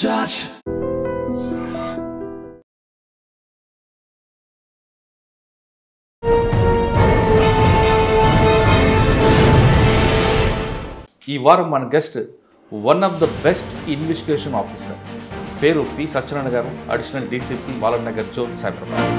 touch. ఈ వారం మన guest one of the best investigation officer, పేరు పి సత్యనారాయణ గారు, additional DCP Balanagar zone Cyberabad.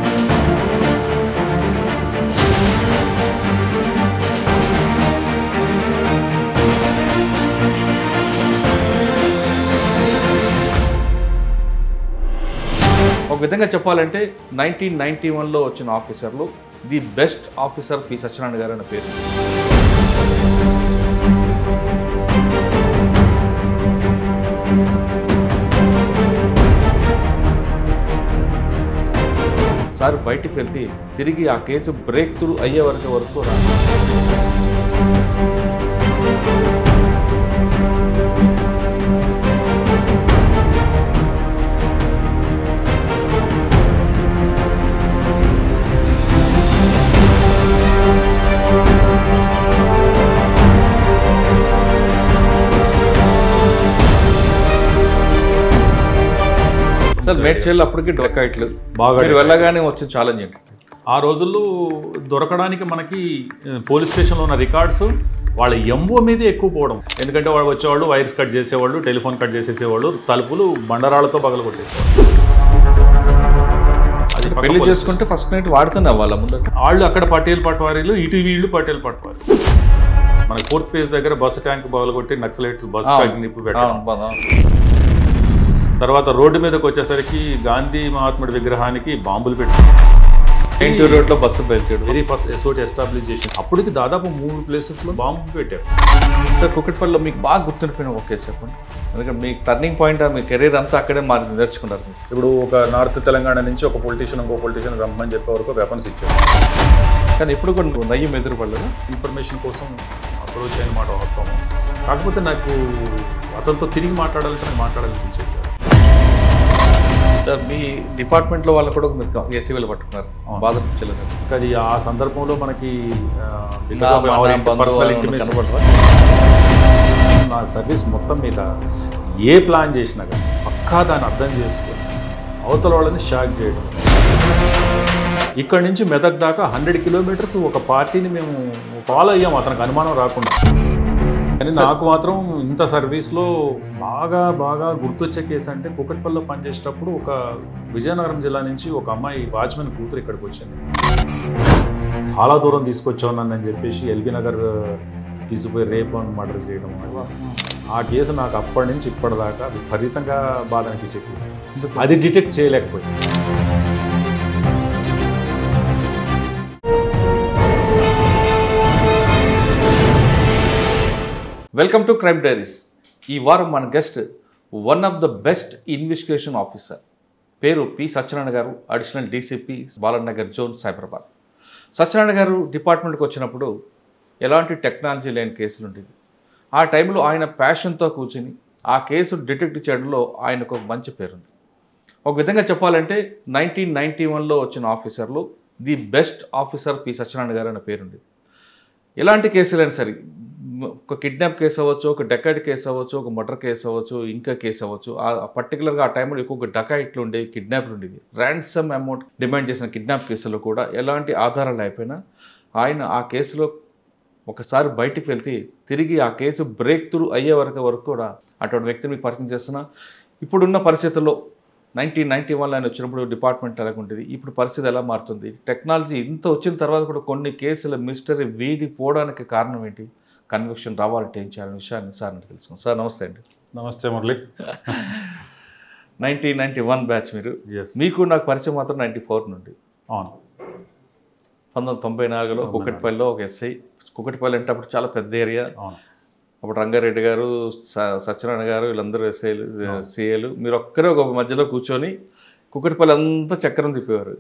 ఒక విధంగా చెప్పాలంటే 1991లో వచ్చిన ఆఫీసర్లు the best officer P Satyanarayana గారు అనే పేరు. సార్ బయటికి వెళ్తే తిరిగి ఆ కేసు బ్రేక్ త్రూ అయ్యే వరకు రా. సార్ మేడ్చల్ అప్పటికి డొక్కాయిట్లు బాగా వెళ్ళగానే వచ్చిన ఛాలెంజ్ ఏంటి? ఆ రోజుల్లో దొరకడానికి మనకి పోలీస్ స్టేషన్లో ఉన్న రికార్డ్స్ వాళ్ళ ఎంఓ మీదే ఎక్కువ పోవడం. ఎందుకంటే వాళ్ళు వచ్చేవాళ్ళు వైర్స్ కట్ చేసేవాళ్ళు, టెలిఫోన్ కట్ చేసేసేవాళ్ళు, తలుపులు బండరాళ్ళతో పగలగొట్టేసేవాళ్ళు. అది పెళ్లి చేసుకుంటే ఫస్ట్ నైట్ వాడుతూనే వాళ్ళ ముందు వాళ్ళు అక్కడ పటేల్ పట్వారీలు, ఇటు వీళ్ళు పటేల్ పట్వారీ. మన 4th పేజ్ దగ్గర బస్సు ట్యాంక్ పగలగొట్టి నక్సలైట్స్ బస్సు నిప్పు పెట్టడం. తర్వాత రోడ్డు మీదకి వచ్చేసరికి గాంధీ మహాత్ముడి విగ్రహానికి బాంబులు పెట్టారు. రోడ్లో బస్సు పెంచాడు. వెరీ ఫస్ట్ ఎస్ఓటి ఎస్టాబ్లిష్ చేసి అప్పటికి దాదాపు 3 ప్లేసెస్లో బాంబు పెట్టారు. సార్ కుకట్పల్లిలో మీకు బాగా గుర్తుండిపోయిన ఒక కేసు చెప్పండి. ఎందుకంటే మీ టర్నింగ్ పాయింట్, మీ కెరీర్ అంతా అక్కడే నేర్చుకున్నారు. ఇప్పుడు ఒక నార్త్ తెలంగాణ నుంచి ఒక పొలిటీషియన్ ఇంకో పొలిటీషియన్ రమ్మని చెప్పే వరకు వెపన్స్ ఇచ్చారు. కానీ ఇప్పుడు కూడా నయ్యం ఎదురుపడలేదు. ఇన్ఫర్మేషన్ కోసం అప్రోచ్ అయిన మాట వాస్తవం. కాకపోతే నాకు అతనితో తిరిగి మాట్లాడాలంటే మాట్లాడాలనిపించేది. మీ డిపార్ట్మెంట్లో వాళ్ళు కూడా మీరు ఏసీవీలు పట్టుకున్నారు, బాధపడలేదు. అది ఆ సందర్భంలో మనకి నా సర్వీస్ మొత్తం మీద ఏ ప్లాన్ చేసినా కానీ పక్కా దాన్ని అర్థం చేసుకొని అవతల వాళ్ళని షాక్ చేయడం. ఇక్కడ నుంచి మెదక్ దాకా 100 కిలోమీటర్స్ ఒక పార్టీని మేము ఫాలో అయ్యాం, అతనికి అనుమానం రాకుండా. కానీ నాకు మాత్రం ఇంత సర్వీస్లో బాగా గుర్తొచ్చే కేసు అంటే కుకట్పల్లిలో పనిచేసేటప్పుడు ఒక విజయనగరం జిల్లా నుంచి ఒక అమ్మాయి వాచ్మెన్ కూతురు ఇక్కడికి వచ్చింది. చాలా దూరం తీసుకొచ్చావు నన్ను అని చెప్పేసి ఎల్బీ నగర్ తీసుకుపోయి రేప్ అండ్ మర్డర్ చేయడం. ఆ కేసు నాకు అప్పటి నుంచి ఇప్పటిదాకా విపరీతంగా బాధ అనిపించే కేసు. అది డిటెక్ట్ చేయలేకపోయింది. Welcome to crime diaries. ఈ వారం మన guest one of the best investigation officer, పేరు పి సత్యనారాయణ గారు, additional DCP Balanagar zone Cyberabad. Satyanarayana గారు డిపార్ట్మెంట్కి వచ్చినప్పుడు ఎలాంటి టెక్నాలజీ లేని కేసులు ఉండేవి. ఆ టైంలో ఆయన ప్యాషన్తో కూర్చుని ఆ కేసు డిటెక్ట్ చేయడంలో ఆయనకు ఒక మంచి పేరుంది. ఒక విధంగా చెప్పాలంటే 1991లో వచ్చిన ఆఫీసర్లు the best officer P Satyanarayana గారు అనే పేరుంది. ఎలాంటి కేసులైనా సరే, ఒక కిడ్నాప్ కేసు అవ్వచ్చు, ఒక డకాయిట్ కేసు అవ్వచ్చు, ఒక మర్డర్ కేసు అవ్వచ్చు, ఇంకా కేసు అవ్వచ్చు. పర్టికులర్గా ఆ టైంలో ఎక్కువ డకాయిట్లు ఉండేవి, కిడ్నాప్లు ఉండేవి. ర్యాన్సమ్ అమౌంట్ డిమాండ్ చేసిన కిడ్నాప్ కేసులో కూడా ఎలాంటి ఆధారాలు అయిపోయినా ఆయన ఆ కేసులో ఒకసారి బయటికి వెళ్తే తిరిగి ఆ కేసు బ్రేక్ త్రూ అయ్యే వరకు కూడా అటువంటి వ్యక్తిని మీకు పరిచయం చేస్తున్నా. ఇప్పుడున్న పరిస్థితుల్లో 1991 ఆయన వచ్చినప్పుడు డిపార్ట్మెంట్ ఎలా ఉంటుంది, ఇప్పుడు పరిస్థితి ఎలా మారుతుంది, టెక్నాలజీ ఇంత వచ్చిన తర్వాత కూడా కొన్ని కేసుల మిస్టరీ వీడిపోవడానికి కారణం ఏంటి, కన్విక్షన్ రావాలంటే ఏం చేయాలనే విషయాన్ని సార్ తెలుసుకున్నాం. సార్ నమస్తే అండి. నమస్తే మురళి. 1991 బ్యాచ్ మీరు. మీకు నాకు పరిచయం మాత్రం 94 నుండి. అవును. 1994లో కుకట్పల్లిలో ఒక ఎస్ఐ. కుకట్పల్లి అంటే అప్పుడు చాలా పెద్ద ఏరియా. అప్పుడు రంగారెడ్డి గారు, సత్యనారాయణ గారు, వీళ్ళందరూ ఎస్ఐలు, సిఏలు, మీరు ఒక్కరే ఒక మధ్యలో కూర్చొని కుకట్పల్లి అంతా చక్రం తిప్పేవారు.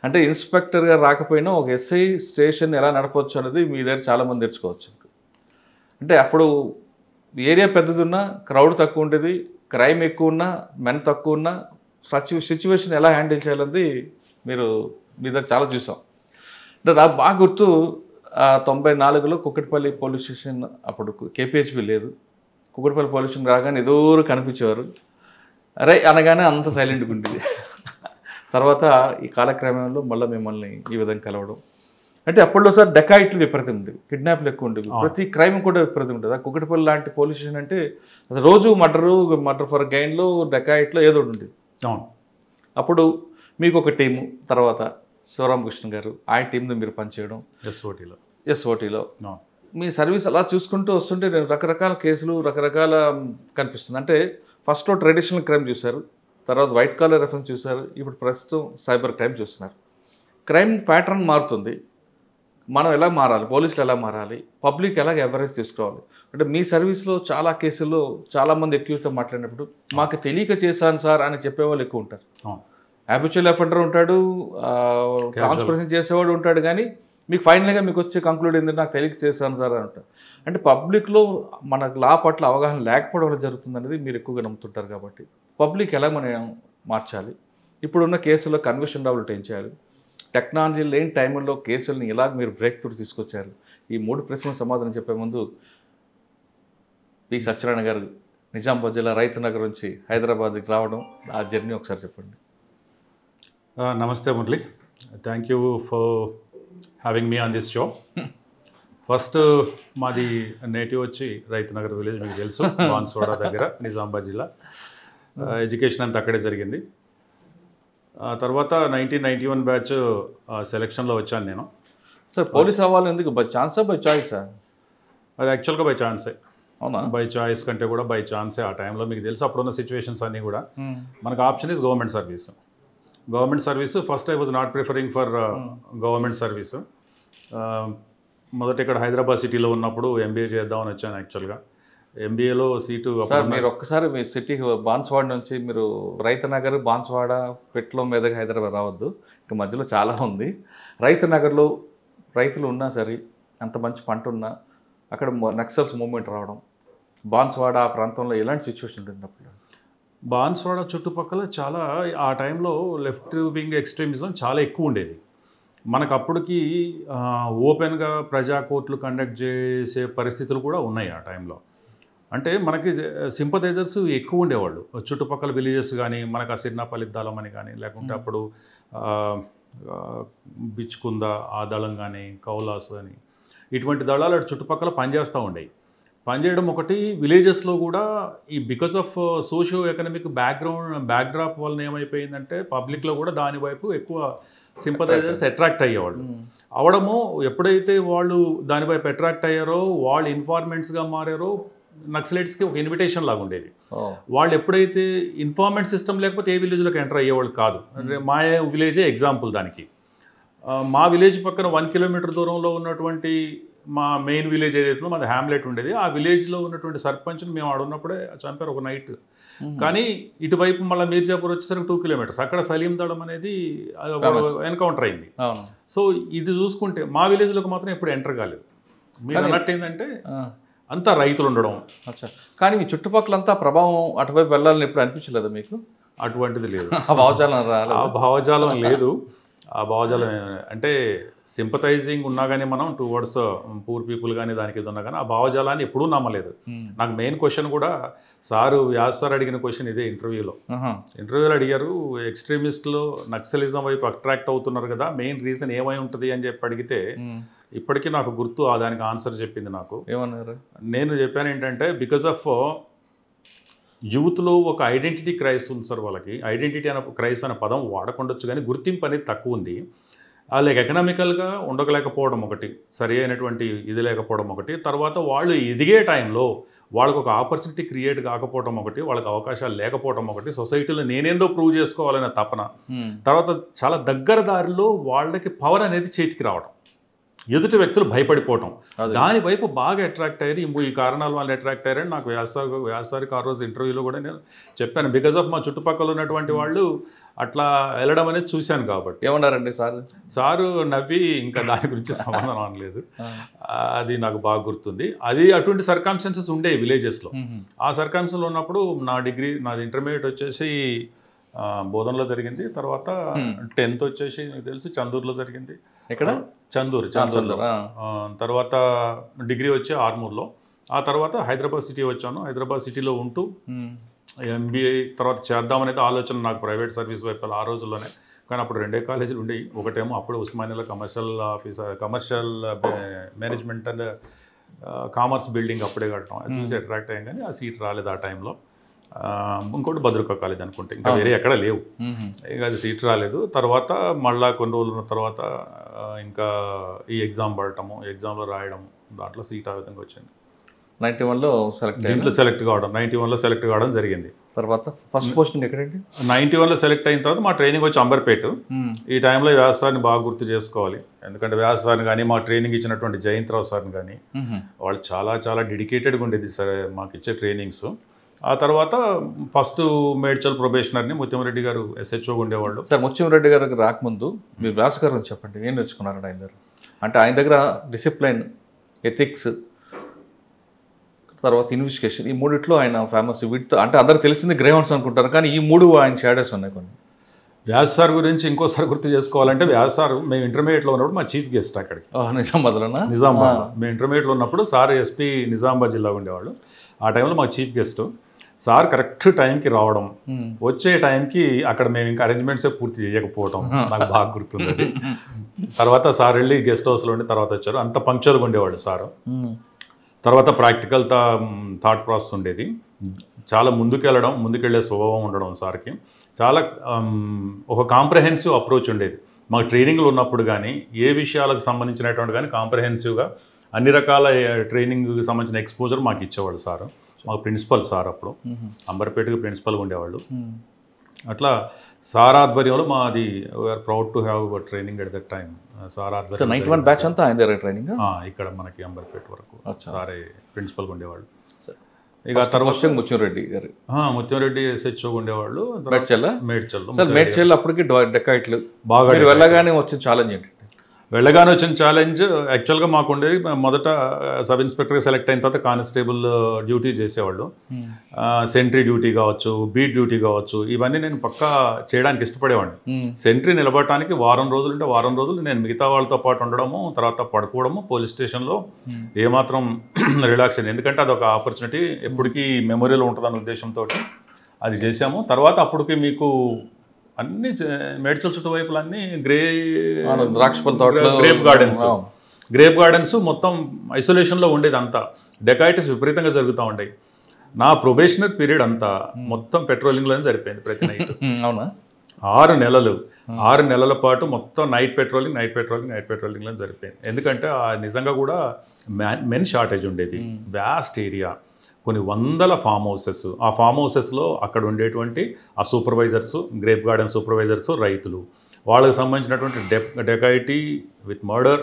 అంటే ఇన్స్పెక్టర్గా రాకపోయినా ఒక ఎస్ఐ స్టేషన్ ఎలా నడపవచ్చు అనేది మీ దగ్గర చాలామంది తెచ్చుకోవచ్చు. అంటే అప్పుడు ఏరియా పెద్దది ఉన్నా, క్రౌడ్ తక్కువ ఉండేది, క్రైమ్ ఎక్కువ ఉన్నా, మెన్ తక్కువ ఉన్నా, సిచ్యువేషన్ ఎలా హ్యాండిల్ చేయాలన్నది మీరు మీ దగ్గర చాలా చూసాం. అంటే నాకు బాగా గుర్తు 94లో కుకట్పల్లి పోలీస్ స్టేషన్, అప్పుడు కేపీహెచ్పి లేదు, కుకట్పల్లి పోలీస్ స్టేషన్ రాగానే ఎదురు కనిపించేవారు. అరే అనగానే అంత సైలెంట్గా ఉండేది. తర్వాత ఈ కాలక్రమంలో మళ్ళీ మిమ్మల్ని ఈ విధంగా కలవడం అంటే అప్పట్లో సార్ డెకాయిట్లు విపరీతం ఉండేవి, కిడ్నాప్లు ఎక్కువ ఉండేవి, ప్రతి క్రైమ్ కూడా విపరీతం ఉంటుంది. ఆ కుకటిపల్లి లాంటి పోలీస్ స్టేషన్ అంటే అసలు రోజు మర్డర్ ఫర్ గైన్లో డెకాయిట్లో ఏదో ఉండేది. అప్పుడు మీకు ఒక టీము, తర్వాత శివరామకృష్ణ గారు ఆయన టీంలో మీరు పనిచేయడం ఎస్ఓటీలో మీ సర్వీస్ అలా చూసుకుంటూ వస్తుంటే నేను రకరకాల కేసులు రకరకాల కనిపిస్తుంది. అంటే ఫస్ట్లో ట్రెడిషనల్ క్రైమ్ చూశారు, తర్వాత వైట్ కాలర్ రెఫరెన్స్ చూశారు, ఇప్పుడు ప్రస్తుతం సైబర్ క్రైమ్ చూస్తున్నారు. క్రైమ్ ప్యాటర్న్ మారుతుంది, మనం ఎలా మారాలి, పోలీసులు ఎలా మారాలి, పబ్లిక్ ఎలాగ ఎవరేజ్ తీసుకోవాలి అంటే మీ సర్వీస్లో చాలా కేసుల్లో చాలామంది అక్యూజ్తో మాట్లాడినప్పుడు మాకు తెలియక చేశాను సార్ అని చెప్పేవాళ్ళు ఎక్కువ ఉంటారు. హ్యాబిచువల్ అఫెండర్ ఉంటాడు, కాన్స్పిరసీ చేసేవాడు ఉంటాడు, కానీ మీకు ఫైనల్గా మీకు వచ్చే కంక్లూడ్ ఏంటంటే నాకు తెలియక చేశాను సార్ అని అంటారు. అంటే పబ్లిక్లో మనకు లా పట్ల అవగాహన లేకపోవడం వల్ల జరుగుతుంది అనేది మీరు ఎక్కువగా నమ్ముతుంటారు. కాబట్టి పబ్లిక్ ఎలా మనం మార్చాలి, ఇప్పుడున్న కేసుల్లో కన్విషన్ డెవలప్ ఏం చేయాలి, టెక్నాలజీ లేని టైంలో కేసుల్ని ఇలా మీరు బ్రేక్ త్రూ తీసుకొచ్చారు, ఈ 3 ప్రశ్నలకు సమాధానం చెప్పే ముందు పి సత్యనారాయణ గారు నిజామాబాద్ జిల్లా రైతు నగర్ నుంచి హైదరాబాద్కి రావడం ఆ జర్నీ ఒకసారి చెప్పండి. నమస్తే Murali, thank you for having me on this show. First మాది నేటివ్ వచ్చి రైతు నగర్ విలేజ్, మీకు తెలుసు, బాన్స్వాడ దగ్గర, నిజామాబాద్ జిల్లా. ఎడ్యుకేషన్ అంతా అక్కడే జరిగింది. తర్వాత 1991 బ్యాచ్ సెలక్షన్లో వచ్చాను నేను. సార్ పోలీస్ అవ్వాలి ఎందుకు, బై ఛాన్సా బై చాయిసా? అది యాక్చువల్గా బై ఛాన్సే. అవునా? బై చాయిస్ కంటే కూడా బై ఛాన్సే. ఆ టైంలో మీకు తెలుసు అప్పుడున్న సిచ్యువేషన్స్ అన్నీ కూడా మనకు option is government service. First I was not preferring for government service. మొదట ఇక్కడ హైదరాబాద్ సిటీలో ఉన్నప్పుడు ఎంబీఏ చేద్దామని వచ్చాను. యాక్చువల్గా ఎంబీఏలో సీటు మీరు ఒక్కసారి మీ సిటీ బాన్స్వాడ నుంచి మీరు రైతు నగర్, బాన్స్వాడ, పెట్ల మీదకి హైదరాబాద్ రావద్దు, ఇంకా మధ్యలో చాలా ఉంది. రైతు నగర్లో రైతులు ఉన్నా సరే, అంత మంచి పంట ఉన్నా అక్కడ నక్సల్స్ మూవ్మెంట్ రావడం, బాన్స్వాడ ఆ ప్రాంతంలో ఎలాంటి సిచ్యువేషన్ ఉంటుంది అప్పుడు? బాన్స్వాడ చుట్టుపక్కల చాలా ఆ టైంలో లెఫ్ట్ వింగ్ ఎక్స్ట్రీమిజం చాలా ఎక్కువ ఉండేది. మనకు అప్పటికి ఓపెన్గా ప్రజా కోర్టులు కండక్ట్ చేసే పరిస్థితులు కూడా ఉన్నాయి ఆ టైంలో. అంటే మనకి సింపథైజర్స్ ఎక్కువ ఉండేవాళ్ళు చుట్టుపక్కల విలేజెస్ కానీ, మనకు ఆ సిర్నాపల్లి దళం అని కానీ, లేకుంటే అప్పుడు బిచ్కుంద ఆ దళం కానీ, కౌలాస్ అని, ఇటువంటి దళాలు అటు చుట్టుపక్కల పనిచేస్తూ ఉండేవి. పనిచేయడం ఒకటి, విలేజెస్లో కూడా ఈ because of socio economic backdrop వలన ఏమైపోయిందంటే పబ్లిక్లో కూడా దాని వైపు ఎక్కువ సింపథైజర్స్ అట్రాక్ట్ అయ్యేవాళ్ళు. అవడము ఎప్పుడైతే వాళ్ళు దాని వైపు అట్రాక్ట్ అయ్యారో, వాళ్ళు ఇన్ఫార్మెంట్స్గా మారారో, నక్సలైట్స్కి ఒక ఇన్విటేషన్ లాగా ఉండేది. వాళ్ళు ఎప్పుడైతే ఇన్ఫార్మెంట్ సిస్టమ్ లేకపోతే ఏ విలేజ్లోకి ఎంటర్ అయ్యేవాళ్ళు కాదు. మా విలేజే ఎగ్జాంపుల్ దానికి. మా విలేజ్ పక్కన 1 కిలోమీటర్ దూరంలో ఉన్నటువంటి మా మెయిన్ విలేజ్ ఏదైతుందో మాది హ్యామ్లెట్ ఉండేది. ఆ విలేజ్లో ఉన్నటువంటి సర్పంచ్ని మేము ఆడున్నప్పుడే చంపారు ఒక నైట్. కానీ ఇటువైపు మళ్ళీ మీర్జాపూర్ వచ్చేసరికి 2 కిలోమీటర్స్, అక్కడ సలీం దళం అనేది ఎన్కౌంటర్ అయింది. సో ఇది చూసుకుంటే మా విలేజ్లోకి మాత్రం ఎప్పుడు ఎంటర్ కాలేదు. మీరు అన్నట్టు ఏంటంటే అంతా రైతులు ఉండడం. కానీ మీ చుట్టుపక్కలంతా ప్రభావం అటువైపు వెళ్ళాలని ఎప్పుడు అనిపించలేదు మీకు? అటువంటిది లేదు, ఆ భావజాలం లేదు. ఆ భావజాలం అంటే సింపథైజింగ్ ఉన్నా కానీ మనం టువర్డ్స్ పూర్ పీపుల్ కానీ దానికి ఇది ఉన్నా కానీ ఆ భావజాలాన్ని ఎప్పుడూ నమ్మలేదు. నాకు మెయిన్ క్వశ్చన్ కూడా వ్యాస్ సార్ అడిగిన క్వశ్చన్ ఇదే ఇంటర్వ్యూలో అడిగారు. ఎక్స్ట్రీమిస్టులు నక్సలిజం వైపు అట్రాక్ట్ అవుతున్నారు కదా, మెయిన్ రీజన్ ఏమై ఉంటుంది అని చెప్పి అడిగితే ఇప్పటికీ నాకు గుర్తు దానికి ఆన్సర్ చెప్పింది. నాకు ఏమన్నారు? నేను చెప్పాను ఏంటంటే బికాజ్ ఆఫ్ యూత్లో ఒక ఐడెంటిటీ క్రైస్ ఉంది సార్. వాళ్ళకి ఐడెంటిటీ అనే క్రైస్ అనే పదం వాడకుండొచ్చు కానీ గుర్తింపు అనేది తక్కువ ఉంది. వాళ్ళకి ఎకనామికల్గా ఉండగలేకపోవడం ఒకటి, సరి అయినటువంటి ఇది లేకపోవడం ఒకటి, తర్వాత వాళ్ళు ఎదిగే టైంలో వాళ్ళకు ఒక ఆపర్చునిటీ క్రియేట్ కాకపోవడం ఒకటి, వాళ్ళకి అవకాశాలు లేకపోవడం ఒకటి, సొసైటీలో నేనేందో ప్రూవ్ చేసుకోవాలనే తపన, తర్వాత చాలా దగ్గర దారిలో వాళ్ళకి పవర్ అనేది చేతికి రావడం, ఎదుటి వ్యక్తులు భయపడిపోవటం, దాని వైపు బాగా అట్రాక్ట్ అయ్యారు. ఈ కారణాల వల్ల అట్రాక్ట్ అయ్యారని నాకు వ్యాసారికి ఆ రోజు ఇంటర్వ్యూలో కూడా నేను చెప్పాను. బికాజ్ ఆఫ్ మా చుట్టుపక్కల ఉన్నటువంటి వాళ్ళు అట్లా వెళ్ళడం అనేది చూశాను. కాబట్టి ఏమన్నారండి సారు నవ్వి ఇంకా దాని గురించి సమాధానం అనలేదు. అది నాకు బాగా గుర్తుంది. అది అటువంటి సర్కమ్స్టాన్సెస్ ఉండేవి విలేజెస్లో. ఆ సర్కమ్స్టెన్స్లో ఉన్నప్పుడు నాది ఇంటర్మీడియట్ వచ్చేసి బోధనలో జరిగింది. తర్వాత 10th వచ్చేసి మీకు తెలుసు చందూరులో జరిగింది. ఎక్కడ? చందూరులో. తర్వాత డిగ్రీ వచ్చి ఆర్మూర్లో. ఆ తర్వాత హైదరాబాద్ సిటీ వచ్చాను. హైదరాబాద్ సిటీలో ఉంటూ ఎంబీఏ తర్వాత చేద్దామనేది ఆలోచన నాకు ప్రైవేట్ సర్వీస్ వైపు ఆ రోజుల్లోనే. కానీ అప్పుడు 2 కాలేజీలు ఉండేవి. ఒకటేమో అప్పుడు ఉస్మానియాలో commercial management and commerce building అప్పుడే కట్టడం, అది చూసి అట్రాక్ట్ అయ్యాం. కానీ ఆ సీట్ రాలేదు ఆ టైంలో. ఇంకోటి భద్రకా కాలేజ్ అనుకుంటే, ఇంకా వేరే ఎక్కడ లేవు. ఇక అది సీట్ రాలేదు. తర్వాత మళ్ళీ కొన్ని రోజులు ఉన్న తర్వాత ఇంకా ఈ ఎగ్జామ్ పడటము, ఎగ్జామ్లో రాయడం, దాంట్లో సీట్ ఆ విధంగా వచ్చింది. 91లో సెలెక్ట్ దీంట్లో సెలెక్ట్ కావడం, 91లో సెలెక్ట్ కావడం జరిగింది. తర్వాత ఫస్ట్ పోస్టింగ్ ఎక్కడండి? 91లో సెలెక్ట్ అయిన తర్వాత మా ట్రైనింగ్ వచ్చి అంబర్పేట. ఈ టైంలో వ్యాస సార్ని బాగా గుర్తు చేసుకోవాలి. ఎందుకంటే వ్యాస సార్ని కానీ, మా ట్రైనింగ్ ఇచ్చినటువంటి జయంతరావు సార్ని కానీ, వాళ్ళు చాలా చాలా డెడికేటెడ్గా ఉండేది సరే మాకు ఇచ్చే ట్రైనింగ్స్. ఆ తర్వాత ఫస్ట్ మేడ్చల్ ప్రొబేషనర్ని ముత్యంరెడ్డి గారు SHOగా ఉండేవాళ్ళు. సార్ ముత్యంరెడ్డి గారికి రాకముందు మీరు వ్యాస గారు చెప్పండి, ఏం నేర్చుకున్నారండి ఆయన దగ్గర? అంటే ఆయన దగ్గర డిసిప్లైన్, ఎథిక్స్, తర్వాత ఇన్వెస్టిగేషన్, ఈ మూడిట్లో ఆయన ఫేమస్. వీటితో అంటే అందరికి తెలిసింది గ్రేహౌండ్స్ అనుకుంటారు, కానీ ఈ 3 ఆయన షాడోస్ ఉన్నాయి కొన్ని. వ్యాస్ సార్ గురించి ఇంకోసారి గుర్తు చేసుకోవాలంటే, వ్యాస్ సార్ మేము ఇంటర్మీడియట్లో ఉన్నప్పుడు మా చీఫ్ గెస్ట్ అక్కడికి. నిజామాబాద్లోనా? నిజామాబాద్. మేము ఇంటర్మీడియట్లో ఉన్నప్పుడు సార్ SP నిజామాబాద్ జిల్లా ఉండేవాళ్ళు. ఆ టైంలో మా చీఫ్ గెస్ట్ సార్ కరెక్ట్ టైంకి రావడం, వచ్చే టైంకి అక్కడ మేము ఇంకా అరేంజ్మెంట్సే పూర్తి చేయకపోవడం నాకు బాగా గుర్తుంది. తర్వాత సార్ వెళ్ళి గెస్ట్ హౌస్లో ఉండి తర్వాత వచ్చారు. అంత పంక్చువల్గా ఉండేవాళ్ళు సారు. తర్వాత ప్రాక్టికల్ థాట్ ప్రాసెస్ ఉండేది. చాలా ముందుకెళ్ళే స్వభావం ఉండడం సార్కి. చాలా ఒక కాంప్రహెన్సివ్ అప్రోచ్ ఉండేది. మాకు ట్రైనింగ్లు ఉన్నప్పుడు కానీ, ఏ విషయాలకు సంబంధించినటువంటి కానీ కాంప్రహెన్సివ్గా అన్ని రకాల ట్రైనింగ్కి సంబంధించిన ఎక్స్పోజర్ మాకు ఇచ్చేవాళ్ళు సార్. మాకు ప్రిన్సిపల్ సార్ అప్పుడు అంబర్పేటకి ప్రిన్సిపల్గా ఉండేవాళ్ళు. అట్లా సార్ ఆధ్వర్యంలో మాది we're proud to have training at that time. Sir ఆధ్వర్యం 91 బ్యాచ్ అంతా ఆయన దగ్గర ట్రైనింగ్ ఇక్కడ మనకి అంబర్పేట వరకు సారే ప్రిన్సిపల్గా ఉండేవాళ్ళు. ఇక తర్వాత ముత్యంరెడ్డి గారు, ముత్యంరెడ్డి SHO ఉండేవాళ్ళు. మేడ్చల్ అప్పటికి డెకాయిట్లు బాగా వెళ్ళగానే వచ్చిన ఛాలెంజ్ ఏంటి? వెళ్ళగానే వచ్చిన ఛాలెంజ్ యాక్చువల్గా మాకు ఉండేది, మొదట సబ్ ఇన్స్పెక్టర్గా సెలెక్ట్ అయిన తర్వాత కానిస్టేబుల్ డ్యూటీ చేసేవాళ్ళు. సెంట్రీ డ్యూటీ కావచ్చు, బీట్ డ్యూటీ కావచ్చు, ఇవన్నీ నేను పక్కా చేయడానికి ఇష్టపడేవాడిని. సెంట్రీ నిలబడటానికి వారం రోజులు ఉంటే వారం రోజులు నేను మిగతా వాళ్ళతో పాటు ఉండడము, తర్వాత పడుకోవడము పోలీస్ స్టేషన్లో, ఏమాత్రం రిలాక్స్ అయింది. ఎందుకంటే అదొక ఆపర్చునిటీ, ఎప్పటికీ మెమొరీలో ఉంటుందన్న ఉద్దేశంతో అది చేశాము. తర్వాత అప్పటికి మీకు అన్ని మేడ్చల్ చుట్టువైపులన్నీ గ్రేప్ గార్డెన్స్ మొత్తం ఐసోలేషన్లో ఉండేది. అంతా డెకాయిటీస్ విపరీతంగా జరుగుతూ ఉంటాయి. నా ప్రొబేషనర్ పీరియడ్ అంతా మొత్తం పెట్రోలింగ్లోనే సరిపోయింది ప్రతి నైట్. అవునా? 6 నెలల పాటు మొత్తం నైట్ పెట్రోలింగ్లో సరిపోయింది. ఎందుకంటే నిజంగా కూడా మెన్ షార్టేజ్ ఉండేది. వ్యాస్ట్ ఏరియా, కొన్ని వందల ఫామ్ హౌసెస్. ఆ ఫామ్ హౌసెస్లో అక్కడ ఉండేటువంటి ఆ సూపర్వైజర్స్, గ్రేప్ గార్డెన్ సూపర్వైజర్స్, రైతులు, వాళ్ళకి సంబంధించినటువంటి dacoity with murder,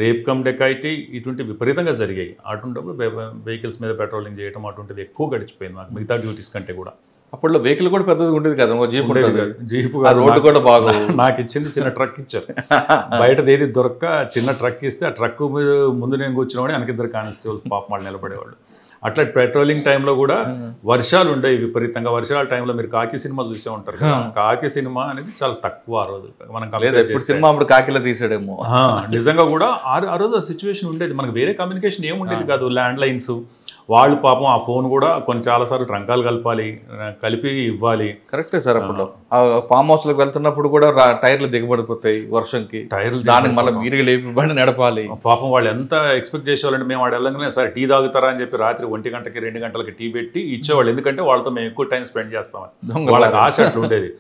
rape come dacoity, ఇటువంటి విపరీతంగా జరిగాయి. అటువంటిప్పుడు వెహికల్స్ మీద పెట్రోలింగ్ చేయడం అటువంటిది ఎక్కువ గడిచిపోయింది నాకు మిగతా డ్యూటీస్ కంటే కూడా. అప్పట్లో వెహికల్ కూడా పెద్దది ఉండేది కదా, జీప్ ఉండేది. జీపు రోడ్డు కూడా బాగా నాకు ఇచ్చింది చిన్న ట్రక్ ఇచ్చారు. బయటది ఏది దొరక్క చిన్న ట్రక్ ఇస్తే, ఆ ట్రక్ ముందు నేను కూర్చున్నవాడిని, వెనకిద్దరు కానిస్టేబుల్స్ పాపం వాళ్ళు నిలబడేవాళ్ళు. అట్లా పెట్రోలింగ్ టైంలో కూడా వర్షాలు ఉండేవి విపరీతంగా. వర్షాల టైంలో మీరు కాకి సినిమా చూసే ఉంటారు కదా, కాకి సినిమా అనేది చాలా తక్కువ ఆ రోజు. మనం సినిమా అప్పుడు కాకిలో తీసాడేమో. నిజంగా కూడా ఆ రోజు ఆ సిచ్యువేషన్ ఉండేది. మనకు వేరే కమ్యూనికేషన్ ఏముండేది కాదు. ల్యాండ్ లైన్స్, వాళ్ళు పాపం ఆ ఫోన్ కూడా కొన్ని చాలాసార్లు ట్రంకాలు కలిపి ఇవ్వాలి. కరెక్టే సార్. అప్పుడు ఫామ్ హౌస్లోకి వెళ్తున్నప్పుడు కూడా టైర్లు దిగబడిపోతాయి వర్షంకి, టైర్లు దానికి మళ్ళీ మీరు లేపి బండి నడపాలి. పాపం వాళ్ళు ఎంత ఎక్స్పెక్ట్ చేసేవాళ్ళంటే, మేము వాడు వెళ్ళగానే సార్ టీ తాగుతారా అని చెప్పి రాత్రి 1 గంటకి 2 గంటలకి టీ పెట్టి ఇచ్చేవాళ్ళు. ఎందుకంటే వాళ్ళతో మేము ఎక్కువ టైం స్పెండ్ చేస్తామని వాళ్ళకి ఆశ అట్లా ఉండేది.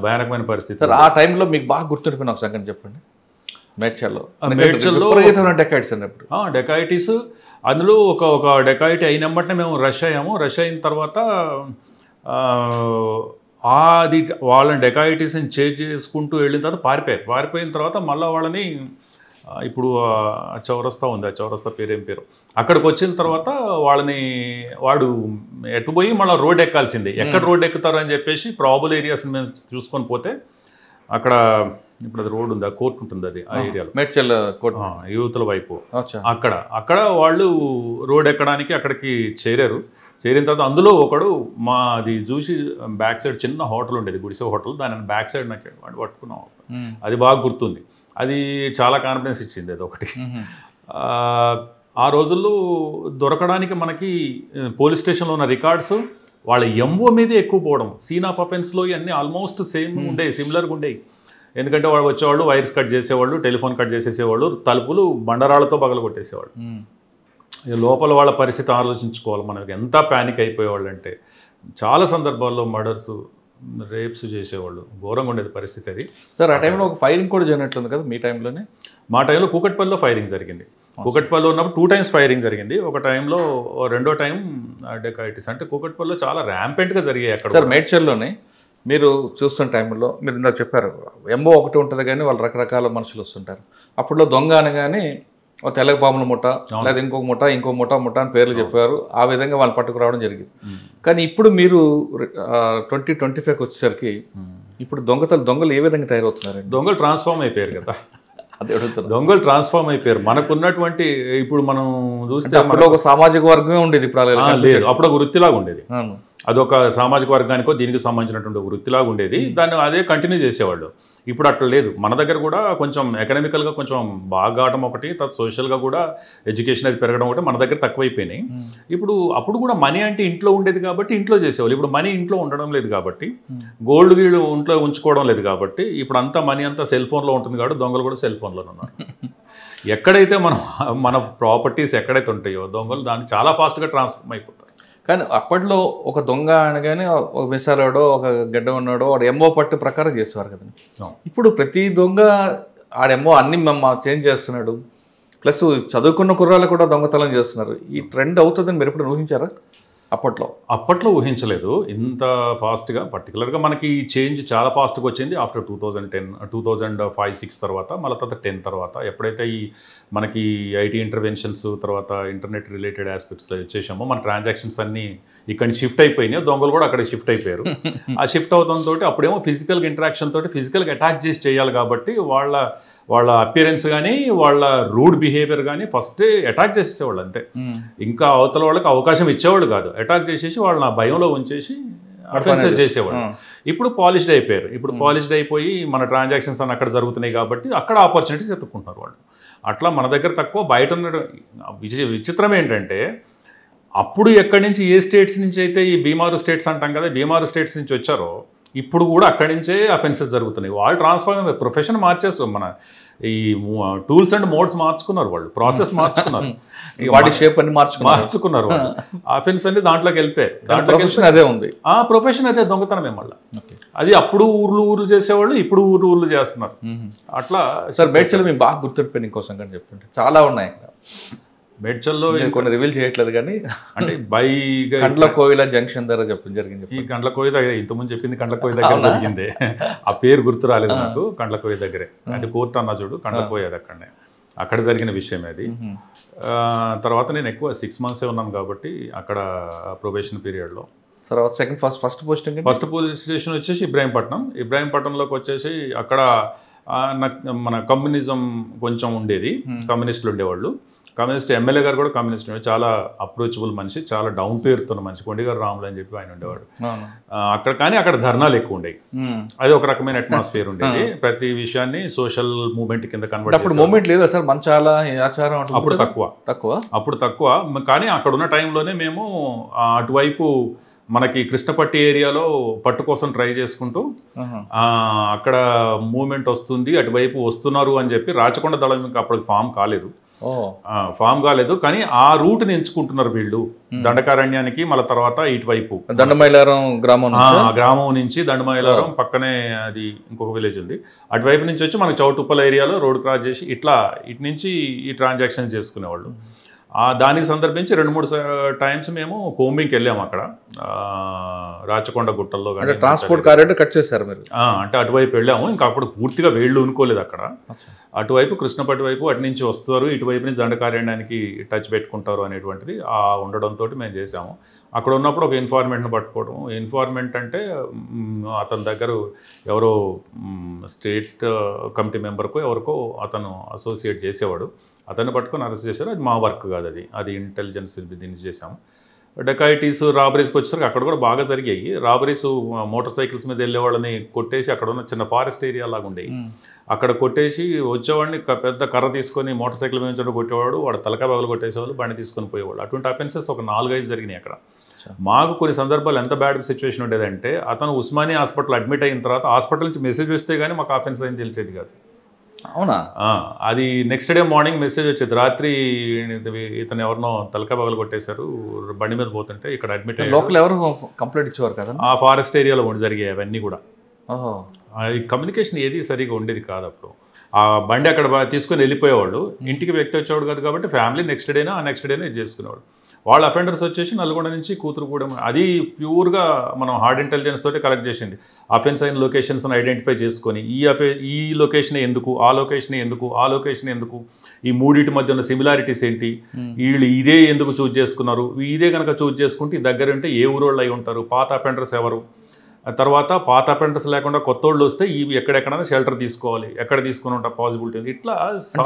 భయానకమైన పరిస్థితి. సార్ ఆ టైంలో మీకు బాగా గుర్తుండిపోయిన ఒక సంగతి చెప్పండి. మేడ్చల్లో డెకాయిటీస్ అన్నప్పుడు డెకాయిటీస్, అందులో ఒక డెకాయిటీ అయినమ్మటనే మేము రష్ అయ్యాము. రష్ అయిన తర్వాత అది వాళ్ళని డెకాయిటీస్ని చేంజ్ చేసుకుంటూ వెళ్ళిన తర్వాత పారిపోయిన తర్వాత మళ్ళీ వాళ్ళని ఇప్పుడు చౌరస్తా ఉంది, ఆ చౌరస్తా పేరేం పేరు, అక్కడికి వచ్చిన తర్వాత వాడు ఎట్టుపోయి మళ్ళీ రోడ్ ఎక్కాల్సిందే. ఎక్కడ రోడ్ ఎక్కుతారు అని చెప్పేసి ప్రాబుల్ ఏరియాస్ని మేము చూసుకొని పోతే, అక్కడ ఇప్పుడు అది రోడ్ ఉంది, ఆ కోర్టు ఉంటుంది, అది ఆ ఏరియాలో మేడ్చల్ కోర్టు యువతల వైపు. అక్కడ వాళ్ళు రోడ్ ఎక్కడానికి అక్కడికి చేరారు. చేరిన తర్వాత అందులో ఒకడు అది చూసి బ్యాక్ సైడ్ చిన్న హోటల్ ఉండేది, గుడిసె హోటల్, దాని బ్యాక్ సైడ్ నాకు వాడు పట్టుకున్నాం. అది బాగా గుర్తుంది. అది చాలా కాన్ఫిడెన్స్ ఇచ్చింది. అది ఒకటి. ఆ రోజుల్లో దొరకడానికి మనకి పోలీస్ స్టేషన్లో ఉన్న రికార్డ్స్ వాళ్ళ ఎంఓ మీదే ఎక్కువ పోవడం. సీన్ ఆఫ్ అఫెన్స్లో ఇవన్నీ ఆల్మోస్ట్ సేమ్ ఉండేవి, సిమిలర్గా ఉండేవి. ఎందుకంటే వాళ్ళు వచ్చేవాళ్ళు వైర్స్ కట్ చేసేవాళ్ళు, టెలిఫోన్ కట్ చేసేసేవాళ్ళు, తలుపులు బండరాళ్ళతో పగల కొట్టేసేవాళ్ళు. లోపల వాళ్ళ పరిస్థితి ఆలోచించుకోవాలి. మనకి ఎంత ప్యానిక్ అయిపోయేవాళ్ళు అంటే చాలా సందర్భాల్లో మర్డర్స్, రేప్స్ చేసేవాళ్ళు. ఘోరంగా ఉండేది పరిస్థితి అది. సార్ ఆ టైంలో ఒక ఫైరింగ్ కూడా జరిగినట్లుంది కదా మీ టైంలోనే? మా టైంలో కూకట్పల్లిలో ఫైరింగ్ జరిగింది. కూకట్పల్లిలో ఉన్నప్పుడు 2 times ఫైరింగ్ జరిగింది. ఒక టైంలో రెండో టైం డెకాయిటీస్. అంటే కూకట్పల్లిలో చాలా ర్యాంపెంట్గా జరిగాయి అక్కడ. సార్ మేడ్చల్లోనే మీరు చూస్తున్న టైంలో మీరు ఇందాక చెప్పారు ఎంఓ ఒకటి ఉంటుంది కానీ వాళ్ళు రకరకాల మనుషులు వస్తుంటారు. అప్పట్లో దొంగ అనగానే ఒక తెల్లగ పాముల ముఠ లేదా ఇంకో ముఠ అని పేర్లు చెప్పారు. ఆ విధంగా వాళ్ళు పట్టుకురావడం జరిగింది. కానీ ఇప్పుడు మీరు 2025 వచ్చేసరికి ఇప్పుడు దొంగలు ఏ విధంగా తయారవుతున్నారండి? దొంగలు ట్రాన్స్ఫార్మ్ అయిపోయారు కదా. అదే అడుగుతున్నారు. దొంగలు ట్రాన్స్ఫార్మ్ అయిపోయారు. మనకున్నటువంటి ఇప్పుడు మనం చూస్తే అప్పుడు ఒక సామాజిక వర్గమే ఉండేది, ఇప్పుడు లేదు. అప్పుడు ఒక వృత్తిలాగా ఉండేది. అదొక సామాజిక వర్గానికో దీనికి సంబంధించినటువంటి వృత్తిలాగా ఉండేది. దాన్ని అదే కంటిన్యూ చేసేవాళ్ళు. ఇప్పుడు అట్లా లేదు. మన దగ్గర కూడా కొంచెం ఎకనామికల్గా కొంచెం బాగా ఆడటం ఒకటి, తర్వాత సోషల్గా కూడా ఎడ్యుకేషన్ అది పెరగడం ఒకటి మన దగ్గర తక్కువైపోయినాయి. అప్పుడు కూడా మనీ అంటే ఇంట్లో ఉండేది కాబట్టి ఇంట్లో చేసేవాళ్ళు. ఇప్పుడు మనీ ఇంట్లో ఉండడం లేదు కాబట్టి, గోల్డ్ గీళ్ళు ఇంట్లో ఉంచుకోవడం లేదు కాబట్టి, ఇప్పుడు అంతా మనీ అంతా సెల్ ఫోన్లో ఉంటుంది కాబట్టి దొంగలు కూడా సెల్ ఫోన్లోనే ఉన్నారు. ఎక్కడైతే మన ప్రాపర్టీస్ ఎక్కడైతే ఉంటాయో దొంగలు దాన్ని చాలా ఫాస్ట్గా ట్రాన్స్ఫార్మ్ అయిపోతారు. కానీ అప్పట్లో ఒక దొంగ అనగానే ఒక మిసాలాడో ఒక గడ్డ ఉన్నాడో వాడు ఎంఓ పట్టు ప్రకారం చేసేవారు కదండి. ఇప్పుడు ప్రతి దొంగ ఆడెమ్మో అన్ని చేంజ్ చేస్తున్నాడు. ప్లస్ చదువుకున్న కుర్రాళ్ళు కూడా దొంగతనం చేస్తున్నారు. ఈ ట్రెండ్ అవుతుందని మీరు ఎప్పుడు ఊహించారా? అప్పట్లో ఊహించలేదు ఇంత ఫాస్ట్గా. పర్టికులర్గా మనకి ఈ చేంజ్ చాలా ఫాస్ట్గా వచ్చింది ఆఫ్టర్ 2005-6 తర్వాత, మళ్ళీ తర్వాత 10 తర్వాత. ఎప్పుడైతే ఈ మనకి ఐటీ ఇంటర్వెన్షన్స్ తర్వాత ఇంటర్నెట్ రిలేటెడ్ ఆస్పెక్ట్స్లో వచ్చేసామో మన ట్రాన్సాక్షన్స్ అన్నీ ఇక్కడ షిఫ్ట్ అయిపోయినాయి. దొంగలు కూడా అక్కడ షిఫ్ట్ అయిపోయారు. ఆ షిఫ్ట్ అవడంతో అప్పుడేమో ఫిజికల్గా ఇంటరాక్షన్ తోటి ఫిజికల్గా అటాక్ చేసి చేయాలి కాబట్టి వాళ్ళ అపియరెన్స్ కానీ వాళ్ళ రూడ్ బిహేవియర్ కానీ ఫస్టే అటాక్ చేసేసేవాళ్ళు అంతే. ఇంకా అవతల వాళ్ళకి అవకాశం ఇచ్చేవాళ్ళు కాదు. అటాక్ చేసేసి వాళ్ళని భయంలో ఉంచేసి అఫెన్సెస్ చేసేవాళ్ళు. ఇప్పుడు పాలిష్డ్ అయిపోయారు. ఇప్పుడు పాలిష్డ్ అయిపోయి మన ట్రాన్సాక్షన్స్ అన్ని అక్కడ జరుగుతున్నాయి కాబట్టి అక్కడ ఆపర్చునిటీస్ ఎత్తుకుంటున్నారు వాళ్ళు. అట్లా మన దగ్గర తక్కువ. బయట ఉన్న విచిత్రం ఏంటంటే అప్పుడు ఎక్కడి నుంచి ఏ స్టేట్స్ నుంచి అయితే ఈ బీమారు స్టేట్స్ అంటాం కదా, బీమారు స్టేట్స్ నుంచి వచ్చారో ఇప్పుడు కూడా అక్కడి నుంచే అఫెన్సెస్ జరుగుతున్నాయి. వాళ్ళు ట్రాన్స్ఫార్మ్ ప్రొఫెషన్ మార్చేస్తారు. మన ఈ టూల్స్ అండ్ మోడ్స్ మార్చుకున్నారు, వాళ్ళు ప్రాసెస్ మార్చుకున్నారు, వాటి షేప్ అన్ని మార్చుకున్నారు. అఫెన్స్ అన్ని దాంట్లోకి వెళ్ళిపోయారు. అదే ఉంది. ప్రొఫెషన్ అదే దొంగతనమే. మళ్ళీ అది అప్పుడు ఊర్లు చేసేవాళ్ళు, ఇప్పుడు ఊర్లు చేస్తున్నారు. అట్లా సార్ మేడ్చల్ మేము బాగా గుర్తుపెట్టిన కోసం కానీ చెప్తుంటే చాలా ఉన్నాయి. మేడ్చల్లో కొన్ని రివీల్ చేయట్లేదు కానీ అంటే కండ్లకోయిల జంక్షన్ దగ్గర జరిగింది. ఈ కండ్లకోయి దగ్గర ఇంతకుముందు చెప్పింది కండ్లకోయి దగ్గర జరిగింది. ఆ పేరు గుర్తు రాలేదు నాకు. కండ్లకోయి దగ్గరే అది కోర్టు అన్నా చూడు, కండ్లకోయి అది అక్కడ జరిగిన విషయం అది. తర్వాత నేను ఎక్కువ 6 months ఉన్నాను కాబట్టి అక్కడ ప్రొబేషన్ పీరియడ్లో. ఫస్ట్ పోలీస్ స్టేషన్ వచ్చేసి ఇబ్రాహీంపట్నంలోకి వచ్చేసి అక్కడ మన కమ్యూనిజం కొంచెం ఉండేది. కమ్యూనిస్టులు ఉండేవాళ్ళు. కమ్యూనిస్ట్ ఎమ్మెల్యే గారు కూడా కమ్యూనిస్ట్, చాలా అప్రోచబుల్ మనిషి, చాలా డౌన్ టు ఎర్త్ ఉన్న మనిషి, కొండిగారు రాములు అని చెప్పి ఆయన ఉండేవాడు అక్కడ ధర్నాలు ఎక్కువ ఉండేవి. అది ఒక రకమైన అట్మాస్ఫియర్ ఉండేది. ప్రతి విషయాన్ని సోషల్ మూవ్మెంట్ కింద కన్వర్ట్. మూవ్మెంట్ లేదా సార్ మంచాల ఆచారం అప్పుడు తక్కువ. కానీ అక్కడ ఉన్న టైంలోనే మేము అటువైపు మనకి కృష్ణపట్టి ఏరియాలో పట్టు కోసం ట్రై చేసుకుంటూ అక్కడ మూవ్మెంట్ వస్తుంది, అటువైపు వస్తున్నారు అని చెప్పి రాచకొండ దళం ఇంకా అప్పటికి ఫామ్ కాలేదు కానీ ఆ రూట్ని ఎంచుకుంటున్నారు వీళ్ళు. దండకారణ్యానికి మళ్ళీ తర్వాత ఇటువైపు దండమైలారం గ్రామం నుంచి దండమైలారం పక్కనే అది ఇంకొక విలేజ్ ఉంది. అటువైపు నుంచి వచ్చి మనకి చౌటుప్పల ఏరియాలో రోడ్ క్రాస్ చేసి ఇటు నుంచి ఈ ట్రాన్సాక్షన్ చేసుకునేవాళ్ళు. దానికి సందర్భించి 2-3 times మేము కోంబింగ్కి వెళ్ళాము. అక్కడ రాచకొండ గుట్టల్లో కానీ ట్రాన్స్పోర్ట్ కారిడార్ కట్ చేశారు మీరు. అంటే అటువైపు వెళ్ళాము. ఇంకా అప్పుడు పూర్తిగా వేళ్ళు ఉనుకోలేదు అక్కడ. అటువైపు కృష్ణపట్టి వైపు అటు నుంచి వస్తారు, ఇటువైపు నుంచి దండకారణ్యానికి టచ్ పెట్టుకుంటారు అనేటువంటిది ఉండడంతో మేము చేసాము. అక్కడ ఉన్నప్పుడు ఒక ఇన్ఫార్మెంట్ని పట్టుకోవడం. ఇన్ఫార్మెంట్ అంటే అతని దగ్గర ఎవరో స్టేట్ కమిటీ మెంబర్కో ఎవరికో అతను అసోసియేట్ చేసేవాడు. అతన్ని పట్టుకొని అరెస్ట్ చేశారు. అది మా వర్క్ కాదు, అది ఇంటెలిజెన్స్ దీన్ని చేసాము. డెకాయిటీస్ రాబరీస్కి వచ్చేసరికి అక్కడ కూడా బాగా జరిగాయి. రాబరీస్ మోటార్ సైకిల్స్ మీద వెళ్ళే వాళ్ళని కొట్టేసి, అక్కడ ఉన్న చిన్న ఫారెస్ట్ ఏరియా లాగా ఉండేవి, అక్కడ కొట్టేసి వచ్చేవాడిని పెద్ద కర్ర తీసుకొని మోటార్ సైకిల్ మీద కొట్టేవాడు, వాడు తలకాయ బగలు కొట్టేసేవాళ్ళు, బండి తీసుకొని పోయేవాళ్ళు. అటువంటి అఫెన్సెస్ ఒక 4-5 జరిగినాయి అక్కడ. మాకు కొన్ని సందర్భాలు ఎంత బ్యాడ్ సిచ్యువేషన్ ఉండేదంటే అతను ఉస్మానియా హాస్పిటల్ అడ్మిట్ అయిన తర్వాత హాస్పిటల్ నుంచి మెసేజ్ వస్తే కానీ మాకు ఆఫెన్స్ అయింది తెలిసేది కాదు. అవునా? అది నెక్స్ట్ డే మార్నింగ్ మెసేజ్ వచ్చేది. రాత్రి ఇతను ఎవరినో తలకాయ పగలు కొట్టేశారు బండి మీద పోతుంటే, ఇక్కడ అడ్మిట్ అయ్యారు. లోకల్ ఎవరు కంప్లైంట్ ఇచ్చేవారు కదా? ఆ ఫారెస్ట్ ఏరియాలో జరిగాయి అవన్నీ కూడా. ఈ కమ్యూనికేషన్ ఏది సరిగా ఉండేది కాదు అప్పుడు. ఆ బండి అక్కడ తీసుకుని వెళ్ళిపోయేవాళ్ళు, ఇంటికి వ్యక్తి వచ్చేవాడు కాదు కాబట్టి ఫ్యామిలీ నెక్స్ట్ డేనే ఇది చేసుకునేవాడు. వాళ్ళ అఫెండర్స్ వచ్చేసి నల్గొండ నుంచి కూతురుగూడెం, అది ప్యూర్గా మనం హార్డ్ ఇంటెలిజెన్స్ తోటి కలెక్ట్ చేసింది. అఫెన్స్ అయిన లొకేషన్స్ని ఐడెంటిఫై చేసుకొని ఈ లొకేషన్ ఎందుకు, ఆ లొకేషన్ ఎందుకు, ఆ లొకేషన్ ఎందుకు, ఈ మూడింటి మధ్య ఉన్న సిమిలారిటీస్ ఏంటి, వీళ్ళు ఇదే ఎందుకు చూజ్ చేసుకున్నారు, ఇదే కనుక చూజ్ చేసుకుంటే దగ్గర ఉంటే ఏ ఊరోళ్ళు అయి ఉంటారు, పాత అఫెండర్స్ ఎవరు, తర్వాత పాత అఫెండర్స్ లేకుండా కొత్త వాళ్ళు వస్తే ఇవి ఎక్కడెక్కడైనా షెల్టర్ తీసుకోవాలి, ఎక్కడ తీసుకుని ఉంటా పాసిబిలిటీ ఉంది. ఇట్లా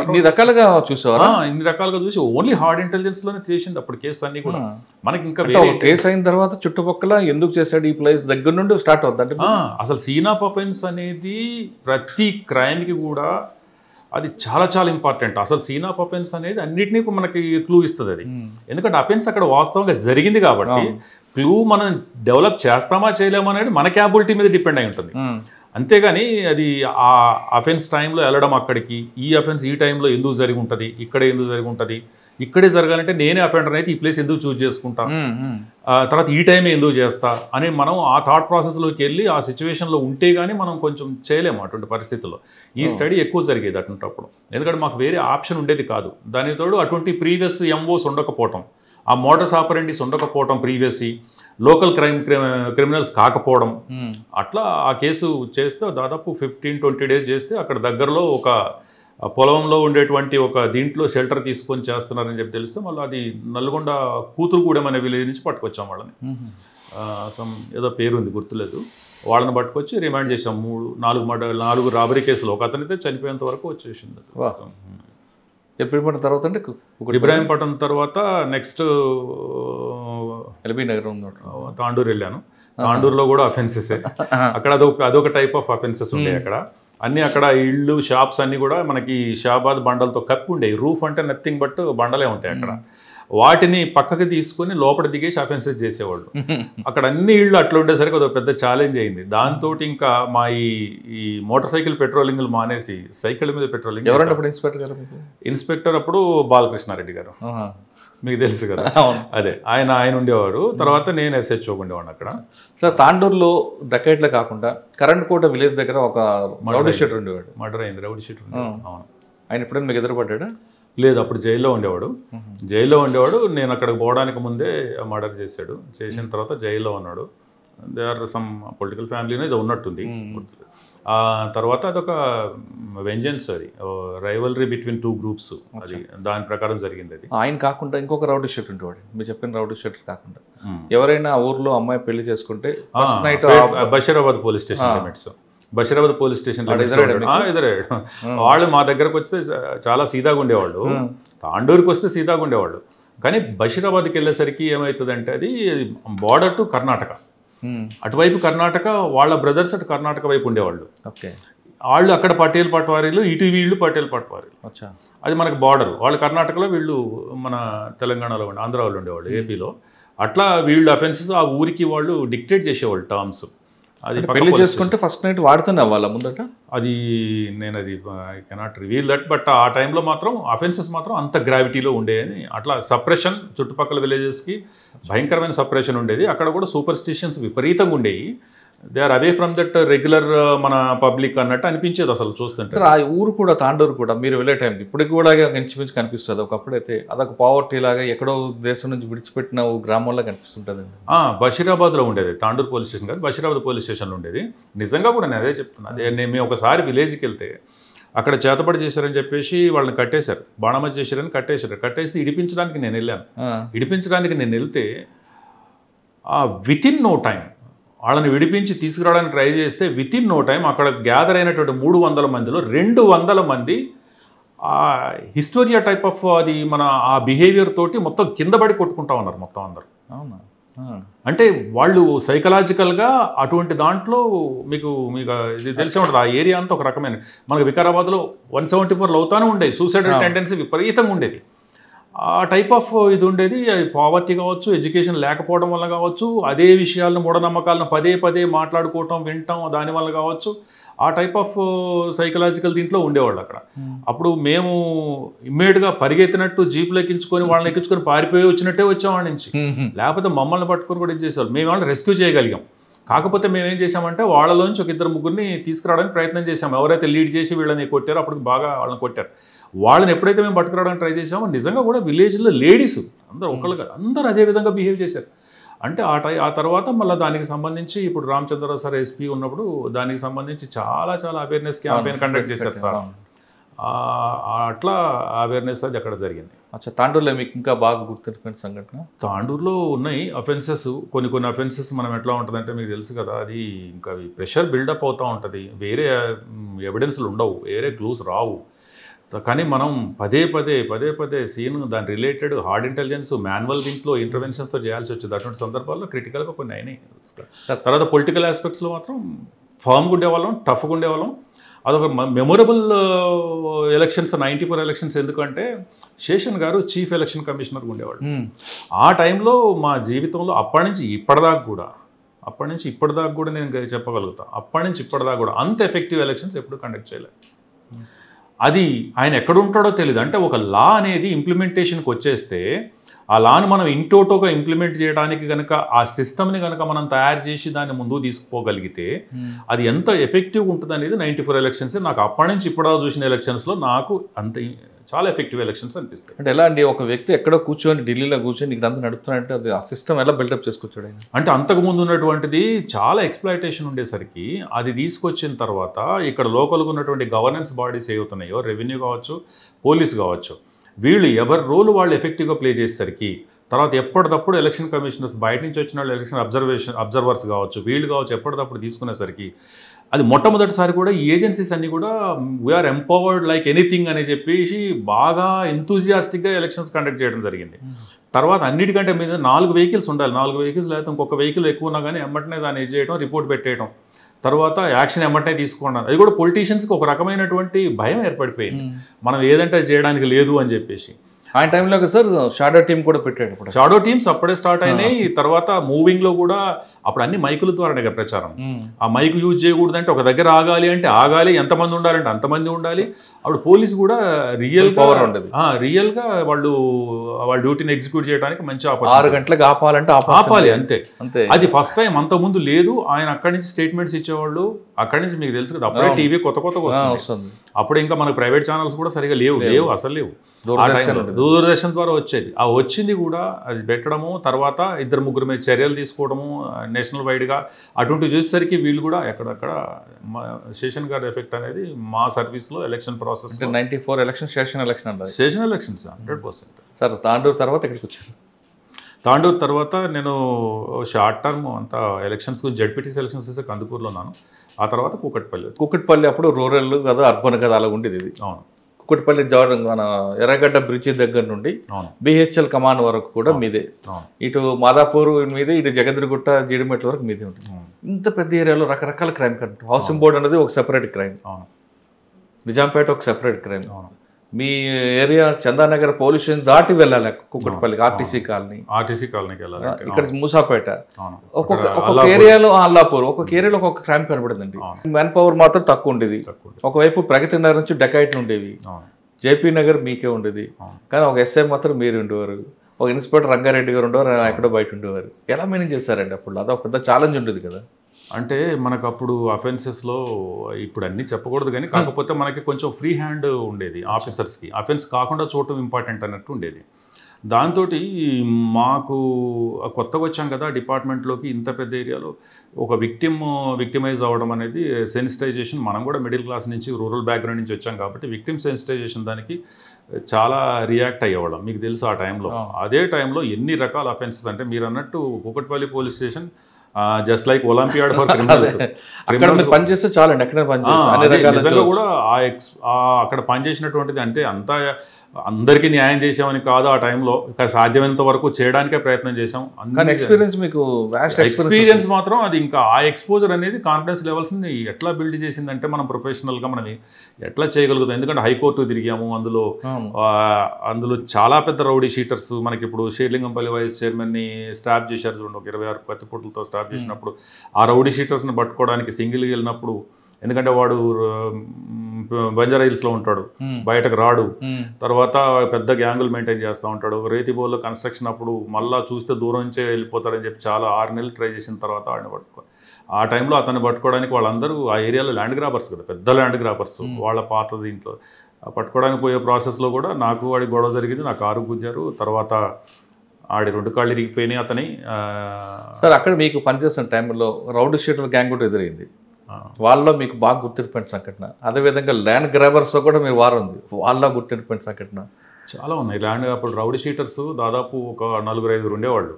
ఇన్ని రకాలుగా చూసేవారా? ఇన్ని రకాలుగా చూసి ఓన్లీ హార్డ్ ఇంటెలిజెన్స్ లోనే చేసింది అప్పుడు కేసు అన్ని కూడా. మనకి ఇంకా కేసు అయిన తర్వాత చుట్టుపక్కల ఎందుకు చేశాడు ఈ ప్లేస్ దగ్గర నుండి స్టార్ట్ అవుతుంది. అసలు సీన్ ఆఫ్ అఫెన్స్ అనేది ప్రతి క్రైమ్కి కూడా అది చాలా చాలా ఇంపార్టెంట్. అసలు సీన్ ఆఫ్ అఫెన్స్ అనేది అన్నిటినీ మనకి క్లూ ఇస్తుంది అది. ఎందుకంటే అఫెన్స్ అక్కడ వాస్తవంగా జరిగింది కాబట్టి క్లూ మనం డెవలప్ చేస్తామా చేయలేమా అనేది మన క్యాపబిలిటీ మీద డిపెండ్ అయి ఉంటుంది. అంతేగాని అది ఆ అఫెన్స్ టైంలో వెళ్ళడం అక్కడికి, ఈ అఫెన్స్ ఈ టైంలో ఎందుకు జరిగి ఉంటుంది, ఇక్కడే ఎందుకు జరిగి ఉంటుంది, ఇక్కడే జరగాలంటే నేనే అఫెండర్ అయితే ఈ ప్లేస్ ఎందుకు చూజ్ చేసుకుంటా, తర్వాత ఈ టైమే ఎందుకు చేస్తా అని మనం ఆ థాట్ ప్రాసెస్లోకి వెళ్ళి ఆ సిచ్యువేషన్లో ఉంటే కానీ మనం కొంచెం చేయలేము అటువంటి పరిస్థితుల్లో. ఈ స్టడీ ఎక్కువ జరిగేది అటువంటిప్పుడు, ఎందుకంటే మాకు వేరే ఆప్షన్ ఉండేది కాదు. దానికి తోడు అటువంటి ప్రీవియస్ ఎంఓస్ ఉండకపోవటం, ఆ మోడస్ ఆపరెంటీస్ ఉండకపోవడం, ప్రీవియస్ లోకల్ క్రిమినల్స్ కాకపోవడం, అట్లా ఆ కేసు చేస్తే దాదాపు 15-20 డేస్ చేస్తే అక్కడ దగ్గరలో ఒక పొలంలో ఉండేటువంటి ఒక దీంట్లో షెల్టర్ తీసుకొని చేస్తున్నారని చెప్పి తెలిస్తే మళ్ళీ అది నల్గొండ కూతురుగూడెం అనే విలేజ్ నుంచి పట్టుకొచ్చాం వాళ్ళని. ఏదో పేరు ఉంది గుర్తులేదు. వాళ్ళని పట్టుకొచ్చి రిమాండ్ చేసాం. 4 రాబరీ కేసులు. ఒక అతనైతే చనిపోయేంత వరకు వచ్చేసింది. ఇబ్రహీంపట్నం తర్వాత అంటే ఇబ్రహీంపట్నం తర్వాత నెక్స్ట్ ఎల్బీ నగర్ తాండూరు వెళ్ళాను. తాండూరులో కూడా అఫెన్సెస్. అక్కడ అదొక టైప్ ఆఫ్ అఫెన్సెస్ ఉండే. అక్కడ అన్నీ అక్కడ ఇళ్ళు షాప్స్ అన్నీ కూడా మనకి షాబాద్ బండలతో కప్పి ఉండేవి. రూఫ్ అంటే నథింగ్ బట్ బండలే ఉంటాయి అక్కడ. వాటిని పక్కకి తీసుకుని లోపల దిగేసి అఫెన్సెస్ చేసేవాళ్ళు. అక్కడ అన్ని ఇళ్ళు అట్లా ఉండేసరికి అదొక పెద్ద ఛాలెంజ్ అయింది. దాంతో ఇంకా మా ఈ మోటార్ సైకిల్ పెట్రోలింగ్లు మానేసి సైకిల్ మీద పెట్రోలింగ్. ఇన్స్పెక్టర్ అప్పుడు బాలకృష్ణారెడ్డి గారు, మీకు తెలుసు కదా. అదే ఆయన ఉండేవాడు. తర్వాత నేను SHO ఉండేవాడు అక్కడ. సార్ తాండూరులో డకైట్లే కాకుండా కరెంట్ కోట విలేజ్ దగ్గర ఒక రౌడీ షీటర్ ఉండేవాడు. మర్డర్ అయింది. Rowdy sheeter. అవును. ఆయన ఎప్పుడైనా మీకు ఎదురుపడ్డా? లేదు, అప్పుడు జైల్లో ఉండేవాడు. నేను అక్కడికి పోవడానికి ముందే మర్డర్ చేసిన తర్వాత జైల్లో ఉన్నాడు. దే ఆర్ సమ్ పొలిటికల్ ఫ్యామిలీనే ఇది ఉన్నట్టుంది. ఆ తర్వాత అదొక వెంజెన్స్, అది రైవలరీ బిట్వీన్ 2 గ్రూప్స్. అది దాని ప్రకారం జరిగింది. అది ఆయన కాకుండా ఇంకొక రౌడీ షీటర్ ఉండేవాడు. మీరు చెప్పిన రౌడీ షీటర్ కాకుండా ఎవరైనా ఊర్లో అమ్మాయి పెళ్లి చేసుకుంటే Basheerabad police station limits, Basheerabad police station ఎదురాడు. వాళ్ళు మా దగ్గరకు వస్తే చాలా సీదాగా ఉండేవాళ్ళు. తాండూరుకి వస్తే సీదాగా ఉండేవాళ్ళు. కానీ బషీరాబాద్కి వెళ్ళేసరికి ఏమవుతుందంటే అది బార్డర్ టు కర్ణాటక. అటువైపు కర్ణాటక, వాళ్ళ బ్రదర్స్ అటు కర్ణాటక వైపు ఉండేవాళ్ళు. వాళ్ళు అక్కడ పటేల్ పట్వారీలు, ఇటు వీళ్ళు పటేల్ పట్వారీలు. అది మనకు బార్డర్. వాళ్ళు కర్ణాటకలో, వీళ్ళు మన తెలంగాణలో ఆంధ్ర వాళ్ళు ఉండేవాళ్ళు, ఏపీలో. అట్లా వీళ్ళు అఫెన్సెస్ ఆ ఊరికి వాళ్ళు డిక్టేట్ చేసేవాళ్ళు టర్మ్స్. అది పెళ్లి చేసుకుంటే ఫస్ట్ నైట్ వాడుతూనే అవ్వాలా ముందట? అది I cannot reveal that. But ఆ టైంలో మాత్రం అఫెన్సెస్ మాత్రం అంత గ్రావిటీలో ఉండేది. అట్లా సప్రెషన్ చుట్టుపక్కల విలేజెస్కి భయంకరమైన సప్రెషన్ ఉండేది. అక్కడ కూడా సూపర్ స్టిషన్స్ విపరీతంగా ఉండేవి. They are away from that regular మన పబ్లిక్ అన్నట్టు అనిపించేది అసలు చూస్తుంటే. ఆ ఊరు కూడా, తాండూరు కూడా మీరు వెళ్ళే టైంకి ఇప్పటికి కూడా ఇంచుమించు కనిపిస్తుంది. ఒకప్పుడైతే అదొక పావర్టీ లాగా ఎక్కడో దేశం నుంచి విడిచిపెట్టిన గ్రామంలో కనిపిస్తుంటుంది. బషీరాబాద్లో ఉండేది. తాండూరు పోలీస్ స్టేషన్ కాదు, బషీరాబాద్ పోలీస్ స్టేషన్లో ఉండేది. నిజంగా కూడా నేను అదే చెప్తున్నా. మేము ఒకసారి విలేజ్కి వెళ్తే అక్కడ చేతపడి చేశారని చెప్పేసి వాళ్ళని కట్టేశారు, బాణమతి చేశారని కట్టేసి ఇడిపించడానికి నేను వెళ్ళాను. ఇడిపించడానికి నేను వెళ్తే వితిన్ నో టైం వాళ్ళని విడిపించి తీసుకురావడానికి ట్రై చేస్తే వితిన్ నో టైం అక్కడ గ్యాదర్ అయినటువంటి 300 మందిలో 200 మంది హిస్టోరియా టైప్ ఆఫ్ అది మన ఆ బిహేవియర్ తోటి మొత్తం కింద పడి కొట్టుకుంటా ఉన్నారు మొత్తం అందరు. అవునా? అంటే వాళ్ళు సైకలాజికల్గా అటువంటి దాంట్లో మీకు ఇది తెలిసే ఉంటుంది. ఆ ఏరియా అంతా ఒక రకమైన, మనకు వికారాబాద్లో 174 అవుతానే ఉండేది. సూసైడల్ టెండెన్సీ విపరీతంగా ఉండేది. ఆ టైప్ ఆఫ్ ఇది ఉండేది. పావర్టీ కావచ్చు, ఎడ్యుకేషన్ లేకపోవడం వల్ల కావచ్చు, అదే విషయాలను మూఢనమ్మకాలను పదే పదే మాట్లాడుకోవటం వినటం దానివల్ల కావచ్చు, ఆ టైప్ ఆఫ్ సైకలాజికల్ దీంట్లో ఉండేవాళ్ళు అక్కడ. అప్పుడు మేము ఇమ్మీడియట్గా పరిగెత్తినట్టు జీపులు ఎక్కించుకొని వాళ్ళని ఎక్కించుకొని పారిపోయి వచ్చినట్టే వచ్చాం వాడి నుంచి. లేకపోతే మమ్మల్ని పట్టుకొని కూడా ఇది చేసేవాళ్ళు. మేము వాళ్ళని రెస్క్యూ చేయగలిగాం. కాకపోతే మేమేం చేసామంటే వాళ్ళలోంచి ఒక 2 ముగ్గురిని తీసుకురావడానికి ప్రయత్నం చేసాం. ఎవరైతే లీడ్ చేసి వీళ్ళని కొట్టారో అప్పటికి బాగా వాళ్ళని కొట్టారు. వాళ్ళని ఎప్పుడైతే మేము పట్టుకురావడానికి ట్రై చేసామో నిజంగా కూడా విలేజ్లో లేడీస్ అందరూ ఒకళ్ళు కాదు, అందరూ అదే విధంగా బిహేవ్ చేశారు. అంటే ఆ తర్వాత మళ్ళీ దానికి సంబంధించి ఇప్పుడు రామచంద్రరావు సార్ ఎస్పీ ఉన్నప్పుడు దానికి సంబంధించి చాలా అవేర్నెస్ క్యాంపెయిన్ కండక్ట్ చేశారు సార్. అట్లా అవేర్నెస్ అది అక్కడ జరిగింది. అచ్చా, తాండూరులో మీకు ఇంకా బాగా గుర్తుపెట్టుకునే సంఘటన? తాండూరులో ఉన్నాయి అఫెన్సెస్. కొన్ని అఫెన్సెస్ మనం ఎట్లా ఉంటుందంటే మీకు తెలుసు కదా, అది ఇంకా ప్రెషర్ బిల్డప్ అవుతూ ఉంటుంది. వేరే ఎవిడెన్స్లు ఉండవు, వేరే క్లూస్ రావు. కానీ మనం పదే పదే సీన్ దాని రిలేటెడ్ హార్డ్ ఇంటెలిజెన్స్ మాన్యువల్ దీంట్లో ఇంటర్వెన్షన్స్తో చేయాల్సి వచ్చేది. అటువంటి సందర్భాల్లో క్రిటికల్గా కొన్ని అయినాయి. తర్వాత పొలిటికల్ ఆస్పెక్ట్స్లో మాత్రం ఫర్మ్గా ఉండేవాళ్ళం, టఫ్గా ఉండేవాళ్ళం. అదొక మెమొరబుల్ ఎలక్షన్స్ 94 ఎలక్షన్స్. ఎందుకంటే శేషన్ గారు చీఫ్ ఎలక్షన్ కమిషనర్గా ఉండేవాడు. ఆ టైంలో మా జీవితంలో అప్పటి నుంచి ఇప్పటిదాకా కూడా నేను చెప్పగలుగుతా, అప్పటి నుంచి ఇప్పటిదాకా కూడా అంత ఎఫెక్టివ్ ఎలక్షన్స్ ఎప్పుడు కండక్ట్ చేయలేదు. అది ఆయన ఎక్కడుంటాడో తెలియదు. అంటే ఒక లా అనేది ఇంప్లిమెంటేషన్కి వచ్చేస్తే ఆ లాను మనం ఇంటోటోగా ఇంప్లిమెంట్ చేయడానికి కనుక ఆ సిస్టమ్ని కనుక మనం తయారు చేసి దాన్ని ముందుకు తీసుకుపోగలిగితే అది ఎంత ఎఫెక్టివ్గా ఉంటుంది అనేది 94 ఎలక్షన్స్ నాకు అప్పటి నుంచి ఇప్పుడు చూసిన ఎలక్షన్స్లో నాకు అంత చాలా ఎఫెక్టివ్ ఎలక్షన్స్ అనిపిస్తాయి. అంటే ఎలా అండి, ఒక వ్యక్తి ఎక్కడో కూర్చొని ఢిల్లీలో కూర్చొని ఇక్కడ అంతా నడుపుతున్నారంటే అది ఆ సిస్టమ్ ఎలా బిల్డప్ చేసుకొచ్చాడు ఆయన? అంటే అంతకుముందు ఉన్నటువంటిది చాలా ఎక్స్ప్లాయిటేషన్ ఉండేసరికి అది తీసుకొచ్చిన తర్వాత ఇక్కడ లోకల్గా ఉన్నటువంటి గవర్నెన్స్ బాడీస్ ఏవవుతున్నాయో, రెవెన్యూ కావచ్చు, పోలీస్ కావచ్చు, వీళ్ళు ఎవరి రోల్ వాళ్ళు ఎఫెక్టివ్గా ప్లే చేసేసరికి తర్వాత ఎప్పటికప్పుడు ఎలక్షన్ కమిషనర్స్ బయట నుంచి వచ్చిన వాళ్ళు ఎలక్షన్ అబ్జర్వర్స్ కావచ్చు, వీళ్ళు కావచ్చు, ఎప్పటికప్పుడు తీసుకునేసరికి అది మొట్టమొదటిసారి కూడా ఈ ఏజెన్సీస్ అన్నీ కూడా వీఆర్ ఎంపవర్డ్ లైక్ ఎనీథింగ్ అని చెప్పేసి బాగా ఎంతూజియాస్టిక్గా ఎలక్షన్స్ కండక్ట్ చేయడం జరిగింది. తర్వాత అన్నిటికంటే మీద 4 వెహికల్స్ ఉండాలి. 4 వెహికల్స్ లేకపోతే ఇంకొక వెహికల్ ఎక్కువ ఉన్నా కానీ ఎమ్మటనే దాన్ని ఇది చేయడం, రిపోర్ట్ పెట్టేయడం, తర్వాత యాక్షన్ ఎమ్మటనే తీసుకున్నాను. అది కూడా పొలిటీషియన్స్కి ఒక రకమైనటువంటి భయం ఏర్పడిపోయింది, మనం ఏదంటే చేయడానికి లేదు అని చెప్పేసి. ఆ టైంలో సార్ షాడో టీమ్ కూడా పెట్టాడు. ఇప్పుడు షాడో టీమ్స్ అప్పుడే స్టార్ట్ అయినాయి. తర్వాత మూవింగ్లో కూడా అప్పుడు అన్ని మైకుల ద్వారానే ప్రచారం. ఆ మైక్ యూజ్ చేయకూడదంటే ఒక దగ్గర ఆగాలి అంటే ఆగాలి, ఎంతమంది ఉండాలంటే అంతమంది ఉండాలి. అప్పుడు పోలీసు కూడా రియల్గా వాళ్ళ డ్యూటీని ఎగ్జిక్యూట్ చేయడానికి మంచి 6 గంటలకు ఆపాలి అంతే. అది ఫస్ట్ టైం, అంతకుముందు లేదు. ఆయన అక్కడి నుంచి స్టేట్మెంట్స్ ఇచ్చేవాళ్ళు. అక్కడి నుంచి మీకు తెలుసు కదా, అప్పుడే టీవీ కొత్తగా వస్తుంది. అప్పుడు ఇంకా మనకు ప్రైవేట్ ఛానల్స్ కూడా సరిగా లేవు, అసలు లేవు. దూరదర్శన్ ద్వారా వచ్చేది. ఆ వచ్చింది కూడా అది పెట్టడము, తర్వాత 2-3 మీద చర్యలు తీసుకోవడము నేషనల్ వైడ్గా, అటువంటివి చూసేసరికి వీళ్ళు కూడా ఎక్కడక్కడ శేషన్ గారి ఎఫెక్ట్ అనేది మా సర్వీస్లో election process 94 election station elections 100%. Sir Tandur తర్వాత ఎక్కడికి వచ్చారు? తాండూరు తర్వాత నేను షార్ట్ టర్మ్ అంతా ఎలక్షన్స్ జడ్పీటీసీ ఎలక్షన్స్ చేసే కందుకూరులో ఉన్నాను. ఆ తర్వాత కూకట్పల్లి అప్పుడు రూరల్ కదా, అర్బన్ కదా, అలా ఉండేది ఇది. అవును. కూకట్పల్లి మన ఎర్రగడ్డ బ్రిడ్జ్ దగ్గర నుండి బిహెచ్ఎల్ కమాన్ వరకు కూడా మీదే. ఇటు మాదాపూర్ మీదే, ఇటు జగద్గిరిగుట్ట, జీడిమెట్ల వరకు మీదే ఉంటుంది. ఇంత పెద్ద ఏరియాలో రకరకాల క్రైమ్ కంటే హౌసింగ్ బోర్డ్ అనేది ఒక సెపరేట్ క్రైమ్, నిజాంపేట ఒక సెపరేట్ క్రైమ్, మీ ఏరియా చందానగర్ పోలీస్ స్టేషన్ దాటి వెళ్ళాలి కూకట్పల్లి ఆర్టీసీ కాలనీకి వెళ్ళాలి. ఇక్కడ మూసాపేట, ఒక్కొక్క ఏరియాలో అల్లాపూర్, ఒక్కొక్క ఏరియాలో ఒక్కొక్క క్రైమ్ కనబడిందండి. మ్యాన్ పవర్ మాత్రం తక్కువ ఉండేది. ఒకవైపు ప్రగతి నగర్ నుంచి డకాయిట్లు ఉండేవి, జేపీ నగర్ మీకే ఉండేది. కానీ ఒక ఎస్ఐ మాత్రం మీరు ఉండేవారు, ఒక ఇన్స్పెక్టర్ రంగారెడ్డి గారు ఉండేవారు, ఎక్కడో బయట ఉండేవారు. ఎలా మేనేజ్ చేశారండి అప్పుడు? అదొక పెద్ద ఛాలెంజ్ ఉండేది కదా. అంటే మనకు అప్పుడు అఫెన్సెస్లో ఇప్పుడు అన్నీ చెప్పకూడదు కానీ కాకపోతే మనకి కొంచెం ఫ్రీ హ్యాండ్ ఉండేది ఆఫీసర్స్కి. అఫెన్స్ కాకుండా చూడటం ఇంపార్టెంట్ అన్నట్టు ఉండేది. దాంతో మాకు కొత్తగా వచ్చాం కదా డిపార్ట్మెంట్లోకి, ఇంత పెద్ద ఏరియాలో ఒక విక్టిమైజ్ అవ్వడం అనేది సెన్సిటైజేషన్. మనం కూడా మిడిల్ క్లాస్ నుంచి రూరల్ బ్యాక్గ్రౌండ్ నుంచి వచ్చాం కాబట్టి విక్టిమ్ సెన్సిటైజేషన్ దానికి చాలా రియాక్ట్ అయ్యేవాళ్ళం. మీకు తెలుసు ఆ టైంలో, అదే టైంలో ఎన్ని రకాల అఫెన్సెస్ అంటే మీరు అన్నట్టు Kukatpally police station just like olympiad for criminals. పనిచేస్తే చాలండి, ఎక్కడ నిజంగా కూడా అక్కడ పనిచేసినటువంటిది అంటే అంతా అందరికీ న్యాయం చేసామని కాదు, ఆ టైంలో సాధ్యమైనంత వరకు చేయడానికే ప్రయత్నం చేసాం. కానీ ఎక్స్పీరియన్స్ మీకు ఎక్స్పీరియన్స్ మాత్రం అది ఇంకా ఆ ఎక్స్పోజర్ అనేది కాన్ఫిడెన్స్ లెవెల్స్ని ఎట్లా బిల్డ్ చేసిందంటే మనం ప్రొఫెషనల్గా మనం ఎట్లా చేయగలుగుతాం. ఎందుకంటే హైకోర్టు తిరిగాము, అందులో చాలా పెద్ద రౌడీ షీటర్స్. మనకి ఇప్పుడు షేర్లింగంపల్లి వైస్ చైర్మన్ని స్టాప్ చేశారు చూడండి, ఒక 26 కత్తిపోట్లతో స్టాప్ చేసినప్పుడు ఆ రౌడీ షీటర్స్ని పట్టుకోవడానికి సింగిల్గా వెళ్ళినప్పుడు, ఎందుకంటే వాడు బంజారా హిల్స్లో ఉంటాడు, బయటకు రాడు, తర్వాత పెద్ద గ్యాంగులు మెయింటైన్ చేస్తూ ఉంటాడు. రేతిబోల్లో కన్స్ట్రక్షన్ అప్పుడు మళ్ళీ చూస్తే దూరం నుంచే వెళ్ళిపోతాడని చెప్పి చాలా 6 నెలలు ట్రై చేసిన తర్వాత వాడిని పట్టుకో. ఆ టైంలో అతన్ని పట్టుకోవడానికి వాళ్ళందరూ ఆ ఏరియాలో ల్యాండ్ గ్రాబర్స్ కదా, పెద్ద ల్యాండ్ గ్రాబర్స్, వాళ్ళ పాత దీంట్లో పట్టుకోవడానికి పోయే ప్రాసెస్లో కూడా నాకు వాడి గొడవ జరిగింది, నా కారు గుజ్జారు, తర్వాత ఆడి 2 కాళ్ళు ఇరిగిపోయినాయి అతని. సార్ అక్కడ మీకు పనిచేస్తున్న టైంలో రౌడీ షీటర్ గ్యాంగ్ కూడా ఎదురైంది, వాళ్ళలో మీకు బాగా గుర్తిండిపోయిన సంఘటన? అదేవిధంగా ల్యాండ్ గ్రాబర్స్తో కూడా మీరు వారు ఉంది, వాళ్ళలో గుర్తిండిపోయిన సంఘటన చాలా ఉన్నాయి. అప్పుడు రౌడీ షీటర్స్ దాదాపు ఒక 4-5 ఉండేవాళ్ళు.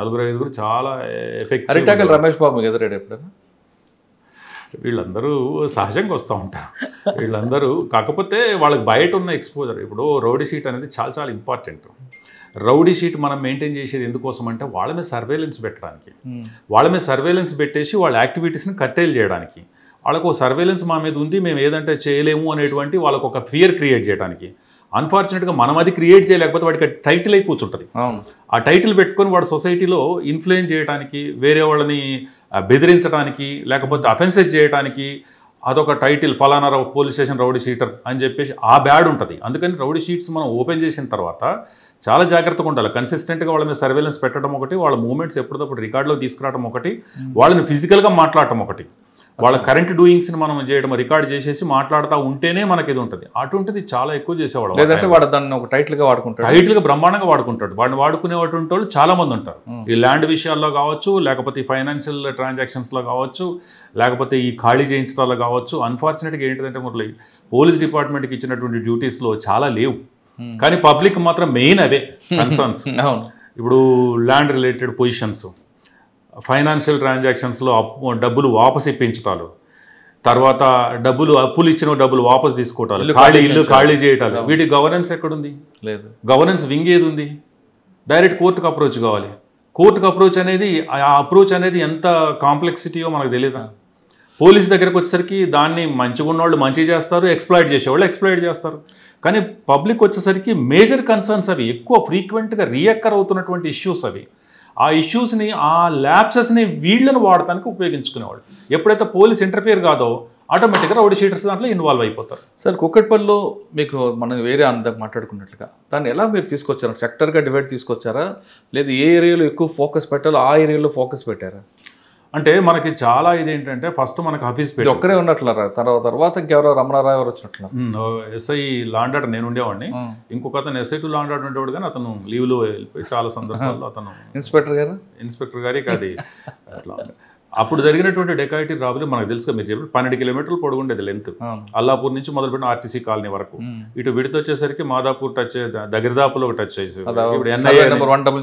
4-5 చాలా ఎఫెక్టివ్. అరిటాకల్ రమేష్ బాబు మీకు ఎదురాడు ఎప్పుడైనా? వీళ్ళందరూ సహజంగా వస్తూ ఉంటారు వీళ్ళందరూ. కాకపోతే వాళ్ళకి బయట ఉన్న ఎక్స్పోజర్, ఇప్పుడు రౌడీ షీట్ అనేది చాలా చాలా ఇంపార్టెంట్. రౌడీ షీట్ మనం మెయింటైన్ చేసేది ఎందుకోసం అంటే వాళ్ళ మీద సర్వేలెన్స్ పెట్టడానికి, వాళ్ళ మీద సర్వేలెన్స్ పెట్టేసి వాళ్ళ యాక్టివిటీస్ని కట్టేలు చేయడానికి. వాళ్ళకు ఒక సర్వేలెన్స్ మా మీద ఉంది, మేము ఏదంటే చేయలేము అనేటువంటి వాళ్ళకు ఒక ఫియర్ క్రియేట్ చేయడానికి. అన్ఫార్చునేట్గా మనం అది క్రియేట్ చేయలేకపోతే వాడికి టైటిల్ అయి కూర్చుంటుంది. ఆ టైటిల్ పెట్టుకొని వాడు సొసైటీలో ఇన్ఫ్లుయెన్స్ చేయడానికి, వేరే వాళ్ళని బెదిరించడానికి, లేకపోతే అఫెన్సెస్ చేయడానికి అదొక టైటిల్, ఫలానా పోలీస్ స్టేషన్ రౌడీ షీటర్ అని చెప్పేసి ఆ బ్యాడ్ ఉంటుంది. అందుకని రౌడీ షీట్స్ మనం ఓపెన్ చేసిన తర్వాత చాలా జాగ్రత్తగా ఉండాలి. కన్సిస్టెంట్గా వాళ్ళ మీద సర్వేలెన్స్ పెట్టడం ఒకటి, వాళ్ళ మూమెంట్స్ ఎప్పటికప్పుడు రికార్డులో తీసుకురావడం ఒకటి, వాళ్ళని ఫిజికల్గా మాట్లాడటం ఒకటి, వాళ్ళ కరెంట్ డూయింగ్స్ని మనం చేయడం, రికార్డ్ చేసేసి మాట్లాడుతూ ఉంటేనే మనకి ఇది ఉంటుంది. అటువంటిది చాలా ఎక్కువ చేసేవాడు. లేదంటే వాడు దాన్ని ఒక టైటిల్గా వాడుకుంటాడు, టైటిల్గా బ్రహ్మాండంగా వాడుకుంటాడు. వాడిని వాడుకునేటువంటి వాళ్ళు చాలా మంది ఉంటారు. ఈ ల్యాండ్ విషయాల్లో కావచ్చు, లేకపోతే ఈ ఫైనాన్షియల్ ట్రాన్సాక్షన్స్లో కావచ్చు, లేకపోతే ఈ ఖాళీ చేయించడాల్లో కావచ్చు. అన్ఫార్చునేట్గా ఏంటిదంటే మురళి, పోలీస్ డిపార్ట్మెంట్కి ఇచ్చినటువంటి డ్యూటీస్లో చాలా లేవు, కానీ పబ్లిక్ మాత్రం మెయిన్ అవే కన్సర్న్స్. ఇప్పుడు ల్యాండ్ రిలేటెడ్ పొజిషన్స్, ఫైనాన్షియల్ ట్రాన్సాక్షన్స్లో డబ్బులు వాపసు ఇప్పించటాలు, తర్వాత అప్పులు ఇచ్చిన డబ్బులు వాపసు తీసుకోవటాలు, ఇల్లు ఖాళీ చేయటాలు, వీటి గవర్నెన్స్ ఎక్కడుంది? లేదు. గవర్నెన్స్ వింగ్ ఏది ఉంది? డైరెక్ట్ కోర్టుకు అప్రోచ్ కావాలి. కోర్టుకు అప్రోచ్ అనేది, ఆ అప్రోచ్ అనేది ఎంత కాంప్లెక్సిటీయో మనకు తెలియదా? పోలీస్ దగ్గరకు వచ్చేసరికి దాన్ని మంచిగా ఉన్నవాళ్ళు మంచిగా చేస్తారు, ఎక్స్ప్లాయిట్ చేసేవాళ్ళు ఎక్స్ప్లాయిట్ చేస్తారు. కానీ పబ్లిక్ వచ్చేసరికి మేజర్ కన్సర్న్స్ అవి, ఎక్కువ ఫ్రీక్వెంట్గా రీఎక్కర్ అవుతున్నటువంటి ఇష్యూస్ అవి. ఆ ఇష్యూస్ని, ఆ ల్యాప్సెస్ని వీళ్ళని వాడటానికి ఉపయోగించుకునేవాళ్ళు. ఎప్పుడైతే పోలీస్ ఇంటర్ఫియర్ కాదో ఆటోమేటిక్గా రౌడీ షీటర్స్ దాంట్లో ఇన్వాల్వ్ అయిపోతారు. సార్ కుక్కట్పల్లిలో మీకు మనం వేరే అందాక మాట్లాడుకున్నట్లుగా దాన్ని ఎలా మీరు తీసుకొచ్చారు? సెక్టర్గా డివైడ్ తీసుకొచ్చారా, లేదా ఏ ఏరియాలో ఎక్కువ ఫోకస్ పెట్టాలో ఆ ఏరియాలో ఫోకస్ పెట్టారా? అంటే మనకి చాలా ఇదేంటంటే, ఫస్ట్ మనకి ఆఫీస్ పెట్టి ఒక్కరే ఉన్నట్లరా, తర్వాత ఇంకెవరో రమణారావు ఎవరు వచ్చినట్లు? ఎస్ఐ లాండ్ ఆర్డర్ నేను ఉండేవాడిని, ఇంకొక అతను ఎస్ఐ టు లాండ్ ఆర్డర్ ఉండేవాడు, కానీ అతను లీవ్లో వెళ్ళిపోయి చాలా సందర్భాల్లో అతను ఇన్స్పెక్టర్ గారికి అది అట్లా. అప్పుడు జరిగినటువంటి డెకాయిటీ రాబరీ మనకు తెలుసు, మీరు చెప్పి 12 కిలోమీటర్లు పొడుగుండేది లెంత్. అల్లాపూర్ నుంచి మొదలుపెట్టిన ఆర్టీసీ కాలనీ వరకు. ఇటు విడితో వచ్చేసరికి మాదాపూర్ టచ్, దగ్గరదాపులో టచ్ చేసేది. ఇప్పుడు NIA 10017